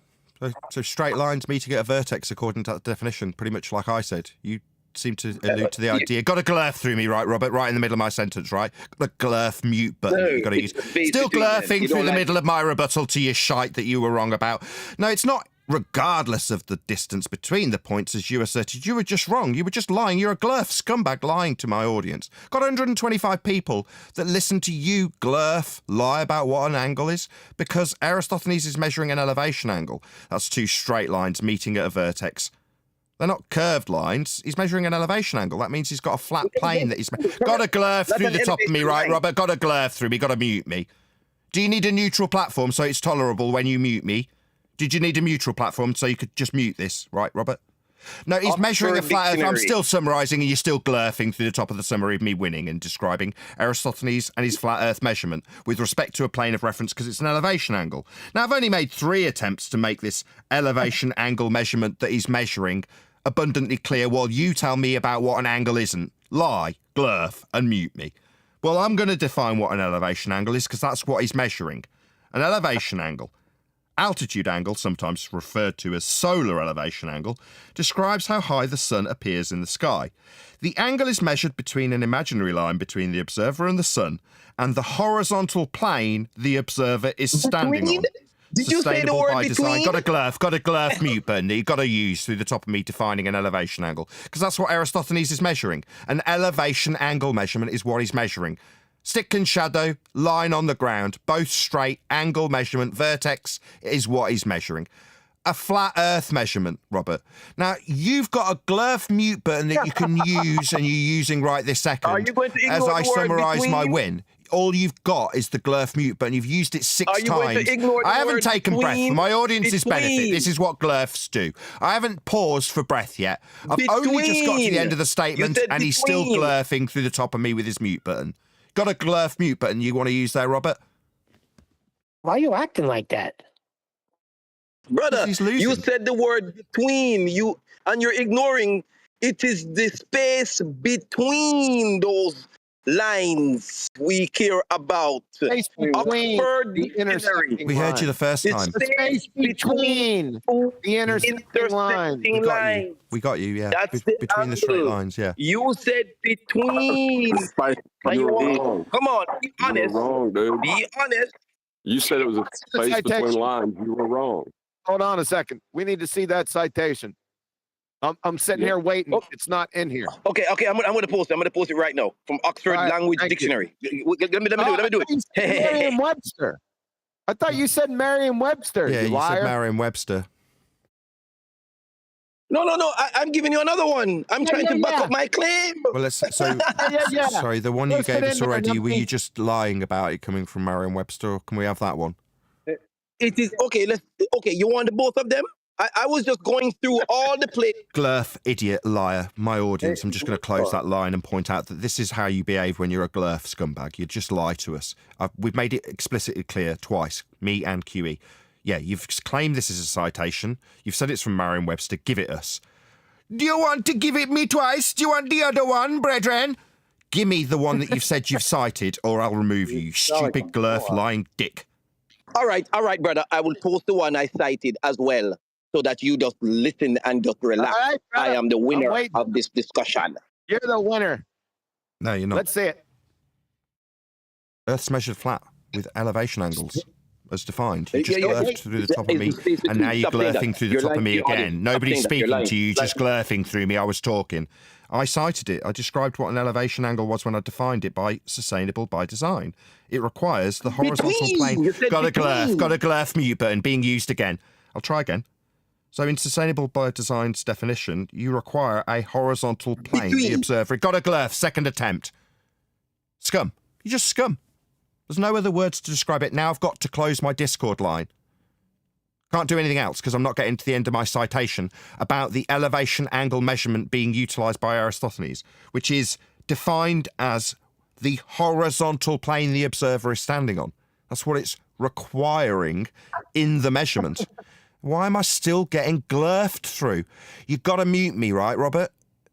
So straight lines meeting at a vertex, according to that definition, pretty much like I said. You seem to allude to the idea. Got to glurf through me, right, Robert? Right in the middle of my sentence, right? The glurf mute button No, that you've got to use. it's the space Still between them. glurfing You through don't the like- middle of my rebuttal to your shite that you were wrong about. No, it's not. Regardless of the distance between the points, as you asserted, you were just wrong. You were just lying. You're a glurf scumbag lying to my audience. Got 125 people that listen to you, glurf, lie about what an angle is because Aristophanes is measuring an elevation angle. That's two straight lines meeting at a vertex. They're not curved lines. He's measuring an elevation angle. That means he's got a flat plane that he's... Got to glurf That's through an the top of me, elevation right, line. Robert? Got to glurf through me. Got to mute me. Do you need a neutral platform so it's tolerable when you mute me? Did you need a neutral platform so you could just mute this, right, Robert? No, he's measuring a flat Earth. I'm Dictionary. still summarising and you're still glurfing through the top of the summary of me winning and describing Aristophanes and his flat Earth measurement with respect to a plane of reference because it's an elevation angle. Now, I've only made 3 attempts to make this elevation angle measurement that he's measuring abundantly clear while you tell me about what an angle isn't. Lie, glurf, and mute me. Well, I'm going to define what an elevation angle is because that's what he's measuring. An elevation angle. Altitude angle, sometimes referred to as solar elevation angle, describes how high the sun appears in the sky. The angle is measured between an imaginary line between the observer and the sun and the horizontal plane the observer is standing on. Did you say the word by design. between? Got a glurf mute button that you've got to use through the top of me defining an elevation angle. Because that's what Aristophanes is measuring. An elevation angle measurement is what he's measuring. Stick and shadow, line on the ground, both straight, angle measurement, vertex is what he's measuring. A flat Earth measurement, Robert. Now, you've got a glurf mute button that you can use and you're using right this second. Are you going to ignore as I the word summarise my between? win. All you've got is the glurf mute button. You've used it 6 Are you going times. to ignore the I haven't word taken breath. For between? my audience's benefit, Between. this is what glurfs do. I haven't paused for breath yet. I've only just got to the Between. end of the You statement said and he's still between. glurfing through the top of me with his mute button. Got a glurf mute button you want to use there, Robert? Why are you acting like that? Brother, He's losing. you said the word between you, and you're ignoring. It is the space between those lines we care about. Space between Oxford the Dictionary. intersecting We heard you the first It's time. The space between the intersecting lines. We got you. We got you, yeah. That's the Between the straight angle. lines, yeah. You said between. Are you wrong. Come on, be You were honest. wrong, dude. Be honest. You said it was a space between citation. lines. You were wrong. Hold on a second. We need to see that citation. I'm sitting Yeah. here waiting. Oh. It's not in here. Okay. I'm gonna post it. I'm gonna post it right now from Oxford All right, Language thank you. Dictionary. Let me do it. Merriam-Webster. I thought you said Merriam-Webster. Yeah, you you liar. said Merriam-Webster. No. I'm giving you another one. I'm trying to back up my claim. Well, let's so. Yeah. Sorry, the one you Let's gave put us in there already. Were nothing. you just lying about it coming from Merriam-Webster? Or can we have that one? It is okay. You want the both of them? I was just going through all the play. Glurf, idiot, liar. My audience. I'm just going to close that line and point out that this is how you behave when you're a glurf scumbag. You just lie to us. We've made it explicitly clear twice, me and QE. Yeah, you've claimed this is a citation. You've said it's from Merriam-Webster. Give it us. Do you want to give it me twice? Do you want the other one, brethren? Give me the one that you've said you've cited, or I'll remove you, you stupid glurf lying dick. All right, brother. I will post the one I cited as well, so that you just listen and just relax. All right, brother. I am the I'm winner waiting. of this discussion. You're the winner. No, you're not. Let's see it. Earth's measured flat with elevation angles as defined. You just Yeah, yeah, glurfed through the top of me, and now you're glurfing through the top of me again. Nobody's speaking to you, just glurfing through me. I was talking. I cited it. I described what an elevation angle was when I defined it by sustainable by design. It requires the horizontal plane. Got a glurf mute button being used again. I'll try again. So in sustainable by design's definition, you require a horizontal plane. The observer. Got a glurf. Second attempt. Scum. You just scum. There's no other words to describe it. Now I've got to close my Discord line. Can't do anything else because I'm not getting to the end of my citation about the elevation angle measurement being utilised by Aristophanes, which is defined as the horizontal plane the observer is standing on. That's what it's requiring in the measurement. Why am I still getting glurfed through? You've got to mute me, right, Robert?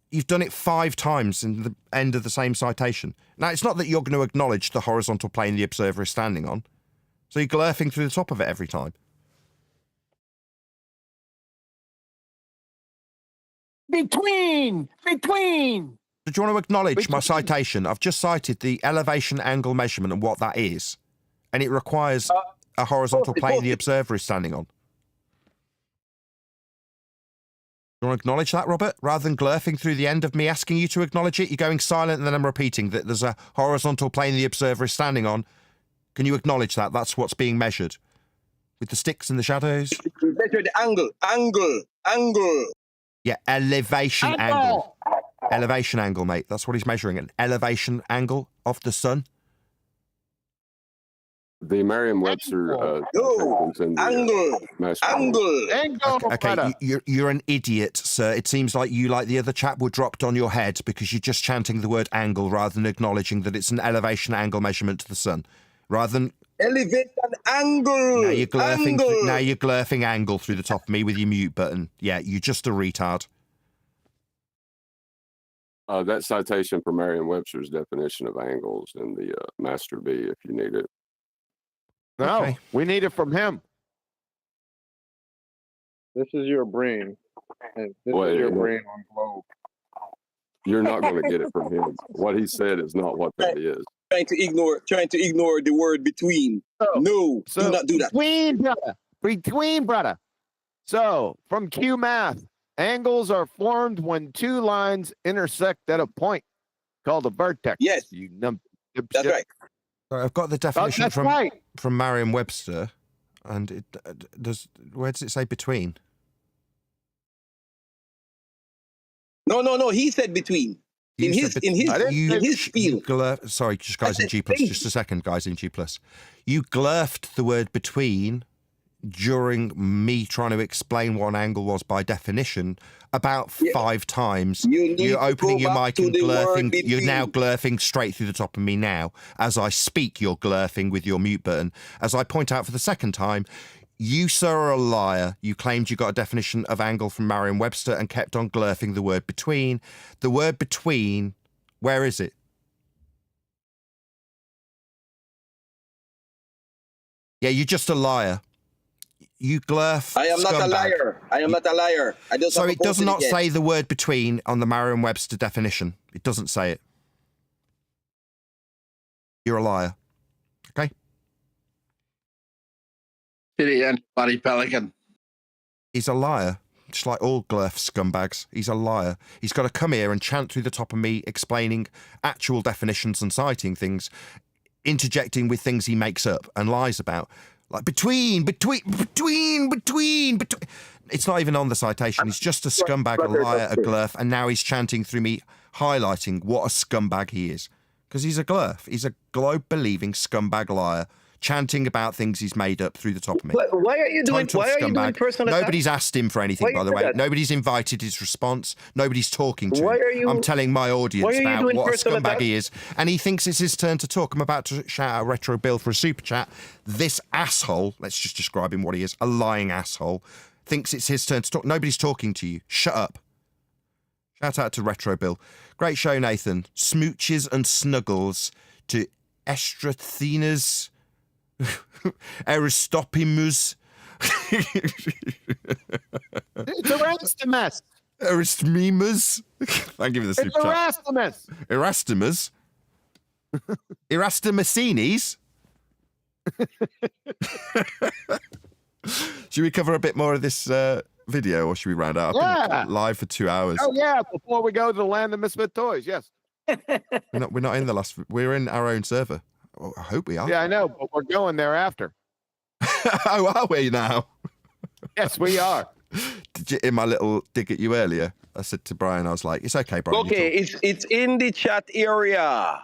You've done it 5 times in the end of the same citation. Now, it's not that you're going to acknowledge the horizontal plane the observer is standing on. So you're glurfing through the top of it every time. Between. Do you want to acknowledge my citation? I've just cited the elevation angle measurement and what that is. And it requires a horizontal plane the observer is standing on. You want to acknowledge that, Robert? Rather than glurfing through the end of me asking you to acknowledge it, you're going silent and then I'm repeating that there's a horizontal plane the observer is standing on. Can you acknowledge that? That's what's being measured. With the sticks and the shadows? Measure the angle. Yeah, elevation angle. Elevation angle, mate. That's what he's measuring. An elevation angle of the sun. The Merriam-Webster angle. Okay, you're an idiot, sir. It seems like you, like the other chap, were dropped on your head because you're just chanting the word angle rather than acknowledging that it's an elevation angle measurement to the sun. Rather than elevate an angle. Now you're glurfing. Now you're glurfing angle through the top of me with your mute button. Yeah, you're just a retard. That citation for Merriam-Webster's definition of angles in the Master B, if you need it. No, we need it from him. This is your brain. And this is your brain on globe. You're not going to get it from him. What he said is not what that is. Trying to ignore the word between. Do not do that. Between, brother. So, from Q math, angles are formed when 2 lines intersect at a point called a vertex. Yes. That's right. I've got the definition from Merriam-Webster, and it does. Where does it say between? No. He said between. In his field. Sorry, just guys in G+. Just a second, guys in G+. You glurfed the word between during me trying to explain what an angle was by definition about 5 times. You're opening your mic and glurfing. You're now glurfing straight through the top of me now. As I speak, you're glurfing with your mute button. As I point out for the second time, you, sir, are a liar. You claimed you got a definition of angle from Merriam-Webster and kept on glurfing the word between. The word between, where is it? Yeah, you're just a liar. You glurf. I am not a liar. So it does not say the word between on the Merriam-Webster definition. It doesn't say it. You're a liar. Okay? Buddy Pelican. He's a liar. Just like all glurf scumbags. He's a liar. He's got to come here and chant through the top of me explaining actual definitions and citing things, interjecting with things he makes up and lies about. Like between. It's not even on the citation. He's just a scumbag, a liar, a glurf, and now he's chanting through me, highlighting what a scumbag he is. Because he's a glurf. He's a globe-believing scumbag liar, chanting about things he's made up through the top of me. Why are you doing personal attack? Nobody's asked him for anything, by the way. Nobody's invited his response. Nobody's talking to him. I'm telling my audience about what a scumbag he is. And he thinks it's his turn to talk. I'm about to shout out Retro Bill for a super chat. This asshole, let's just describe him what he is, a lying asshole, thinks it's his turn to talk. Nobody's talking to you. Shut up. Shout out to Retro Bill. Great show, Nathan. Smooches and snuggles to Estrathenas, Aristopimus. It's Erasmus. Aristmimus. Thank you for the super chat. Erasmus. Erasmus. Erasta Massini's? Should we cover a bit more of this video, or should we round out? I've been live for 2 hours. Oh yeah, before we go to the land of misfit toys, yes. We're not in the last. We're in our own server. Well, I hope we are. Yeah, I know, but we're going there after. Oh, are we now? Yes, we are. Did you, in my little dig at you earlier, I said to Brian, I was like, "It's okay, Brian." Okay, it's in the chat area.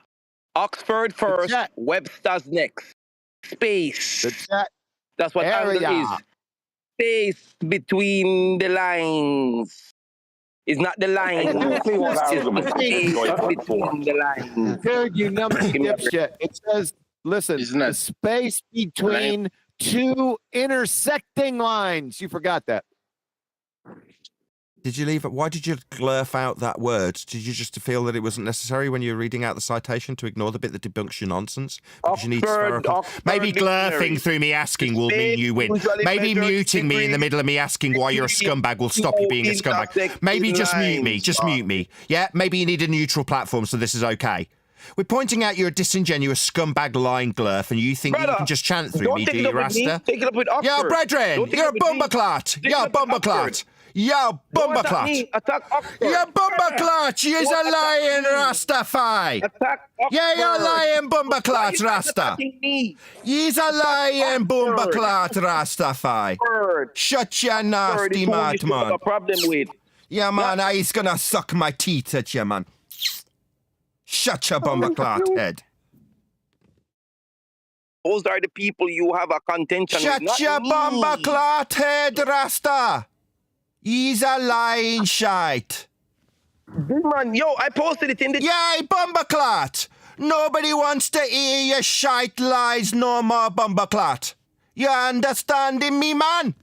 Oxford first, Webster's next. Space. The chat. That's what area is. Space between the lines. It's not the line. It's between the lines. Dude, you numbers dipshit. It says, listen, the space between two intersecting lines. You forgot that. Did you leave it? Why did you glurf out that word? Did you just feel that it wasn't necessary when you were reading out the citation to ignore the bit that debunks your nonsense? Because you need spherical. Maybe glurfing through me asking will mean you win. Maybe muting me in the middle of me asking why you're a scumbag will stop you being a scumbag. Maybe just mute me. Just mute me. Yeah, maybe you need a neutral platform so this is okay. We're pointing out you're a disingenuous scumbag lying glurf and you think you can just chant through me, do you, Rasta? Take it up with Oxford. Yo, brethren, you're a bumperclot. Yo, bumperclot. Yo, bumperclot. Yo, bumperclot. You're a lying Rastafari. Yeah, you're lying bumperclot, Rasta. You're a lying bumperclot, Rastafari. Shut your nasty mouth, man. Yeah, man, he's gonna suck my teeth at you, man. Shut your bumperclot head. Those are the people you have a contention with. Shut your bumperclot head, Rasta. He's a lying shite. Man, yo, I posted it in the... Yay, bumperclot. Nobody wants to hear your shite lies no more, bumperclot. You understanding me, man?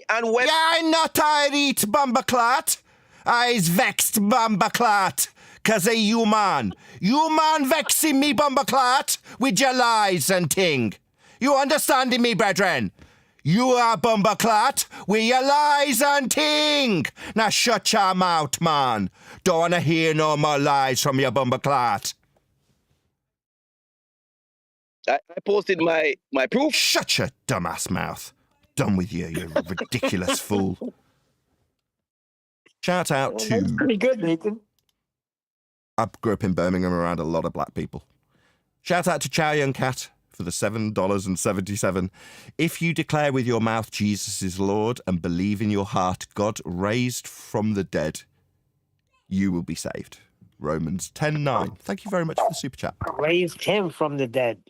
And yeah, I'm not irate, bumperclot. I's vexed, bumperclot. Cause of you, man. You, man, vexing me, bumperclot, with your lies and ting. You understanding me, brethren? You are bumperclot with your lies and ting. Now shut your mouth, man. Don't want to hear no more lies from your bumperclot. I posted my proof. Shut your dumbass mouth. Done with you, you ridiculous fool. Shout out to... That's pretty good, Nathan. I grew up in Birmingham around a lot of black people. Shout out to Chow Young Cat for the $7.77. If you declare with your mouth Jesus is Lord and believe in your heart God raised from the dead, you will be saved. Romans 10:9. Thank you very much for the super chat. Raised him from the dead.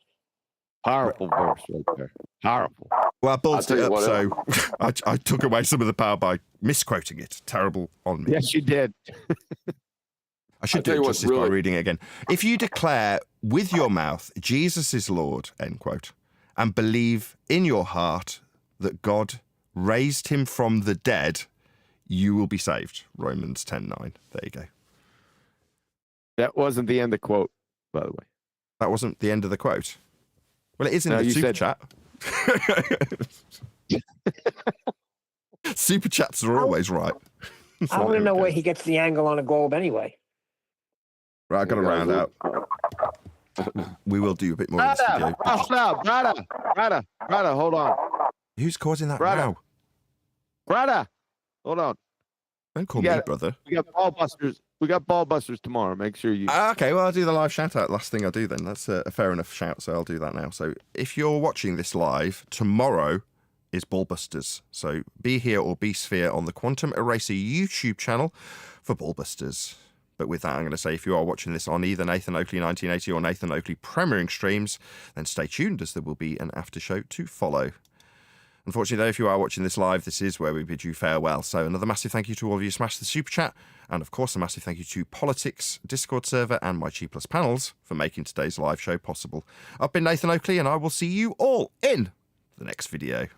Powerful verse right there. Powerful. Well, I ballsed it up, so I took away some of the power by misquoting it. Terrible on me. Yes, you did. I should do it justice by reading it again. If you declare with your mouth, Jesus is Lord, end quote, and believe in your heart that God raised him from the dead, you will be saved. Romans 10:9. There you go. That wasn't the end of the quote, by the way. That wasn't the end of the quote. Well, it is in the super chat. Super chats are always right. I want to know where he gets the angle on a globe anyway. Right, I've got to round out. We will do a bit more of this video. Brother, hold on. Who's causing that row? Brother, hold on. Don't call me brother. We got ball busters. We got ball busters tomorrow. Make sure you... Okay, well, I'll do the live shout out. Last thing I do then. That's a fair enough shout, so I'll do that now. So if you're watching this live, tomorrow is Ballbusters. So be here or be sphere on the Quantum Eraser YouTube channel for Ballbusters. But with that, I'm going to say if you are watching this on either Nathan Oakley 1980 or Nathan Oakley premiering streams, then stay tuned as there will be an after show to follow. Unfortunately, though, if you are watching this live, this is where we bid you farewell. So another massive thank you to all of you who smashed the super chat. And of course, a massive thank you to Politics, Discord server, and my G Plus panels for making today's live show possible. I've been Nathan Oakley, and I will see you all in the next video.